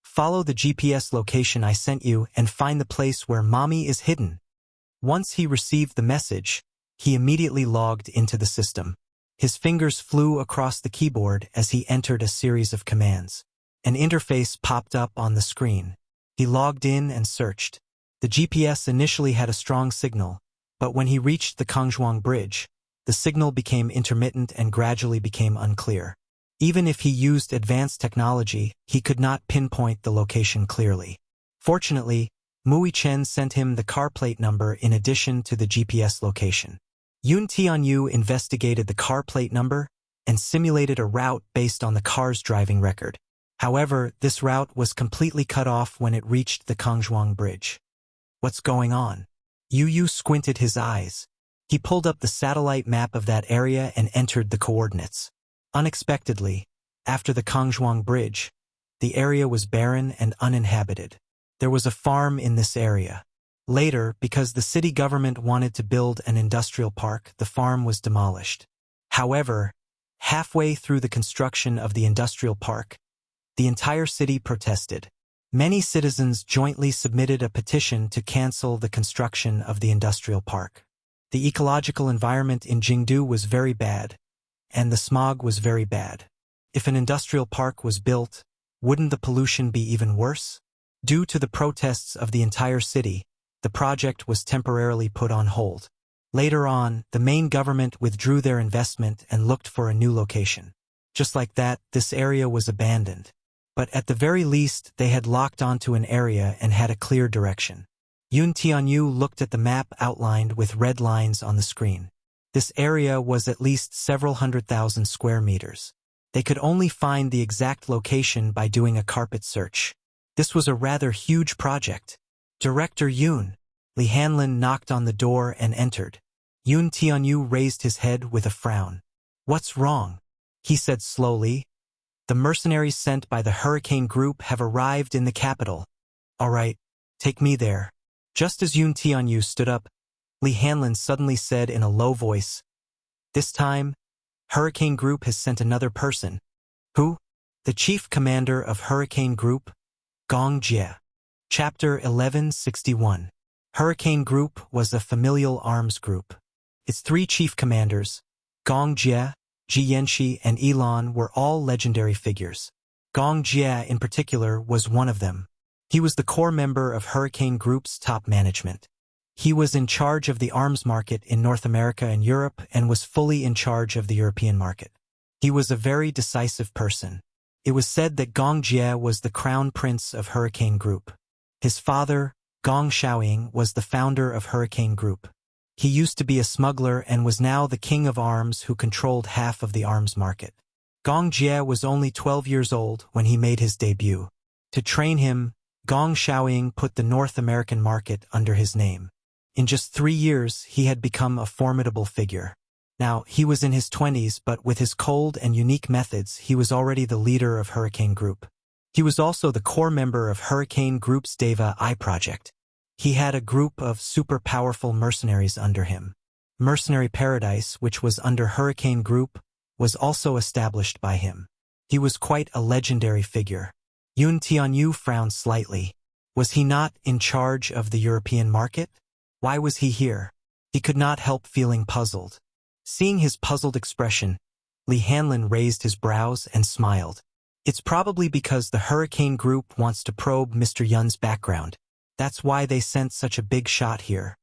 follow the GPS location I sent you and find the place where Mommy is hidden." Once he received the message, he immediately logged into the system. His fingers flew across the keyboard as he entered a series of commands. An interface popped up on the screen. He logged in and searched. The GPS initially had a strong signal, but when he reached the Kangzhuang Bridge, the signal became intermittent and gradually became unclear. Even if he used advanced technology, he could not pinpoint the location clearly. Fortunately, Mu Yichen sent him the car plate number in addition to the GPS location. Yun Tianyu investigated the car plate number and simulated a route based on the car's driving record. However, this route was completely cut off when it reached the Kangzhuang Bridge. "What's going on?" Yu squinted his eyes. He pulled up the satellite map of that area and entered the coordinates. Unexpectedly, after the Kangzhuang Bridge, the area was barren and uninhabited. There was a farm in this area. Later, because the city government wanted to build an industrial park, the farm was demolished. However, halfway through the construction of the industrial park, The entire city protested. Many citizens jointly submitted a petition to cancel the construction of the industrial park. The ecological environment in Jingdu was very bad, and the smog was very bad. If an industrial park was built, wouldn't the pollution be even worse? Due to the protests of the entire city, the project was temporarily put on hold. Later on, the main government withdrew their investment and looked for a new location. Just like that, this area was abandoned. But at the very least, they had locked onto an area and had a clear direction. Yun Tianyu looked at the map outlined with red lines on the screen. This area was at least several 100,000 square meters. They could only find the exact location by doing a carpet search. This was a rather huge project. Director Yun. Li Hanlin knocked on the door and entered. Yun Tianyu raised his head with a frown. "What's wrong?" he said slowly. "The mercenaries sent by the Hurricane Group have arrived in the capital." "All right, take me there." Just as Yun Tianyu stood up, Li Hanlin suddenly said in a low voice, "This time, Hurricane Group has sent another person." "Who?" "The chief commander of Hurricane Group, Gong Jie." Chapter 1161. Hurricane Group was a familial arms group. Its three chief commanders, Gong Jie, Ji Yanxi, and Elan, were all legendary figures. Gong Jie in particular was one of them. He was the core member of Hurricane Group's top management. He was in charge of the arms market in North America and Europe and was fully in charge of the European market. He was a very decisive person. It was said that Gong Jie was the crown prince of Hurricane Group. His father, Gong Xiaoying, was the founder of Hurricane Group. He used to be a smuggler and was now the king of arms who controlled half of the arms market. Gong Jie was only 12 years old when he made his debut. To train him, Gong Xiaoying put the North American market under his name. In just 3 years, he had become a formidable figure. Now, he was in his 20s, but with his cold and unique methods, he was already the leader of Hurricane Group. He was also the core member of Hurricane Group's Deva I project. He had a group of super powerful mercenaries under him. Mercenary Paradise, which was under Hurricane Group, was also established by him. He was quite a legendary figure. Yun Tianyu frowned slightly. Was he not in charge of the European market? Why was he here? He could not help feeling puzzled. Seeing his puzzled expression, Li Hanlin raised his brows and smiled. "It's probably because the Hurricane Group wants to probe Mr. Yun's background. That's why they sent such a big shot here."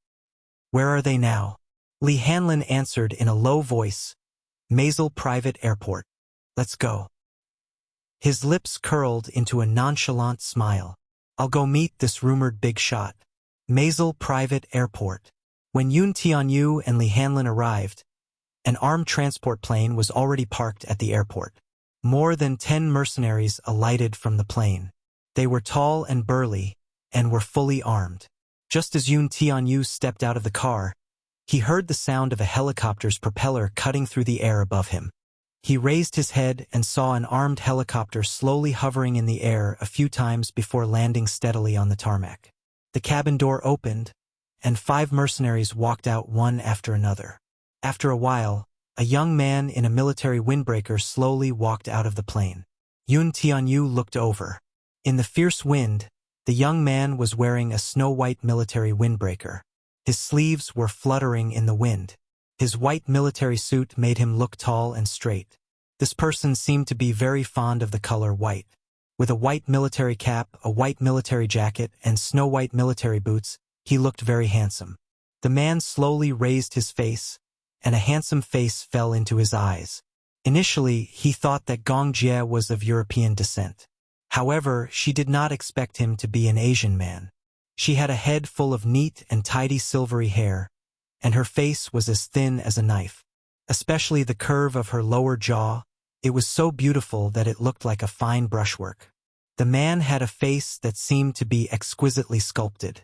"Where are they now?" Li Hanlin answered in a low voice. "Maisel Private Airport. Let's go." His lips curled into a nonchalant smile. "I'll go meet this rumored big shot." Maisel Private Airport. When Yun Tianyu and Li Hanlin arrived, an armed transport plane was already parked at the airport. More than 10 mercenaries alighted from the plane. They were tall and burly, and were fully armed. Just as Yun Tianyu stepped out of the car, he heard the sound of a helicopter's propeller cutting through the air above him. He raised his head and saw an armed helicopter slowly hovering in the air a few times before landing steadily on the tarmac. The cabin door opened, and 5 mercenaries walked out one after another. After a while, a young man in a military windbreaker slowly walked out of the plane. Yun Tianyu looked over. In the fierce wind, the young man was wearing a snow-white military windbreaker. His sleeves were fluttering in the wind. His white military suit made him look tall and straight. This person seemed to be very fond of the color white. With a white military cap, a white military jacket, and snow-white military boots, he looked very handsome. The man slowly raised his face, and a handsome face fell into his eyes. Initially, he thought that Gong Jie was of European descent. However, she did not expect him to be an Asian man. She had a head full of neat and tidy silvery hair, and her face was as thin as a knife. Especially the curve of her lower jaw, it was so beautiful that it looked like a fine brushwork. The man had a face that seemed to be exquisitely sculpted.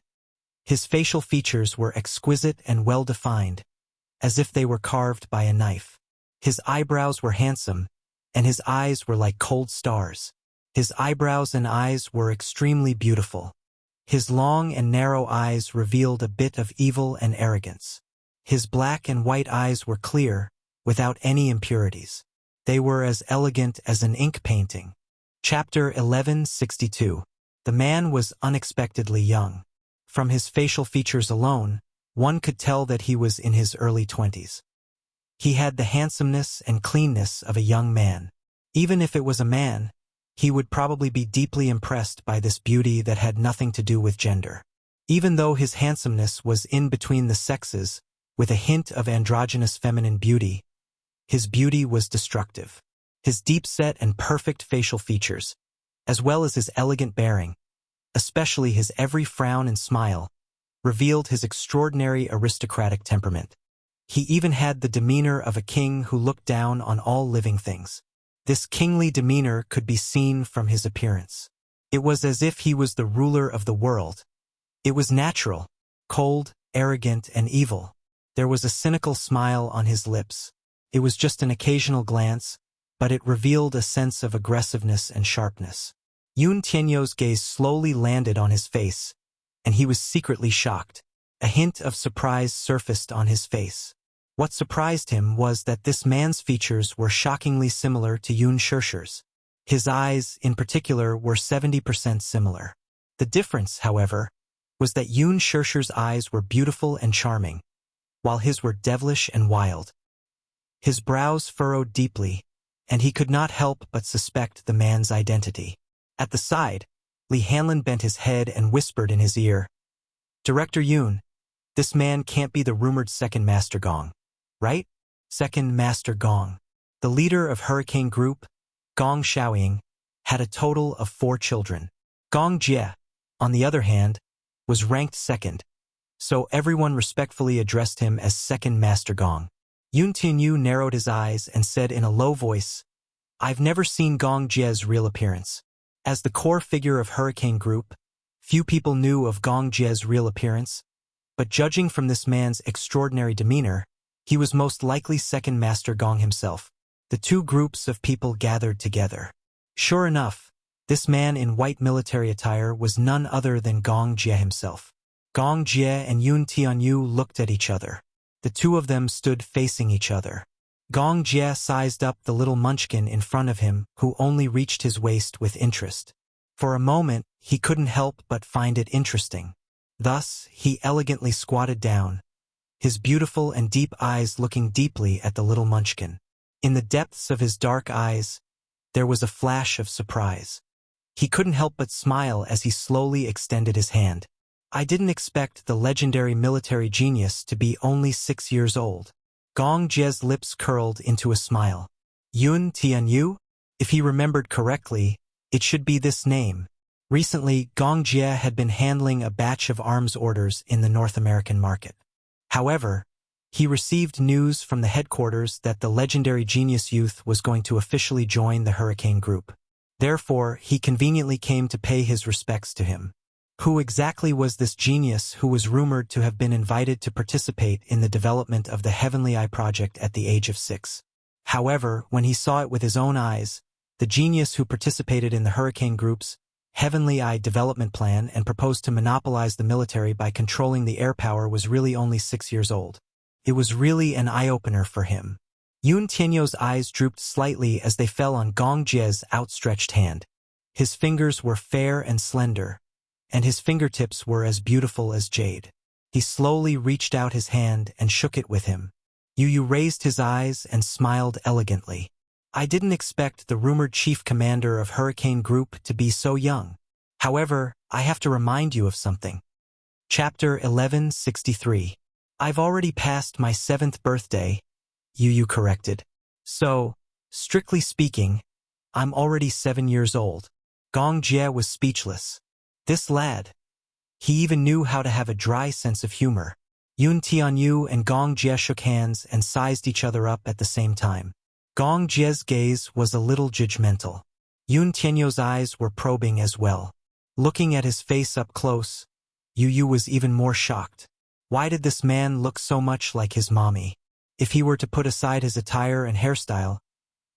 His facial features were exquisite and well-defined, as if they were carved by a knife. His eyebrows were handsome, and his eyes were like cold stars. His eyebrows and eyes were extremely beautiful. His long and narrow eyes revealed a bit of evil and arrogance. His black and white eyes were clear, without any impurities. They were as elegant as an ink painting. Chapter 1162. The man was unexpectedly young. From his facial features alone, one could tell that he was in his early 20s. He had the handsomeness and cleanness of a young man. Even if it was a man, he would probably be deeply impressed by this beauty that had nothing to do with gender. Even though his handsomeness was in between the sexes, with a hint of androgynous feminine beauty, his beauty was destructive. His deep-set and perfect facial features, as well as his elegant bearing, especially his every frown and smile, revealed his extraordinary aristocratic temperament. He even had the demeanor of a king who looked down on all living things. This kingly demeanor could be seen from his appearance. It was as if he was the ruler of the world. It was natural, cold, arrogant, and evil. There was a cynical smile on his lips. It was just an occasional glance, but it revealed a sense of aggressiveness and sharpness. Yun Tianyo's gaze slowly landed on his face, and he was secretly shocked. A hint of surprise surfaced on his face. What surprised him was that this man's features were shockingly similar to Yun Shishir's. His eyes, in particular, were 70% similar. The difference, however, was that Yun Shishir's eyes were beautiful and charming, while his were devilish and wild. His brows furrowed deeply, and he could not help but suspect the man's identity. At the side, Li Hanlin bent his head and whispered in his ear, "Director Yun, this man can't be the rumored second Master Gong, right?" Second Master Gong. The leader of Hurricane Group, Gong Xiaoying, had a total of 4 children. Gong Jie, on the other hand, was ranked second, so everyone respectfully addressed him as Second Master Gong. Yun Tianyu narrowed his eyes and said in a low voice, "I've never seen Gong Jie's real appearance." As the core figure of Hurricane Group, few people knew of Gong Jie's real appearance, but judging from this man's extraordinary demeanor, he was most likely Second Master Gong himself. The two groups of people gathered together. Sure enough, this man in white military attire was none other than Gong Jie himself. Gong Jie and Yun Tianyu looked at each other. The two of them stood facing each other. Gong Jie sized up the little munchkin in front of him, who only reached his waist with interest. For a moment, he couldn't help but find it interesting. Thus, he elegantly squatted down, his beautiful and deep eyes looking deeply at the little munchkin. In the depths of his dark eyes, there was a flash of surprise. He couldn't help but smile as he slowly extended his hand. "I didn't expect the legendary military genius to be only 6 years old." Gong Jie's lips curled into a smile. Yun Tianyu? If he remembered correctly, it should be this name. Recently, Gong Jie had been handling a batch of arms orders in the North American market. However, he received news from the headquarters that the legendary genius youth was going to officially join the Hurricane Group. Therefore, he conveniently came to pay his respects to him. Who exactly was this genius who was rumored to have been invited to participate in the development of the Heavenly Eye project at the age of 6? However, when he saw it with his own eyes, the genius who participated in the Hurricane Group's Heavenly Eye development plan and proposed to monopolize the military by controlling the air power was really only 6 years old. It was really an eye-opener for him. Yun Tianyo's eyes drooped slightly as they fell on Gong Jie's outstretched hand. His fingers were fair and slender, and his fingertips were as beautiful as jade. He slowly reached out his hand and shook it with him. Yu raised his eyes and smiled elegantly. "I didn't expect the rumored chief commander of Hurricane Group to be so young. However, I have to remind you of something." Chapter 1163. "I've already passed my 7th birthday," Yu corrected. "So, strictly speaking, I'm already 7 years old." Gong Jie was speechless. This lad. He even knew how to have a dry sense of humor. Yun Tianyu and Gong Jie shook hands and sized each other up at the same time. Gong Jie's gaze was a little judgmental. Yun Tianyo's eyes were probing as well. Looking at his face up close, Yu was even more shocked. Why did this man look so much like his mommy? If he were to put aside his attire and hairstyle,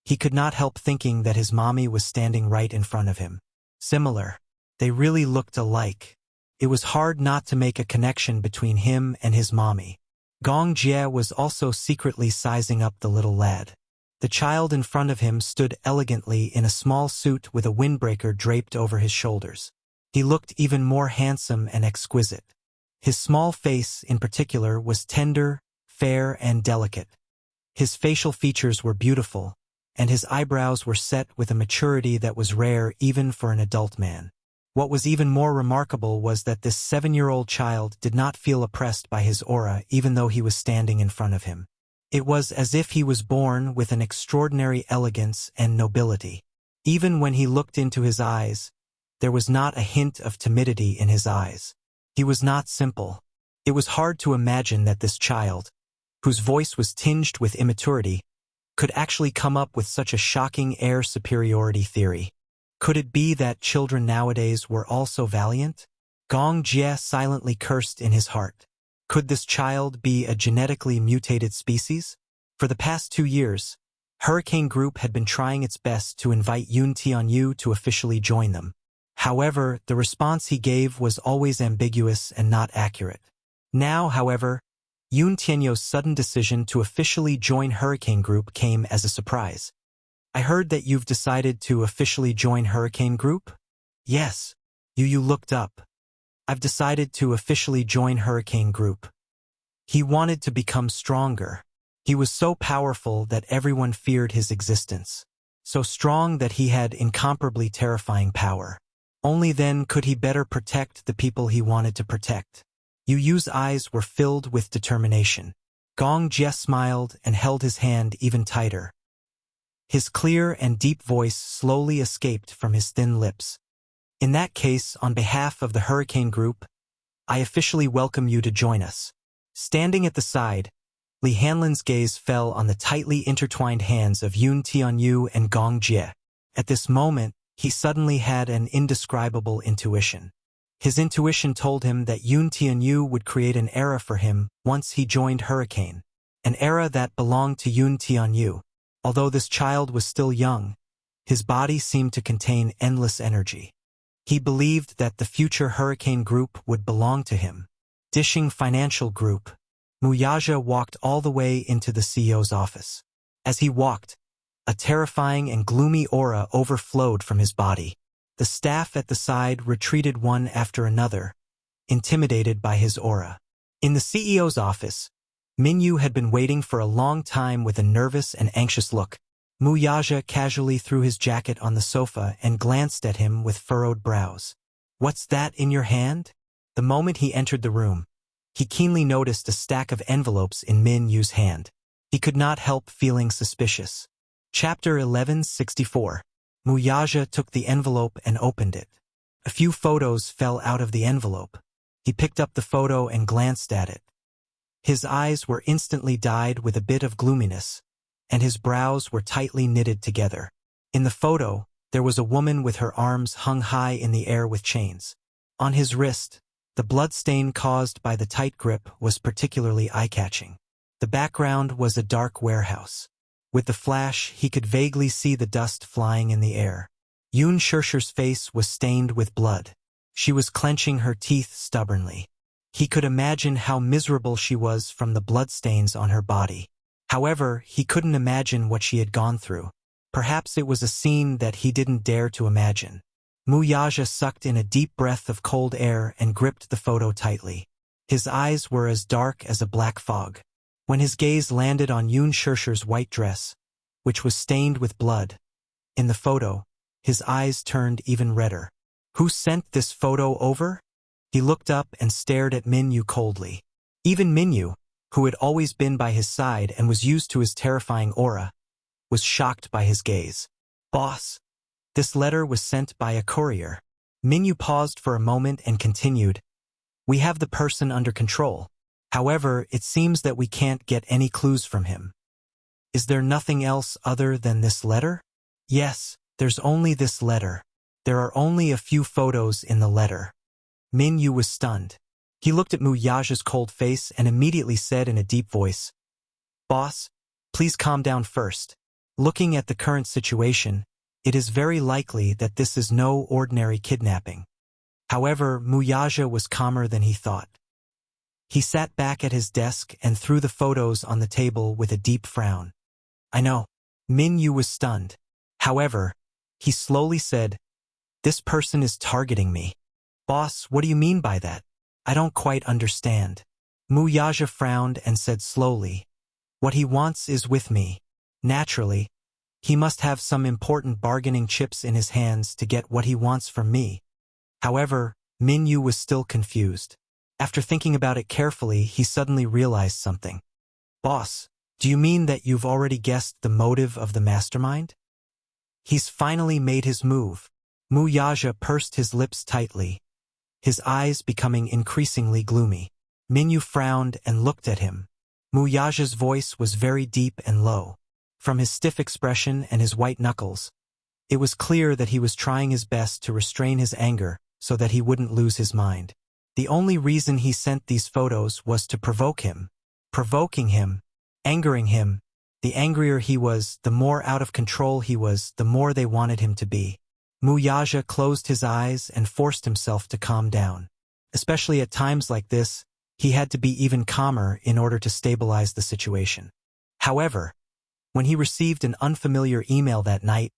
he could not help thinking that his mommy was standing right in front of him. Similar. They really looked alike. It was hard not to make a connection between him and his mommy. Gong Jie was also secretly sizing up the little lad. The child in front of him stood elegantly in a small suit with a windbreaker draped over his shoulders. He looked even more handsome and exquisite. His small face, in particular, was tender, fair, and delicate. His facial features were beautiful, and his eyebrows were set with a maturity that was rare even for an adult man. What was even more remarkable was that this 7-year-old child did not feel oppressed by his aura even though he was standing in front of him. It was as if he was born with an extraordinary elegance and nobility. Even when he looked into his eyes, there was not a hint of timidity in his eyes. He was not simple. It was hard to imagine that this child, whose voice was tinged with immaturity, could actually come up with such a shocking air superiority theory. Could it be that children nowadays were also valiant? Gong Jie silently cursed in his heart. Could this child be a genetically mutated species? For the past 2 years, Hurricane Group had been trying its best to invite Yun Tianyu to officially join them. However, the response he gave was always ambiguous and not accurate. Now, however, Yun Tianyu's sudden decision to officially join Hurricane Group came as a surprise. I heard that you've decided to officially join Hurricane Group? Yes. Yu looked up. I've decided to officially join Hurricane Group. He wanted to become stronger. He was so powerful that everyone feared his existence. So strong that he had incomparably terrifying power. Only then could he better protect the people he wanted to protect. Yu's eyes were filled with determination. Gong Jie smiled and held his hand even tighter. His clear and deep voice slowly escaped from his thin lips. In that case, on behalf of the Hurricane Group, I officially welcome you to join us. Standing at the side, Li Hanlin's gaze fell on the tightly intertwined hands of Yun Tianyu and Gong Jie. At this moment, he suddenly had an indescribable intuition. His intuition told him that Yun Tianyu would create an era for him once he joined Hurricane, an era that belonged to Yun Tianyu. Although this child was still young, his body seemed to contain endless energy. He believed that the future Hurricane Group would belong to him. Dishing Financial Group. Wuxia walked all the way into the CEO's office. As he walked, a terrifying and gloomy aura overflowed from his body. The staff at the side retreated one after another, intimidated by his aura. In the CEO's office, Minyu had been waiting for a long time with a nervous and anxious look. Wuxia casually threw his jacket on the sofa and glanced at him with furrowed brows. "What's that in your hand?" The moment he entered the room, he keenly noticed a stack of envelopes in Minyu's hand. He could not help feeling suspicious. Chapter 1164. Wuxia took the envelope and opened it. A few photos fell out of the envelope. He picked up the photo and glanced at it. His eyes were instantly dyed with a bit of gloominess, and his brows were tightly knitted together. In the photo, there was a woman with her arms hung high in the air with chains. On his wrist, the blood stain caused by the tight grip was particularly eye-catching. The background was a dark warehouse. With the flash, he could vaguely see the dust flying in the air. Yun Shershir's face was stained with blood. She was clenching her teeth stubbornly. He could imagine how miserable she was from the bloodstains on her body. However, he couldn't imagine what she had gone through. Perhaps it was a scene that he didn't dare to imagine. Wuxia sucked in a deep breath of cold air and gripped the photo tightly. His eyes were as dark as a black fog. When his gaze landed on Yun Shershir's white dress, which was stained with blood, in the photo, his eyes turned even redder. "Who sent this photo over?" He looked up and stared at Minyu coldly. Even Minyu, who had always been by his side and was used to his terrifying aura, was shocked by his gaze. "Boss, this letter was sent by a courier." Minyu paused for a moment and continued, "We have the person under control. However, it seems that we can't get any clues from him." "Is there nothing else other than this letter?" "Yes, there's only this letter. There are only a few photos in the letter." Minyu was stunned. He looked at Wuxia's cold face and immediately said in a deep voice, "Boss, please calm down first. Looking at the current situation, it is very likely that this is no ordinary kidnapping." However, Wuxia was calmer than he thought. He sat back at his desk and threw the photos on the table with a deep frown. "I know. Min Yu was stunned. However, he slowly said, "This person is targeting me." "Boss, what do you mean by that? I don't quite understand." Mu Yaja frowned and said slowly, "What he wants is with me. Naturally, he must have some important bargaining chips in his hands to get what he wants from me." However, Min Yu was still confused. After thinking about it carefully, he suddenly realized something. "Boss, do you mean that you've already guessed the motive of the mastermind?" "He's finally made his move." Mu Yaja pursed his lips tightly, his eyes becoming increasingly gloomy. Min Yu frowned and looked at him. Mu Yaja's voice was very deep and low. From his stiff expression and his white knuckles, it was clear that he was trying his best to restrain his anger so that he wouldn't lose his mind. The only reason he sent these photos was to provoke him. Provoking him, angering him. The angrier he was, the more out of control he was, the more they wanted him to be. Mu Yaja closed his eyes and forced himself to calm down. Especially at times like this, he had to be even calmer in order to stabilize the situation. However, when he received an unfamiliar email that night,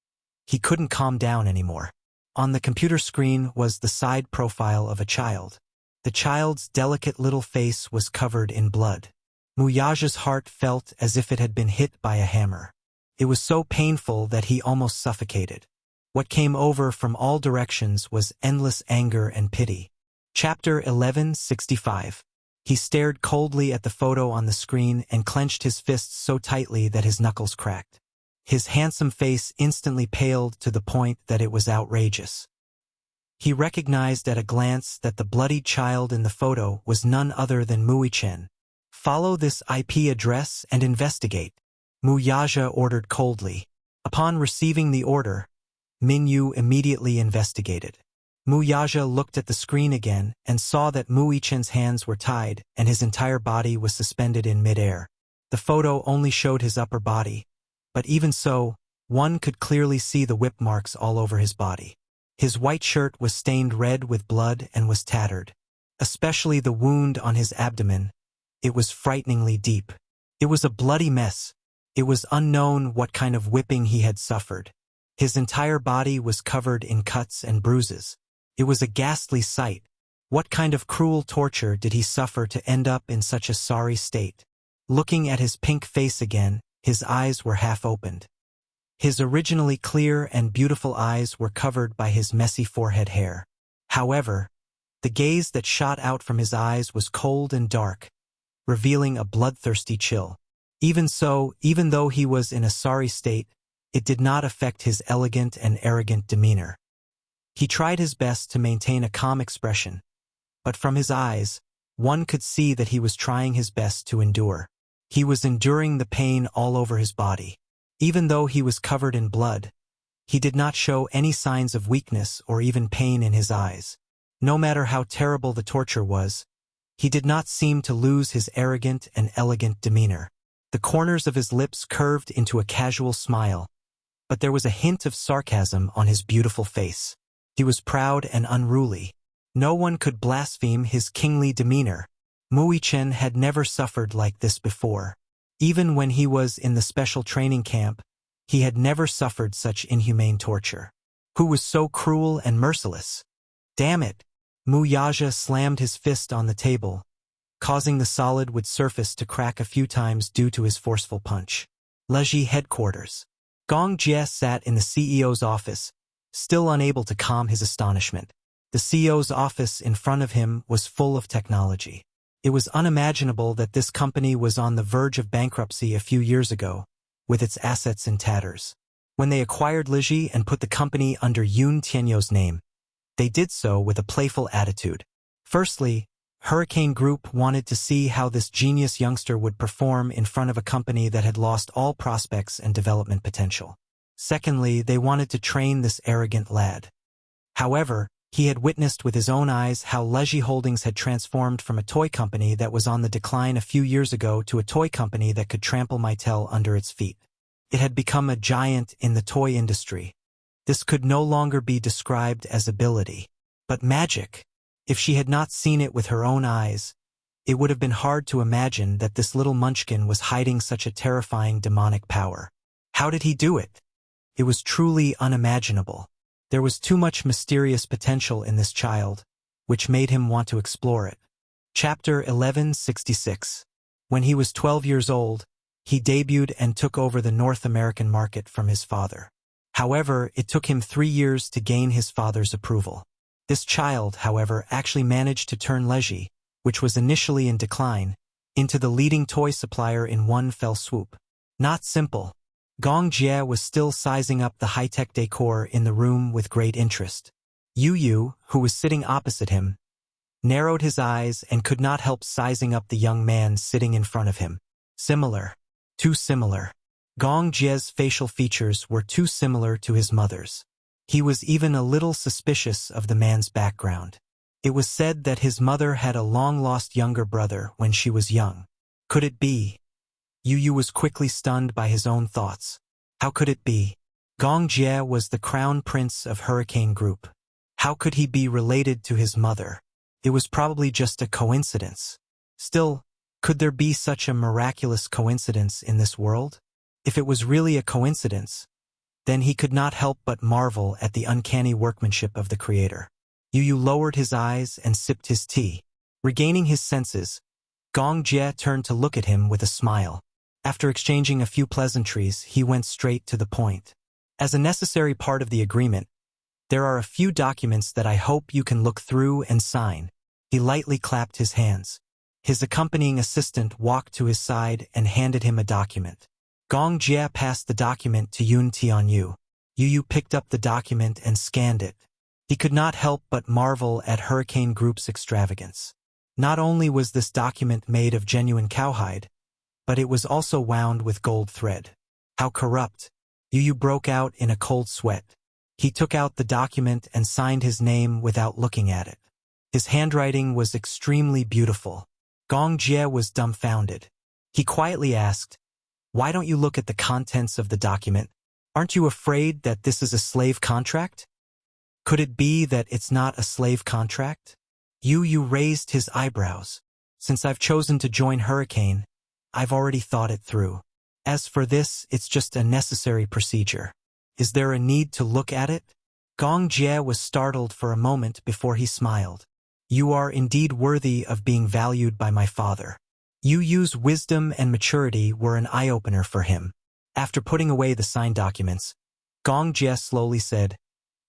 he couldn't calm down anymore. On the computer screen was the side profile of a child. The child's delicate little face was covered in blood. Mu Yaja's heart felt as if it had been hit by a hammer. It was so painful that he almost suffocated. What came over from all directions was endless anger and pity. Chapter 1165. He stared coldly at the photo on the screen and clenched his fists so tightly that his knuckles cracked. His handsome face instantly paled to the point that it was outrageous. He recognized at a glance that the bloodied child in the photo was none other than Wuxia. "Follow this IP address and investigate," Mu Yaja ordered coldly. Upon receiving the order, Min Yu immediately investigated. Mu Yaja looked at the screen again and saw that Wuxia's hands were tied and his entire body was suspended in midair. The photo only showed his upper body, but even so, one could clearly see the whip marks all over his body. His white shirt was stained red with blood and was tattered. Especially the wound on his abdomen. It was frighteningly deep. It was a bloody mess. It was unknown what kind of whipping he had suffered. His entire body was covered in cuts and bruises. It was a ghastly sight. What kind of cruel torture did he suffer to end up in such a sorry state? Looking at his pink face again, his eyes were half opened. His originally clear and beautiful eyes were covered by his messy forehead hair. However, the gaze that shot out from his eyes was cold and dark, revealing a bloodthirsty chill. Even so, even though he was in a sorry state, it did not affect his elegant and arrogant demeanor. He tried his best to maintain a calm expression, but from his eyes, one could see that he was trying his best to endure. He was enduring the pain all over his body. Even though he was covered in blood, he did not show any signs of weakness or even pain in his eyes. No matter how terrible the torture was, he did not seem to lose his arrogant and elegant demeanor. The corners of his lips curved into a casual smile, but there was a hint of sarcasm on his beautiful face. He was proud and unruly. No one could blaspheme his kingly demeanor. Wuxia had never suffered like this before. Even when he was in the special training camp, he had never suffered such inhumane torture. Who was so cruel and merciless? Damn it! Mu Yaja slammed his fist on the table, causing the solid wood surface to crack a few times due to his forceful punch. Leji headquarters. Gong Jie sat in the CEO's office, still unable to calm his astonishment. The CEO's office in front of him was full of technology. It was unimaginable that this company was on the verge of bankruptcy a few years ago, with its assets in tatters. When they acquired Leji and put the company under Yun Tianyou's name, they did so with a playful attitude. Firstly, Hurricane Group wanted to see how this genius youngster would perform in front of a company that had lost all prospects and development potential. Secondly, they wanted to train this arrogant lad. However, he had witnessed with his own eyes how Leji Holdings had transformed from a toy company that was on the decline a few years ago to a toy company that could trample Mattel under its feet. It had become a giant in the toy industry. This could no longer be described as ability, but magic. If she had not seen it with her own eyes, it would have been hard to imagine that this little munchkin was hiding such a terrifying demonic power. How did he do it? It was truly unimaginable. There was too much mysterious potential in this child, which made him want to explore it. Chapter 1166. When he was 12 years old, he debuted and took over the North American market from his father. However, it took him 3 years to gain his father's approval. This child, however, actually managed to turn Leji, which was initially in decline, into the leading toy supplier in one fell swoop. Not simple. Gong Jie was still sizing up the high-tech decor in the room with great interest. Yu, who was sitting opposite him, narrowed his eyes and could not help sizing up the young man sitting in front of him. Similar. Too similar. Gong Jie's facial features were too similar to his mother's. He was even a little suspicious of the man's background. It was said that his mother had a long-lost younger brother when she was young. Could it be? Yu was quickly stunned by his own thoughts. How could it be? Gong Jie was the crown prince of Hurricane Group. How could he be related to his mother? It was probably just a coincidence. Still, could there be such a miraculous coincidence in this world? If it was really a coincidence, then he could not help but marvel at the uncanny workmanship of the creator. Yu lowered his eyes and sipped his tea. Regaining his senses, Gong Jie turned to look at him with a smile. After exchanging a few pleasantries, he went straight to the point. As a necessary part of the agreement, there are a few documents that I hope you can look through and sign. He lightly clapped his hands. His accompanying assistant walked to his side and handed him a document. Gong Jie passed the document to Yun Tianyu. Yu picked up the document and scanned it. He could not help but marvel at Hurricane Group's extravagance. Not only was this document made of genuine cowhide, but it was also wound with gold thread. How corrupt! Yu broke out in a cold sweat. He took out the document and signed his name without looking at it. His handwriting was extremely beautiful. Gong Jie was dumbfounded. He quietly asked, "Why don't you look at the contents of the document? Aren't you afraid that this is a slave contract?" Could it be that it's not a slave contract? Yu raised his eyebrows. Since I've chosen to join Hurricane, I've already thought it through. As for this, it's just a necessary procedure. Is there a need to look at it? Gong Jie was startled for a moment before he smiled. You are indeed worthy of being valued by my father. Yu's wisdom and maturity were an eye-opener for him. After putting away the signed documents, Gong Jie slowly said,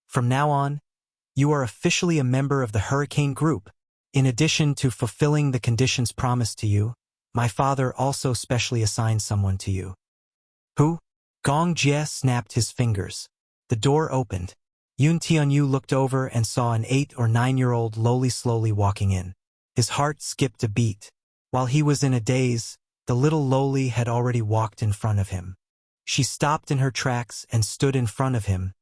"From now on, you are officially a member of the Hurricane Group. In addition to fulfilling the conditions promised to you, my father also specially assigned someone to you." Who? Gong Jie snapped his fingers. The door opened. Yun Tianyu looked over and saw an 8 or 9-year-old Loli slowly walking in. His heart skipped a beat. While he was in a daze, the little Loli had already walked in front of him. She stopped in her tracks and stood in front of him,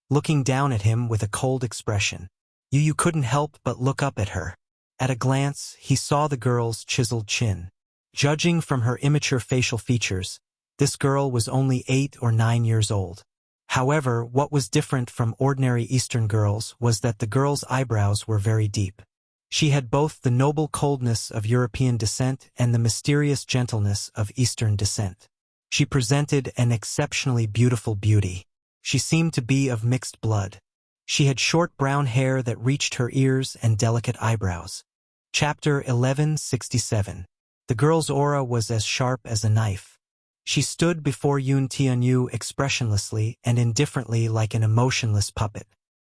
looking down at him with a cold expression. Yu couldn't help but look up at her. At a glance, he saw the girl's chiseled chin. Judging from her immature facial features, this girl was only 8 or 9 years old. However, what was different from ordinary Eastern girls was that the girl's eyebrows were very deep. She had both the noble coldness of European descent and the mysterious gentleness of Eastern descent. She presented an exceptionally beautiful beauty. She seemed to be of mixed blood. She had short brown hair that reached her ears and delicate eyebrows. Chapter 1167. The girl's aura was as sharp as a knife. She stood before Yun Tianyu expressionlessly and indifferently like an emotionless puppet.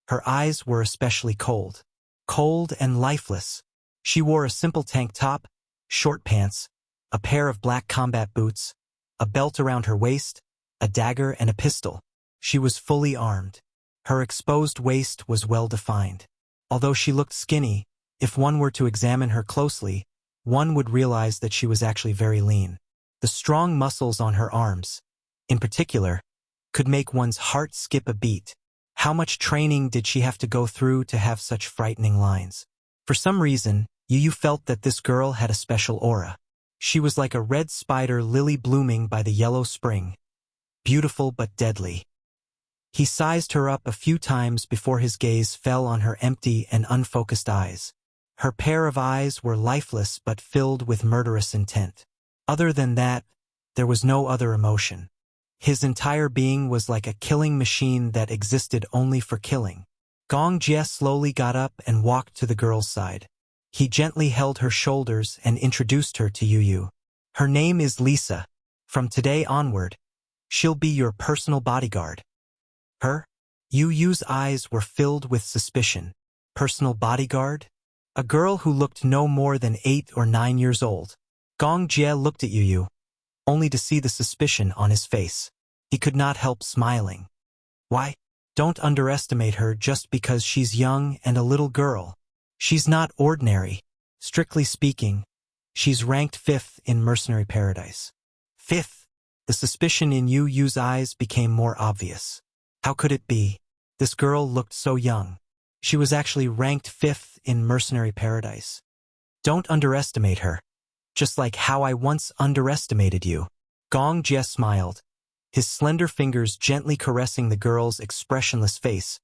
Her eyes were especially cold. Cold and lifeless. She wore a simple tank top, short pants, a pair of black combat boots, a belt around her waist, a dagger and a pistol. She was fully armed. Her exposed waist was well defined. Although she looked skinny, if one were to examine her closely, one would realize that she was actually very lean. The strong muscles on her arms, in particular, could make one's heart skip a beat. How much training did she have to go through to have such frightening lines? For some reason, Yu felt that this girl had a special aura. She was like a red spider lily blooming by the yellow spring. Beautiful but deadly. He sized her up a few times before his gaze fell on her empty and unfocused eyes. Her pair of eyes were lifeless but filled with murderous intent. Other than that, there was no other emotion. His entire being was like a killing machine that existed only for killing. Gong Jie slowly got up and walked to the girl's side. He gently held her shoulders and introduced her to Yu Yu. Her name is Lisa. From today onward, she'll be your personal bodyguard. Her? Yu Yu's eyes were filled with suspicion. Personal bodyguard? A girl who looked no more than 8 or 9 years old. Gong Jie looked at Yu Yu, only to see the suspicion on his face. He could not help smiling. Why? Don't underestimate her just because she's young and a little girl. She's not ordinary. Strictly speaking, she's ranked 5th in Mercenary Paradise. 5th? The suspicion in Yu Yu's eyes became more obvious. How could it be? This girl looked so young. She was actually ranked 5th in Mercenary Paradise. Don't underestimate her. Just like how I once underestimated you. Gong Jie smiled, his slender fingers gently caressing the girl's expressionless face,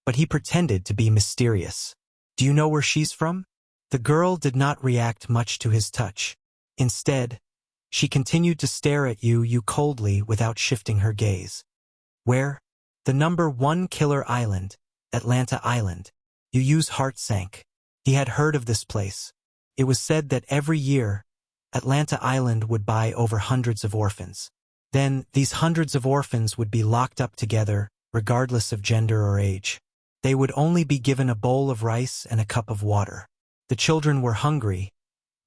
but he pretended to be mysterious. Do you know where she's from? The girl did not react much to his touch. Instead, she continued to stare at Yu Yu coldly without shifting her gaze. Where? The number 1 killer island, Atlanta Island. Yu Yu's heart sank. He had heard of this place. It was said that every year, Atlanta Island would buy over hundreds of orphans. Then, these hundreds of orphans would be locked up together, regardless of gender or age. They would only be given a bowl of rice and a cup of water. The children were hungry,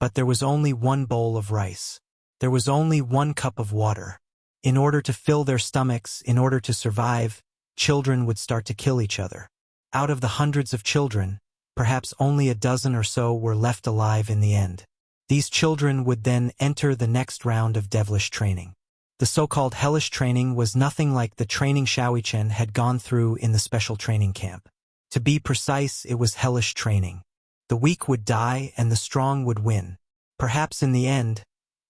but there was only 1 bowl of rice. There was only 1 cup of water. In order to fill their stomachs, in order to survive, children would start to kill each other. Out of the hundreds of children, perhaps only a dozen or so were left alive in the end. These children would then enter the next round of devilish training. The so-called hellish training was nothing like the training Xiaoyichen had gone through in the special training camp. To be precise, it was hellish training. The weak would die and the strong would win. Perhaps in the end,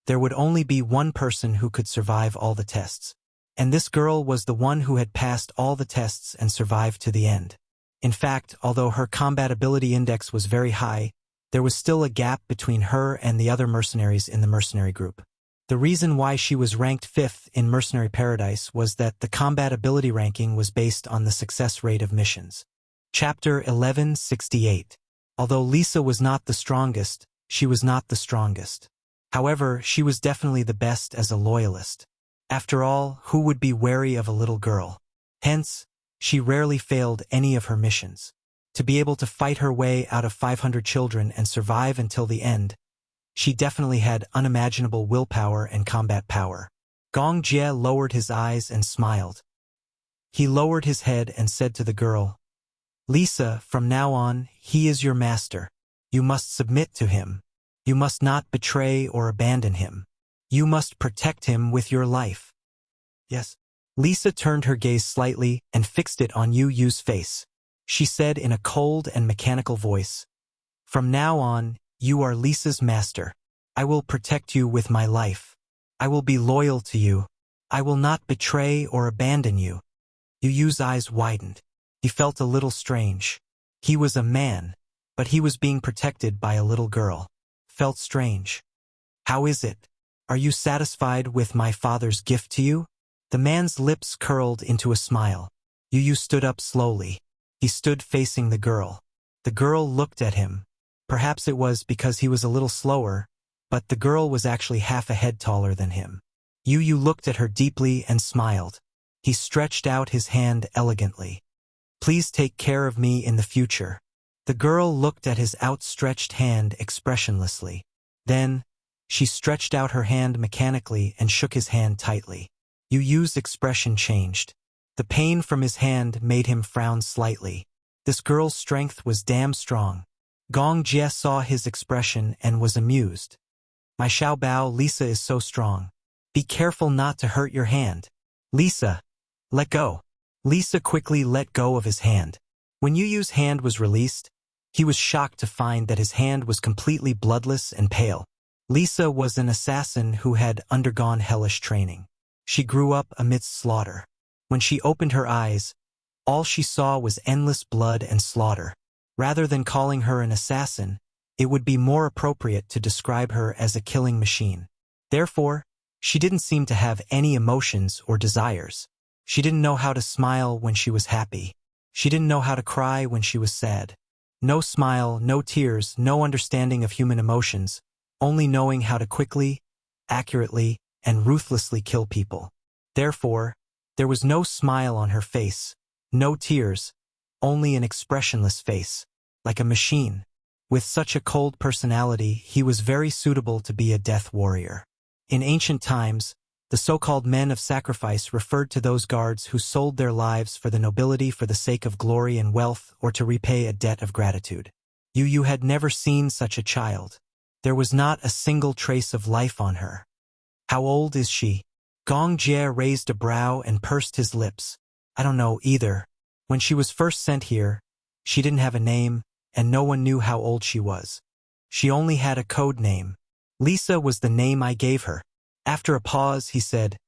there would only be 1 person who could survive all the tests. And this girl was the one who had passed all the tests and survived to the end. In fact, although her combatability index was very high, there was still a gap between her and the other mercenaries in the mercenary group. The reason why she was ranked 5th in Mercenary Paradise was that the combatability ranking was based on the success rate of missions. Chapter 1168. Although Lisa was not the strongest, she was not the strongest. However, she was definitely the best as a loyalist. After all, who would be wary of a little girl? Hence, she rarely failed any of her missions. To be able to fight her way out of 500 children and survive until the end, she definitely had unimaginable willpower and combat power. Gong Jie lowered his eyes and smiled. He lowered his head and said to the girl, Lisa, from now on, he is your master. You must submit to him. You must not betray or abandon him. You must protect him with your life. Yes. Lisa turned her gaze slightly and fixed it on Yu Yu's face. She said in a cold and mechanical voice, From now on, you are Lisa's master. I will protect you with my life. I will be loyal to you. I will not betray or abandon you. Yu Yu's eyes widened. He felt a little strange. He was a man, but he was being protected by a little girl. Felt strange. How is it? Are you satisfied with my father's gift to you? The man's lips curled into a smile. Yu Yu stood up slowly. He stood facing the girl. The girl looked at him. Perhaps it was because he was a little slower, but the girl was actually half a head taller than him. Yu Yu looked at her deeply and smiled. He stretched out his hand elegantly. Please take care of me in the future. The girl looked at his outstretched hand expressionlessly. Then, she stretched out her hand mechanically and shook his hand tightly. Yu Yu's expression changed. The pain from his hand made him frown slightly. This girl's strength was damn strong. Gong Jie saw his expression and was amused. My Xiao Bao, Lisa is so strong. Be careful not to hurt your hand. Lisa, let go. Lisa quickly let go of his hand. When Yu Yu's hand was released, he was shocked to find that his hand was completely bloodless and pale. Lisa was an assassin who had undergone hellish training. She grew up amidst slaughter. When she opened her eyes, all she saw was endless blood and slaughter. Rather than calling her an assassin, it would be more appropriate to describe her as a killing machine. Therefore, She didn't seem to have any emotions or desires. She didn't know how to smile when she was happy. She didn't know how to cry when she was sad. No smile, no tears, no understanding of human emotions, only knowing how to quickly, accurately, and ruthlessly kill people. Therefore, there was no smile on her face, no tears, only an expressionless face, like a machine. With such a cold personality, he was very suitable to be a death warrior. In ancient times, the so-called men of sacrifice referred to those guards who sold their lives for the nobility for the sake of glory and wealth or to repay a debt of gratitude. Yu had never seen such a child. There was not a single trace of life on her. How old is she? Gong Jie raised a brow and pursed his lips. I don't know either. When she was first sent here, she didn't have a name, and no one knew how old she was. She only had a code name. Lisa was the name I gave her. After a pause, he said,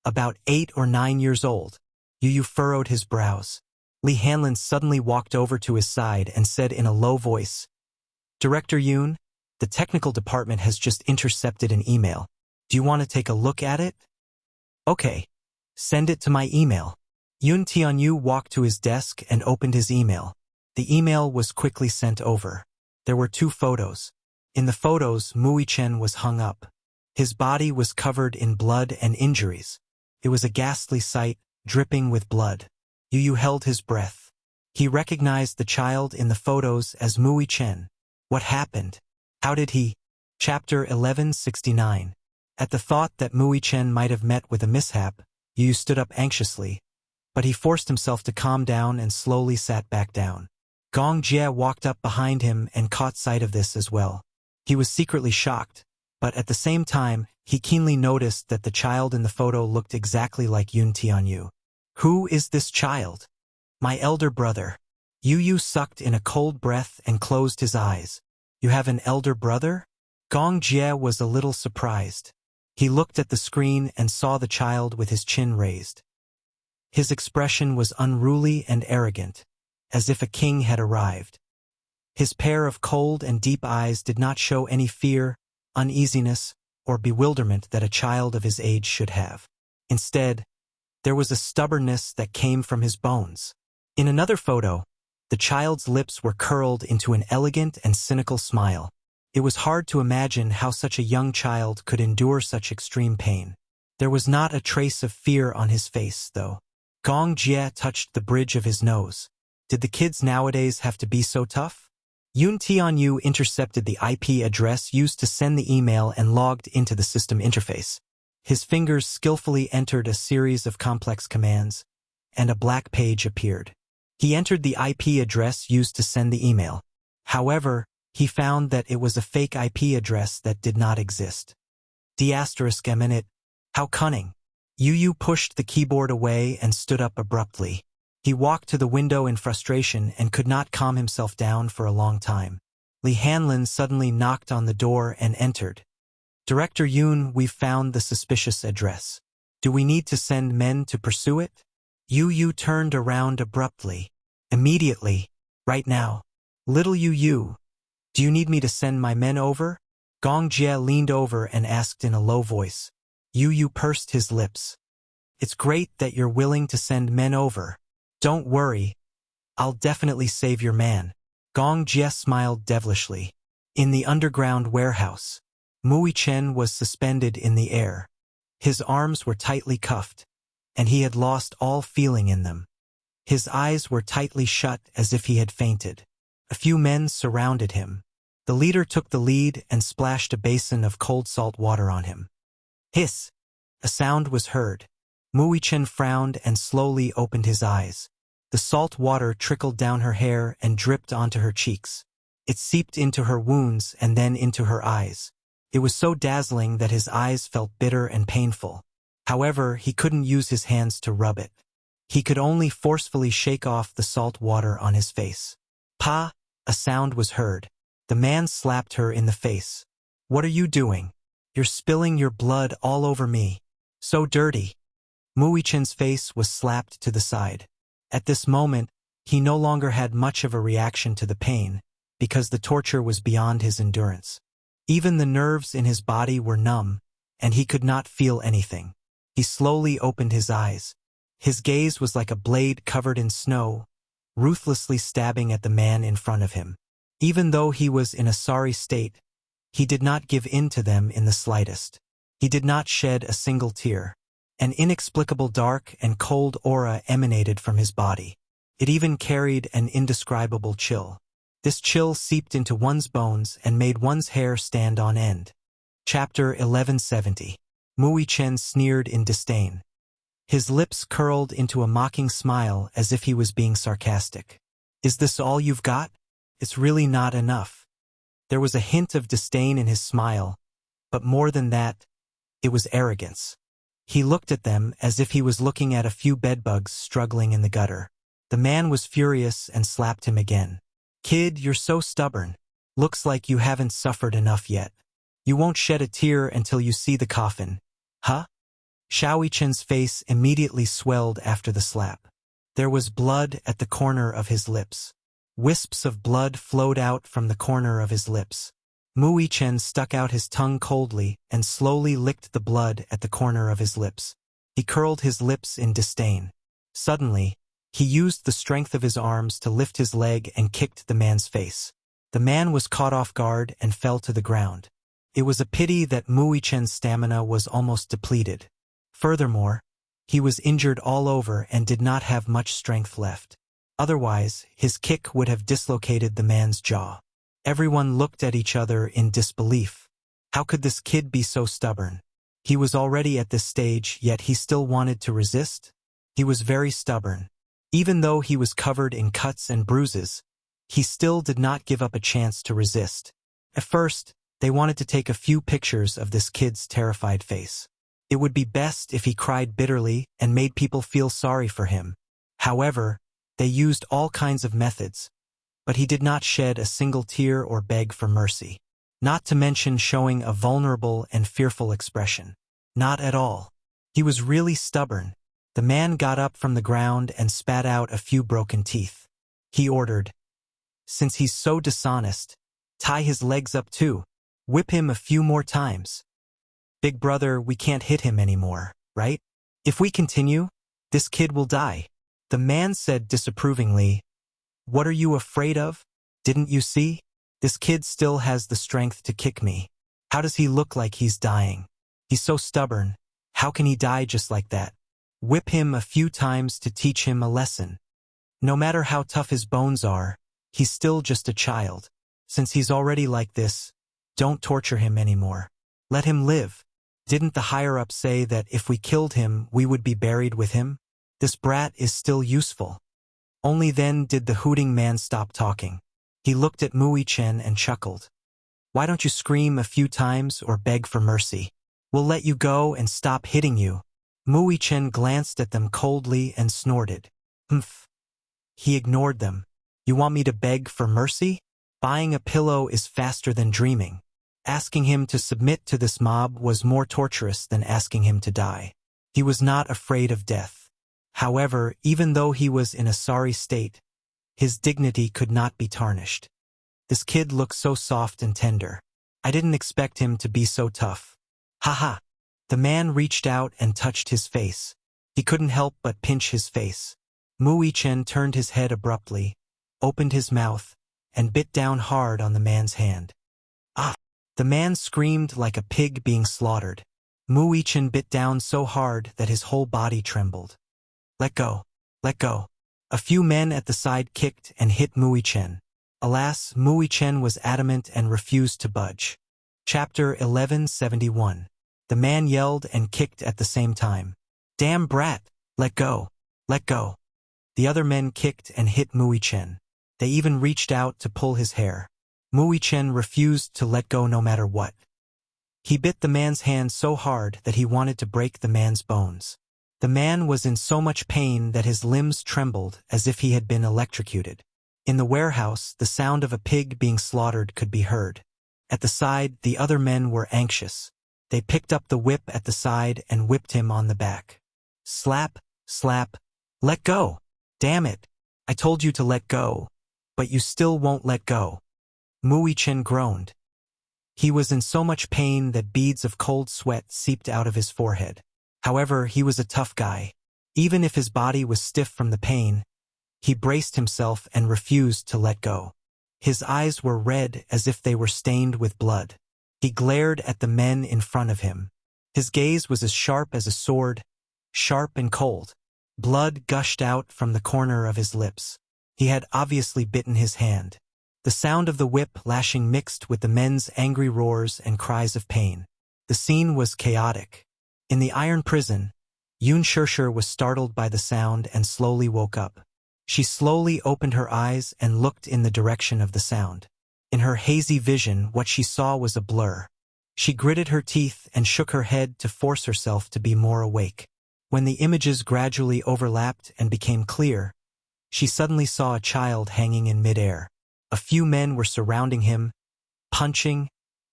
about 8 or 9 years old. Yu furrowed his brows. Li Hanlin suddenly walked over to his side and said in a low voice, Director Yoon, the technical department has just intercepted an email. Do you want to take a look at it? Okay. Send it to my email. Yoon Tianyu walked to his desk and opened his email. The email was quickly sent over. There were 2 photos. In the photos, Mui Chen was hung up. His body was covered in blood and injuries. It was a ghastly sight, dripping with blood. Yu held his breath. He recognized the child in the photos as Mui Chen. What happened? How did he? Chapter 1169. At the thought that Mui Chen might have met with a mishap, Yu stood up anxiously, but he forced himself to calm down and slowly sat back down. Gong Jie walked up behind him and caught sight of this as well. He was secretly shocked, but at the same time, he keenly noticed that the child in the photo looked exactly like Yoon Tianyu. Who is this child? My elder brother. Yu sucked in a cold breath and closed his eyes. You have an elder brother? Gong Jie was a little surprised. He looked at the screen and saw the child with his chin raised. His expression was unruly and arrogant, as if a king had arrived. His pair of cold and deep eyes did not show any fear, uneasiness, or bewilderment that a child of his age should have. Instead, there was a stubbornness that came from his bones. In another photo, the child's lips were curled into an elegant and cynical smile. It was hard to imagine how such a young child could endure such extreme pain. There was not a trace of fear on his face, though. Gong Jie touched the bridge of his nose. Did the kids nowadays have to be so tough? Yoon Tianyu intercepted the IP address used to send the email and logged into the system interface. His fingers skillfully entered a series of complex commands, and a black page appeared. He entered the IP address used to send the email. However, he found that it was a fake IP address that did not exist. D***, how cunning. Yu pushed the keyboard away and stood up abruptly. He walked to the window in frustration and could not calm himself down for a long time. Li Hanlin suddenly knocked on the door and entered. Director Yoon, we've found the suspicious address. Do we need to send men to pursue it? Yu turned around abruptly. Immediately. Right now. Little Yu, do you need me to send my men over? Gong Jie leaned over and asked in a low voice. Yu pursed his lips. It's great that you're willing to send men over. Don't worry. I'll definitely save your man. Gong Jie smiled devilishly. In the underground warehouse, Mui Chen was suspended in the air. His arms were tightly cuffed, and he had lost all feeling in them. His eyes were tightly shut as if he had fainted. A few men surrounded him. The leader took the lead and splashed a basin of cold salt water on him. Hiss! A sound was heard. Mui Chen frowned and slowly opened his eyes. The salt water trickled down her hair and dripped onto her cheeks. It seeped into her wounds and then into her eyes. It was so dazzling that his eyes felt bitter and painful. However, he couldn't use his hands to rub it. He could only forcefully shake off the salt water on his face. Pa! A sound was heard. The man slapped her in the face. What are you doing? You're spilling your blood all over me. So dirty. Mui Chen's face was slapped to the side. At this moment, he no longer had much of a reaction to the pain, because the torture was beyond his endurance. Even the nerves in his body were numb, and he could not feel anything. He slowly opened his eyes. His gaze was like a blade covered in snow, ruthlessly stabbing at the man in front of him. Even though he was in a sorry state, he did not give in to them in the slightest. He did not shed a single tear. An inexplicable dark and cold aura emanated from his body. It even carried an indescribable chill. This chill seeped into one's bones and made one's hair stand on end. Chapter 1170. Mui Chen sneered in disdain. His lips curled into a mocking smile as if he was being sarcastic. Is this all you've got? It's really not enough. There was a hint of disdain in his smile, but more than that, it was arrogance. He looked at them as if he was looking at a few bedbugs struggling in the gutter. The man was furious and slapped him again. Kid, you're so stubborn. Looks like you haven't suffered enough yet. You won't shed a tear until you see the coffin. Huh? Xiao Chen's face immediately swelled after the slap. There was blood at the corner of his lips. Wisps of blood flowed out from the corner of his lips. Mui Chen stuck out his tongue coldly and slowly licked the blood at the corner of his lips. He curled his lips in disdain. Suddenly, he used the strength of his arms to lift his leg and kicked the man's face. The man was caught off guard and fell to the ground. It was a pity that Mui Chen's stamina was almost depleted. Furthermore, he was injured all over and did not have much strength left. Otherwise, his kick would have dislocated the man's jaw. Everyone looked at each other in disbelief. How could this kid be so stubborn? He was already at this stage, yet he still wanted to resist? He was very stubborn. Even though he was covered in cuts and bruises, he still did not give up a chance to resist. At first, they wanted to take a few pictures of this kid's terrified face. It would be best if he cried bitterly and made people feel sorry for him. However, they used all kinds of methods, but he did not shed a single tear or beg for mercy. Not to mention showing a vulnerable and fearful expression. Not at all. He was really stubborn. The man got up from the ground and spat out a few broken teeth. He ordered, "Since he's so dishonest, tie his legs up too. Whip him a few more times. Big brother, we can't hit him anymore, right? If we continue, this kid will die." The man said disapprovingly, "What are you afraid of? Didn't you see? This kid still has the strength to kick me. How does he look like he's dying? He's so stubborn. How can he die just like that? Whip him a few times to teach him a lesson. No matter how tough his bones are, he's still just a child. Since he's already like this, don't torture him anymore. Let him live. Didn't the higher-ups say that if we killed him, we would be buried with him? This brat is still useful." Only then did the hooting man stop talking. He looked at Mui Chen and chuckled. "Why don't you scream a few times or beg for mercy? We'll let you go and stop hitting you." Mui Chen glanced at them coldly and snorted. "Humph." He ignored them. "You want me to beg for mercy? Buying a pillow is faster than dreaming." Asking him to submit to this mob was more torturous than asking him to die. He was not afraid of death. However, even though he was in a sorry state, his dignity could not be tarnished. This kid looked so soft and tender. I didn't expect him to be so tough. Haha. The man reached out and touched his face. He couldn't help but pinch his face. Mui Chen turned his head abruptly, opened his mouth, and bit down hard on the man's hand. Ah! The man screamed like a pig being slaughtered. Mui Chen bit down so hard that his whole body trembled. "Let go. Let go." A few men at the side kicked and hit Mui Chen. Alas, Mui Chen was adamant and refused to budge. Chapter 1171. The man yelled and kicked at the same time. "Damn brat! Let go! Let go!" The other men kicked and hit Mui Chen. They even reached out to pull his hair. Mui Chen refused to let go no matter what. He bit the man's hand so hard that he wanted to break the man's bones. The man was in so much pain that his limbs trembled as if he had been electrocuted. In the warehouse, the sound of a pig being slaughtered could be heard. At the side, the other men were anxious. They picked up the whip at the side and whipped him on the back. Slap, slap. "Let go! Damn it! I told you to let go, but you still won't let go." Mui Chen groaned. He was in so much pain that beads of cold sweat seeped out of his forehead. However, he was a tough guy. Even if his body was stiff from the pain, he braced himself and refused to let go. His eyes were red as if they were stained with blood. He glared at the men in front of him. His gaze was as sharp as a sword, sharp and cold. Blood gushed out from the corner of his lips. He had obviously bitten his hand. The sound of the whip lashing mixed with the men's angry roars and cries of pain. The scene was chaotic. In the iron prison, Yun Shirshir was startled by the sound and slowly woke up. She slowly opened her eyes and looked in the direction of the sound. In her hazy vision, what she saw was a blur. She gritted her teeth and shook her head to force herself to be more awake. When the images gradually overlapped and became clear, she suddenly saw a child hanging in midair. A few men were surrounding him, punching,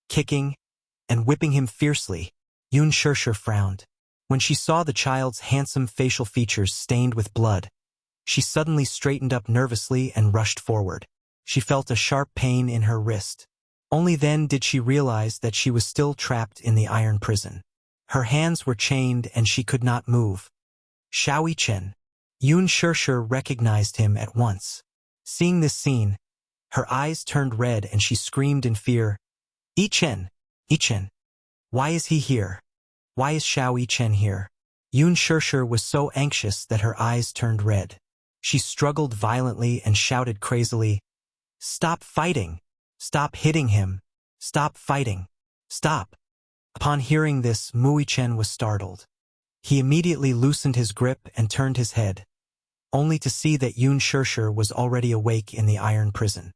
kicking, and whipping him fiercely. Yun Shirshir frowned. When she saw the child's handsome facial features stained with blood, she suddenly straightened up nervously and rushed forward. She felt a sharp pain in her wrist. Only then did she realize that she was still trapped in the iron prison. Her hands were chained and she could not move. Xiao Chen. Yun Shirshir recognized him at once. Seeing this scene, her eyes turned red and she screamed in fear, Yi-Chen! Yi-Chen! Why is he here? Why is Xiao Chen here? Yun Shirshir was so anxious that her eyes turned red. She struggled violently and shouted crazily, Stop fighting! Stop hitting him! Stop fighting! Stop! Upon hearing this, Mui-Chen was startled. He immediately loosened his grip and turned his head, only to see that Yun Shirshir was already awake in the iron prison.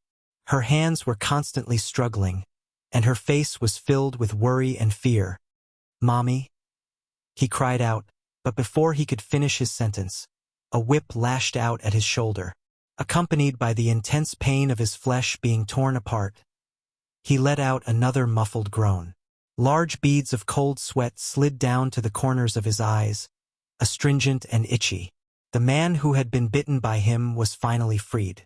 Her hands were constantly struggling, and her face was filled with worry and fear. Mommy? He cried out, but before he could finish his sentence, a whip lashed out at his shoulder. Accompanied by the intense pain of his flesh being torn apart, he let out another muffled groan. Large beads of cold sweat slid down to the corners of his eyes, astringent and itchy. The man who had been bitten by him was finally freed.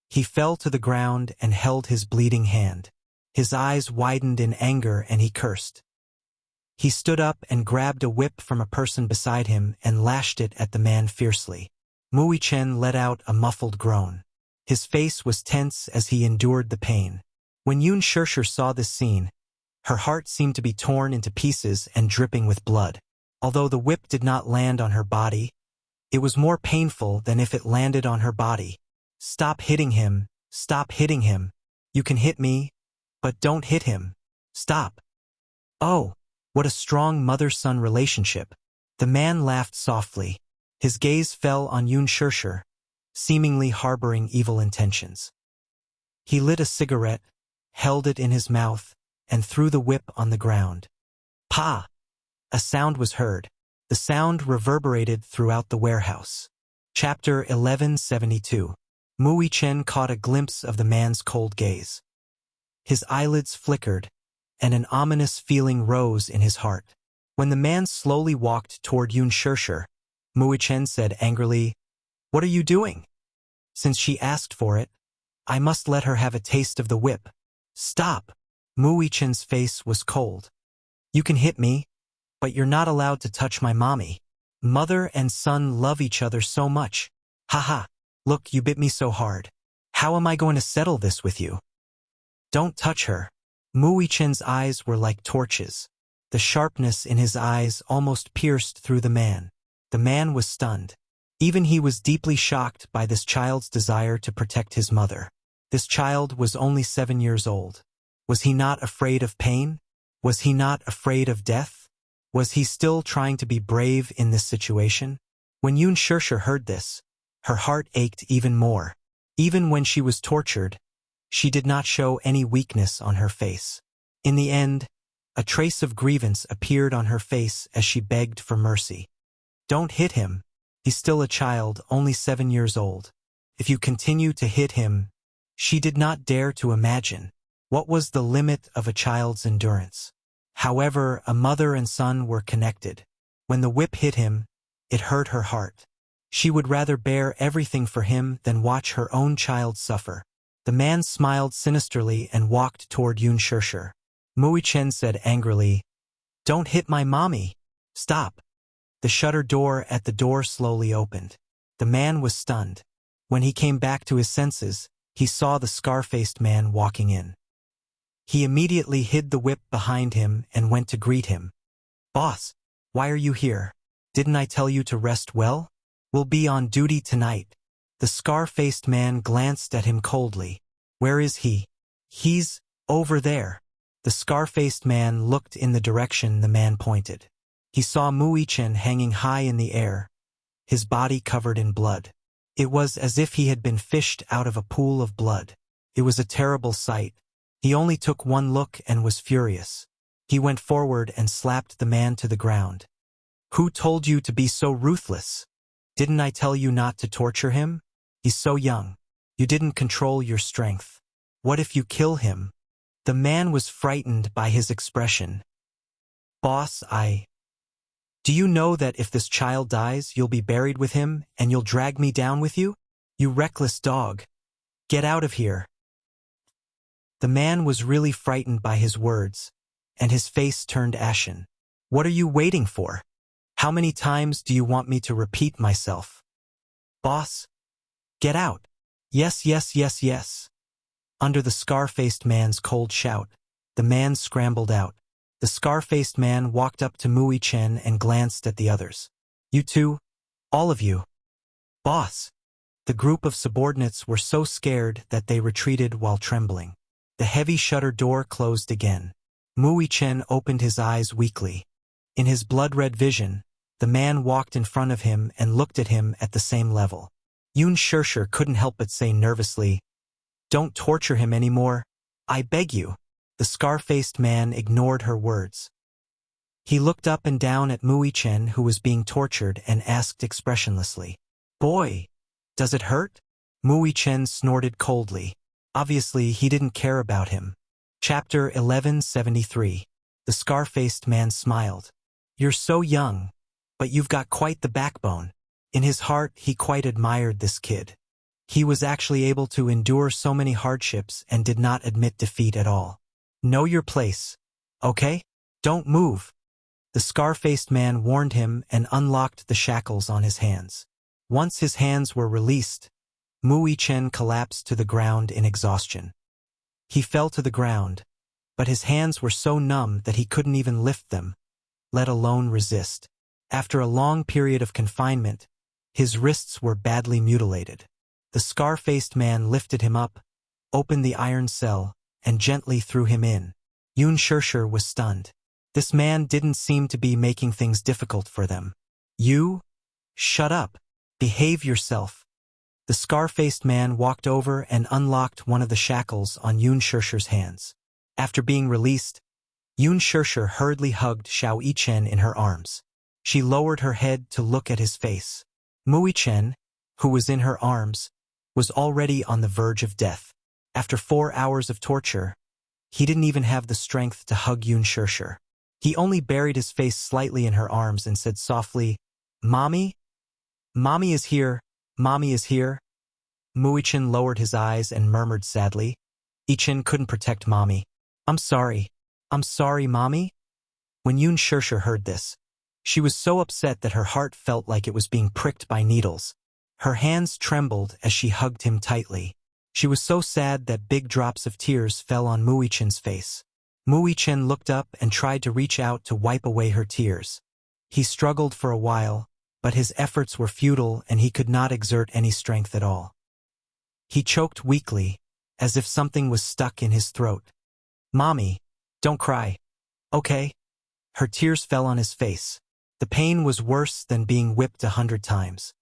He fell to the ground and held his bleeding hand. His eyes widened in anger and he cursed. He stood up and grabbed a whip from a person beside him and lashed it at the man fiercely. Mui-Chen let out a muffled groan. His face was tense as he endured the pain. When Yun Shirshir saw this scene, her heart seemed to be torn into pieces and dripping with blood. Although the whip did not land on her body, it was more painful than if it landed on her body. Stop hitting him! Stop hitting him! You can hit me, but don't hit him. Stop! Oh, what a strong mother-son relationship. The man laughed softly. His gaze fell on Yun Shirshir, seemingly harboring evil intentions. He lit a cigarette, held it in his mouth, and threw the whip on the ground. Pa! A sound was heard. The sound reverberated throughout the warehouse. Chapter 1172. Mui-Chen caught a glimpse of the man's cold gaze. His eyelids flickered, and an ominous feeling rose in his heart. When the man slowly walked toward Yun Shirshir, Mui-Chen said angrily, What are you doing? Since she asked for it, I must let her have a taste of the whip. Stop! Mui-Chen's face was cold. You can hit me, but you're not allowed to touch my mommy. Mother and son love each other so much. Haha, look, you bit me so hard. How am I going to settle this with you? Don't touch her. Mui-Chen's eyes were like torches. The sharpness in his eyes almost pierced through the man. The man was stunned. Even he was deeply shocked by this child's desire to protect his mother. This child was only 7 years old. Was he not afraid of pain? Was he not afraid of death? Was he still trying to be brave in this situation? When Yun Shirshir heard this, her heart ached even more. Even when she was tortured, she did not show any weakness on her face. In the end, a trace of grievance appeared on her face as she begged for mercy. Don't hit him. He's still a child, only 7 years old. If you continue to hit him, she did not dare to imagine what was the limit of a child's endurance. However, a mother and son were connected. When the whip hit him, it hurt her heart. She would rather bear everything for him than watch her own child suffer. The man smiled sinisterly and walked toward Yun Shirshir. Chen said angrily, "Don't hit my mommy. Stop." The shutter door at the door slowly opened. The man was stunned. When he came back to his senses, he saw the scar-faced man walking in. He immediately hid the whip behind him and went to greet him. "Boss, why are you here? Didn't I tell you to rest well? We'll be on duty tonight." The scar-faced man glanced at him coldly. "Where is he?" "He's over there." The scar-faced man looked in the direction the man pointed. He saw Chen hanging high in the air, his body covered in blood. It was as if he had been fished out of a pool of blood. It was a terrible sight. He only took one look and was furious. He went forward and slapped the man to the ground. "Who told you to be so ruthless? Didn't I tell you not to torture him? He's so young. You didn't control your strength. What if you kill him?" The man was frightened by his expression. "Boss, Do you know that if this child dies, you'll be buried with him and you'll drag me down with you? You reckless dog. Get out of here." The man was really frightened by his words, and his face turned ashen. "What are you waiting for? How many times do you want me to repeat myself? Boss, get out." "Yes, yes, yes, yes." Under the scar-faced man's cold shout, the man scrambled out. The scar-faced man walked up to Chen and glanced at the others. "You two? All of you?" "Boss." The group of subordinates were so scared that they retreated while trembling. The heavy shutter door closed again. Chen opened his eyes weakly. In his blood-red vision, the man walked in front of him and looked at him at the same level. Shusher couldn't help but say nervously, "Don't torture him anymore. I beg you." The scar-faced man ignored her words. He looked up and down at Chen, who was being tortured, and asked expressionlessly, "Boy, does it hurt?" Chen snorted coldly. Obviously, he didn't care about him. Chapter 1173. The scar-faced man smiled. "You're so young, but you've got quite the backbone." In his heart, he quite admired this kid. He was actually able to endure so many hardships and did not admit defeat at all. "Know your place, okay? Don't move." The scar-faced man warned him and unlocked the shackles on his hands. Once his hands were released, Chen collapsed to the ground in exhaustion. He fell to the ground, but his hands were so numb that he couldn't even lift them, let alone resist. After a long period of confinement, his wrists were badly mutilated. The scar-faced man lifted him up, opened the iron cell, and gently threw him in. Shusher was stunned. This man didn't seem to be making things difficult for them. "You? Shut up. Behave yourself." The scar-faced man walked over and unlocked one of the shackles on Shusher's hands. After being released, Shusher hurriedly hugged Chen in her arms. She lowered her head to look at his face. Chen, who was in her arms, was already on the verge of death. After 4 hours of torture, he didn't even have the strength to hug Shusher. He only buried his face slightly in her arms and said softly, "Mommy? Mommy is here. Mommy is here." Chen lowered his eyes and murmured sadly, "Chen couldn't protect Mommy. I'm sorry. I'm sorry, Mommy." When Shusher heard this, she was so upset that her heart felt like it was being pricked by needles. Her hands trembled as she hugged him tightly. She was so sad that big drops of tears fell on Chen's face. Chen looked up and tried to reach out to wipe away her tears. He struggled for a while, but his efforts were futile and he could not exert any strength at all. He choked weakly, as if something was stuck in his throat. "Mommy, don't cry. Okay?" Her tears fell on his face. The pain was worse than being whipped 100 times.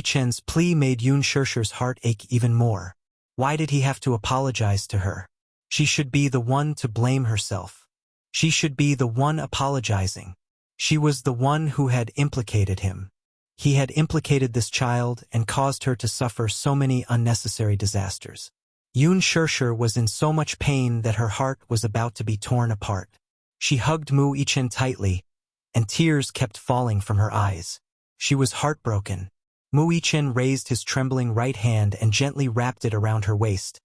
Chen's plea made Shusher's heart ache even more. Why did he have to apologize to her? She should be the one to blame herself. She should be the one apologizing. She was the one who had implicated him. He had implicated this child and caused her to suffer so many unnecessary disasters. Shusher was in so much pain that her heart was about to be torn apart. She hugged Chen tightly, and tears kept falling from her eyes. She was heartbroken. Chen raised his trembling right hand and gently wrapped it around her waist,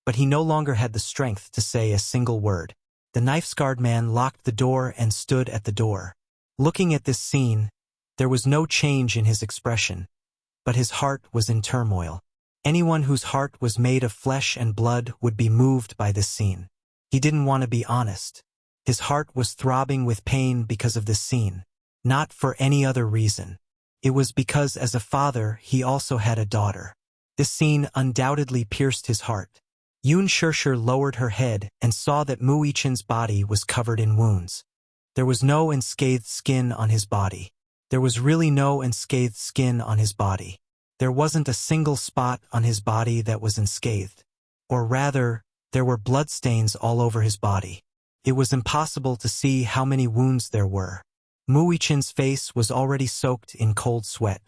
but he no longer had the strength to say a single word. The knife-scarred man locked the door and stood at the door. Looking at this scene, there was no change in his expression, but his heart was in turmoil. Anyone whose heart was made of flesh and blood would be moved by this scene. He didn't want to be honest. His heart was throbbing with pain because of this scene, not for any other reason. It was because as a father he also had a daughter. This scene undoubtedly pierced his heart. Yun Shirshir lowered her head and saw that Mu Yichen's body was covered in wounds. There was no unscathed skin on his body. There was really no unscathed skin on his body. There wasn't a single spot on his body that was unscathed. Or rather, there were bloodstains all over his body. It was impossible to see how many wounds there were. Mu Yichen's face was already soaked in cold sweat.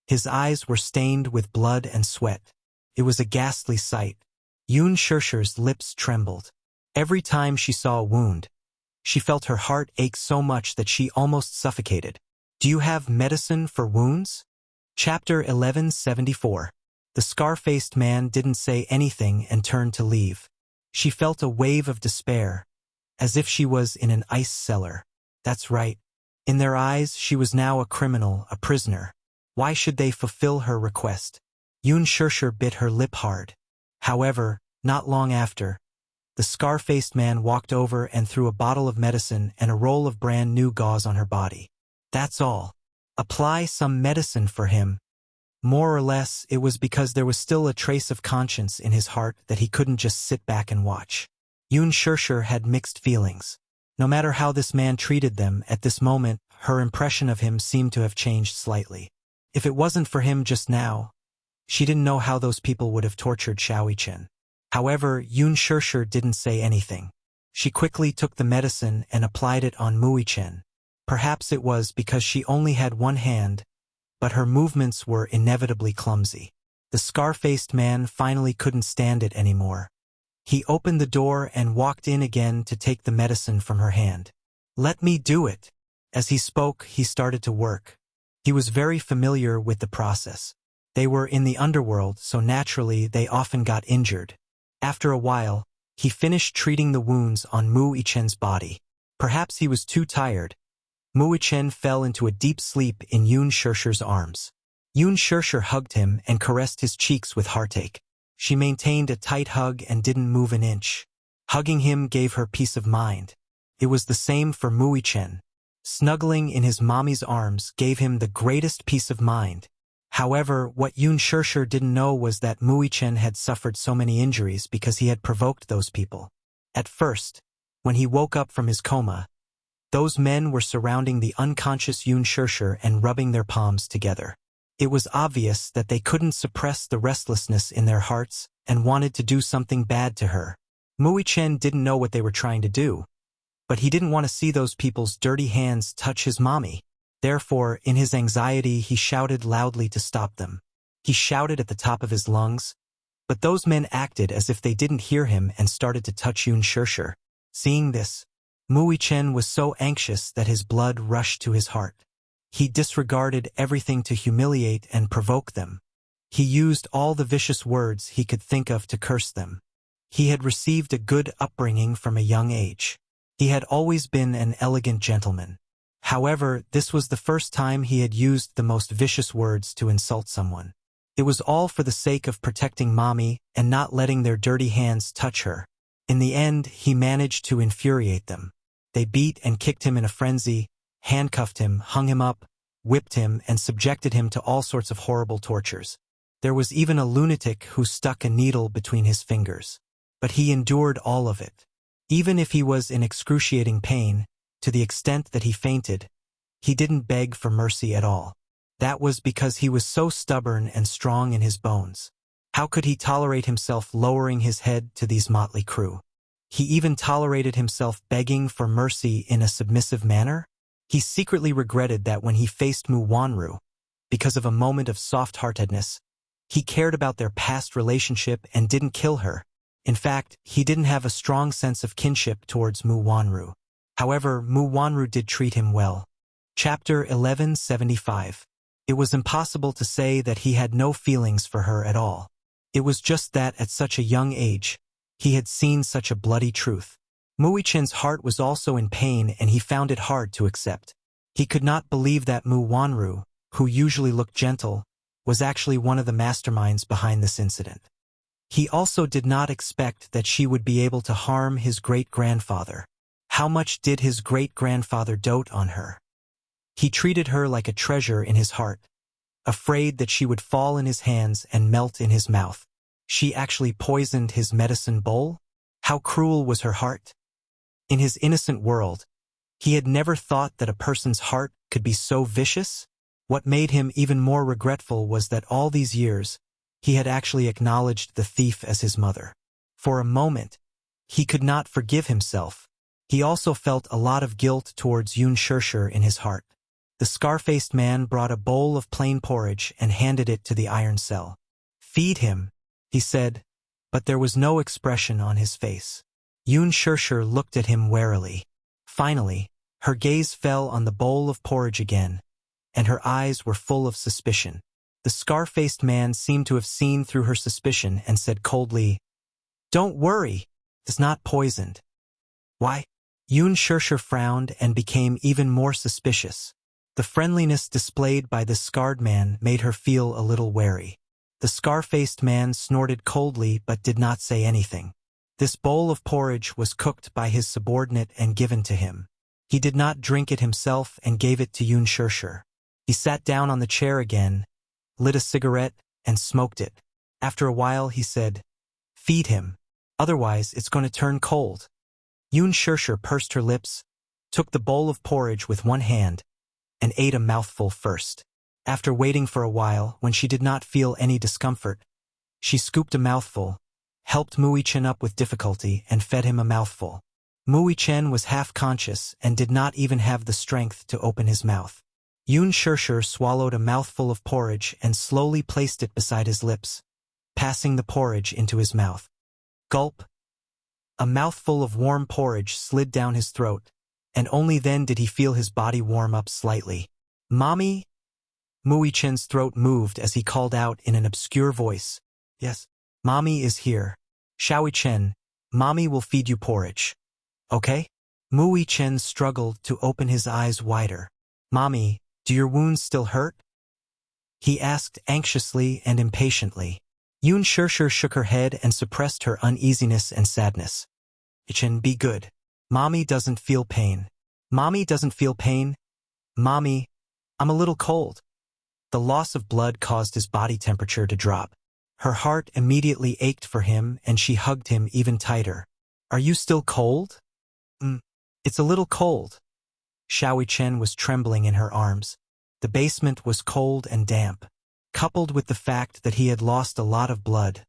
His eyes were stained with blood and sweat. It was a ghastly sight. Yun Shirshir's lips trembled. Every time she saw a wound, she felt her heart ache so much that she almost suffocated. Do you have medicine for wounds? Chapter 1174. The scar-faced man didn't say anything and turned to leave. She felt a wave of despair, as if she was in an ice cellar. That's right. In their eyes, she was now a criminal, a prisoner. Why should they fulfill her request? Yun Shirshir bit her lip hard. However, not long after, the scar-faced man walked over and threw a bottle of medicine and a roll of brand new gauze on her body. That's all. Apply some medicine for him. More or less, it was because there was still a trace of conscience in his heart that he couldn't just sit back and watch. Yun Shirshir had mixed feelings. No matter how this man treated them, at this moment, her impression of him seemed to have changed slightly. If it wasn't for him just now, she didn't know how those people would have tortured Xiao Yichen. However, Yun Shirshir didn't say anything. She quickly took the medicine and applied it on Mu Yichen. Perhaps it was because she only had one hand, but her movements were inevitably clumsy. The scar-faced man finally couldn't stand it anymore. He opened the door and walked in again to take the medicine from her hand. Let me do it. As he spoke, he started to work. He was very familiar with the process. They were in the underworld, so naturally they often got injured. After a while, he finished treating the wounds on Mu Yichen's body. Perhaps he was too tired. Mu Yichen fell into a deep sleep in Yun Shirshir's arms. Yun Shirshir hugged him and caressed his cheeks with heartache. She maintained a tight hug and didn't move an inch. Hugging him gave her peace of mind. It was the same for Mu Yichen. Snuggling in his mommy's arms gave him the greatest peace of mind. However, what Yun Shirshir didn't know was that Mu Yichen had suffered so many injuries because he had provoked those people. At first, when he woke up from his coma, those men were surrounding the unconscious Yun Shirshir and rubbing their palms together. It was obvious that they couldn't suppress the restlessness in their hearts and wanted to do something bad to her. Mu Yichen didn't know what they were trying to do, but he didn't want to see those people's dirty hands touch his mommy. Therefore, in his anxiety, he shouted loudly to stop them. He shouted at the top of his lungs, but those men acted as if they didn't hear him and started to touch Yun Shirshir. Seeing this, Mu Yichen was so anxious that his blood rushed to his heart. He disregarded everything to humiliate and provoke them. He used all the vicious words he could think of to curse them. He had received a good upbringing from a young age. He had always been an elegant gentleman. However, this was the first time he had used the most vicious words to insult someone. It was all for the sake of protecting mommy and not letting their dirty hands touch her. In the end, he managed to infuriate them. They beat and kicked him in a frenzy, handcuffed him, hung him up, whipped him, and subjected him to all sorts of horrible tortures. There was even a lunatic who stuck a needle between his fingers. But he endured all of it. Even if he was in excruciating pain, to the extent that he fainted, he didn't beg for mercy at all. That was because he was so stubborn and strong in his bones. How could he tolerate himself lowering his head to these motley crew? He even tolerated himself begging for mercy in a submissive manner? He secretly regretted that when he faced Mu Wanru, because of a moment of soft-heartedness, he cared about their past relationship and didn't kill her. In fact, he didn't have a strong sense of kinship towards Mu Wanru. However, Mu Wanru did treat him well. Chapter 1175. It was impossible to say that he had no feelings for her at all. It was just that at such a young age, he had seen such a bloody truth. Muichen's heart was also in pain and he found it hard to accept. He could not believe that Mu Wanru, who usually looked gentle, was actually one of the masterminds behind this incident. He also did not expect that she would be able to harm his great-grandfather. How much did his great-grandfather dote on her? He treated her like a treasure in his heart, afraid that she would fall in his hands and melt in his mouth. She actually poisoned his medicine bowl? How cruel was her heart? In his innocent world, he had never thought that a person's heart could be so vicious. What made him even more regretful was that all these years, he had actually acknowledged the thief as his mother. For a moment, he could not forgive himself. He also felt a lot of guilt towards Yun Shirshir in his heart. The scar-faced man brought a bowl of plain porridge and handed it to the iron cell. "Feed him," he said, but there was no expression on his face. Yun Shirshir looked at him warily. Finally, her gaze fell on the bowl of porridge again, and her eyes were full of suspicion. The scar-faced man seemed to have seen through her suspicion and said coldly, "Don't worry, it's not poisoned." "Why?" Yun Shirshir frowned and became even more suspicious. The friendliness displayed by this scarred man made her feel a little wary. The scar-faced man snorted coldly but did not say anything. This bowl of porridge was cooked by his subordinate and given to him. He did not drink it himself and gave it to Yun Shirshir. He sat down on the chair again, lit a cigarette, and smoked it. After a while he said, "Feed him, otherwise it's going to turn cold." Yun Shirshir pursed her lips, took the bowl of porridge with one hand, and ate a mouthful first. After waiting for a while, when she did not feel any discomfort, she scooped a mouthful, helped Muichen up with difficulty, and fed him a mouthful. Muichen was half-conscious and did not even have the strength to open his mouth. Yun Shirshir swallowed a mouthful of porridge and slowly placed it beside his lips, passing the porridge into his mouth. Gulp! A mouthful of warm porridge slid down his throat, and only then did he feel his body warm up slightly. "Mommy?" Muichen's throat moved as he called out in an obscure voice. "Yes, Mommy is here. Shaoichen, Mommy will feed you porridge. Okay?" Muichen struggled to open his eyes wider. "Mommy, do your wounds still hurt?" he asked anxiously and impatiently. Yun Shirshir shook her head and suppressed her uneasiness and sadness. "Chen, be good. Mommy doesn't feel pain." "Mommy doesn't feel pain? Mommy, I'm a little cold." The loss of blood caused his body temperature to drop. Her heart immediately ached for him and she hugged him even tighter. "Are you still cold?" It's a little cold." Shaoichen was trembling in her arms. The basement was cold and damp, coupled with the fact that he had lost a lot of blood.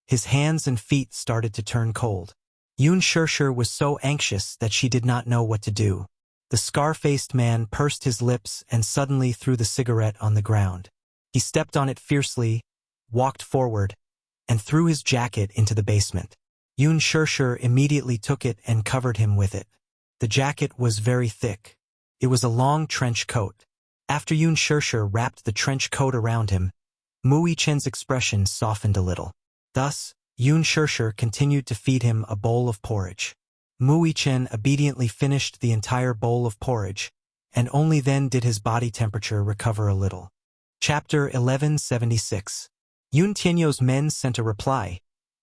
His hands and feet started to turn cold. Yun Shirshir was so anxious that she did not know what to do. The scar-faced man pursed his lips and suddenly threw the cigarette on the ground. He stepped on it fiercely, walked forward, and threw his jacket into the basement. Yun Shirshir immediately took it and covered him with it. The jacket was very thick. It was a long trench coat. After Yun Shirshir wrapped the trench coat around him, Muichen's expression softened a little. Thus, Yun Shirshir continued to feed him a bowl of porridge. Muichen obediently finished the entire bowl of porridge, and only then did his body temperature recover a little. Chapter 1176. Yun Tianyo's men sent a reply,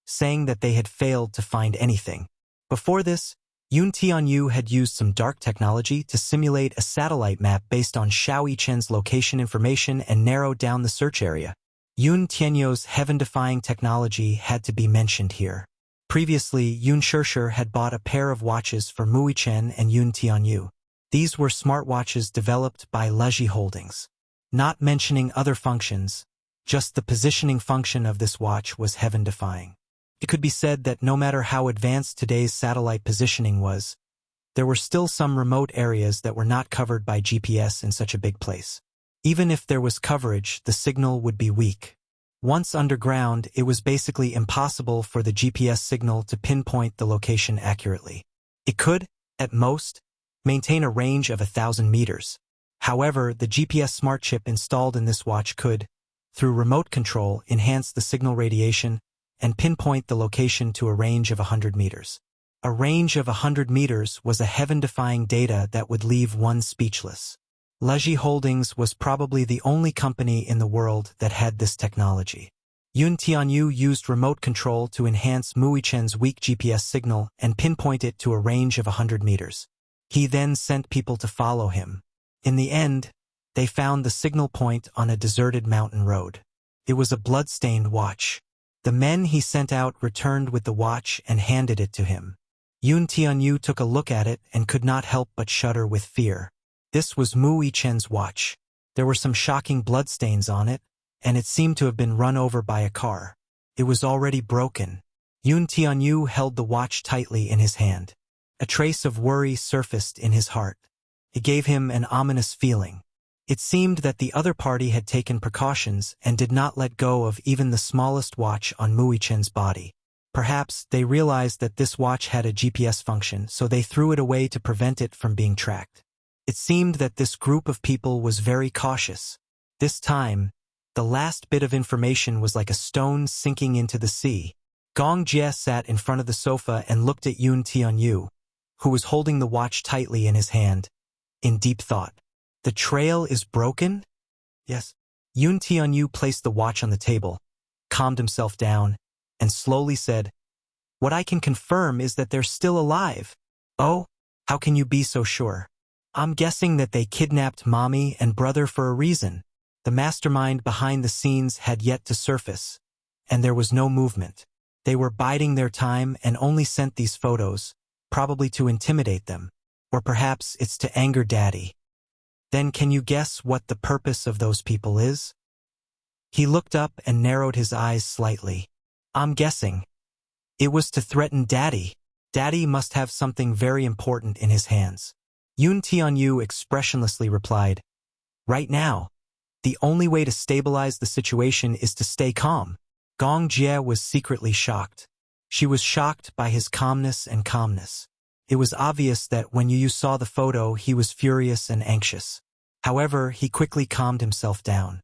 saying that they had failed to find anything. Before this, Yun Tianyu had used some dark technology to simulate a satellite map based on Xiao Yichen's location information and narrow down the search area. Yun Tianyo's heaven-defying technology had to be mentioned here. Previously, Yun Shirshir had bought a pair of watches for Muichen and Yun Tianyu. These were smartwatches developed by Leji Holdings. Not mentioning other functions, just the positioning function of this watch was heaven-defying. It could be said that no matter how advanced today's satellite positioning was, there were still some remote areas that were not covered by GPS in such a big place. Even if there was coverage, the signal would be weak. Once underground, it was basically impossible for the GPS signal to pinpoint the location accurately. It could, at most, maintain a range of 1,000 meters. However, the GPS smart chip installed in this watch could, through remote control, enhance the signal radiation and pinpoint the location to a range of 100 meters. A range of 100 meters was a heaven-defying data that would leave one speechless. Leji Holdings was probably the only company in the world that had this technology. Yun Tianyu used remote control to enhance Muichen's weak GPS signal and pinpoint it to a range of 100 meters. He then sent people to follow him. In the end, they found the signal point on a deserted mountain road. It was a blood-stained watch. The men he sent out returned with the watch and handed it to him. Yun Tianyu took a look at it and could not help but shudder with fear. This was Muichen's watch. There were some shocking bloodstains on it, and it seemed to have been run over by a car. It was already broken. Yun Tianyu held the watch tightly in his hand. A trace of worry surfaced in his heart. It gave him an ominous feeling. It seemed that the other party had taken precautions and did not let go of even the smallest watch on Muichen's body. Perhaps they realized that this watch had a GPS function, so they threw it away to prevent it from being tracked. It seemed that this group of people was very cautious. This time, the last bit of information was like a stone sinking into the sea. Gong Jie sat in front of the sofa and looked at Yun Tianyu, who was holding the watch tightly in his hand, in deep thought. The trail is broken? Yes. Yun Tianyu placed the watch on the table, calmed himself down, and slowly said, "What I can confirm is that they're still alive." "Oh? How can you be so sure?" "I'm guessing that they kidnapped mommy and brother for a reason." The mastermind behind the scenes had yet to surface, and there was no movement. They were biding their time and only sent these photos, probably to intimidate them. Or perhaps it's to anger Daddy. Then can you guess what the purpose of those people is? He looked up and narrowed his eyes slightly. "I'm guessing. It was to threaten Daddy. Daddy must have something very important in his hands." Yun Tianyu expressionlessly replied, "Right now, the only way to stabilize the situation is to stay calm." Gong Jie was secretly shocked. She was shocked by his calmness and calmness. It was obvious that when Yu saw the photo, he was furious and anxious. However, he quickly calmed himself down.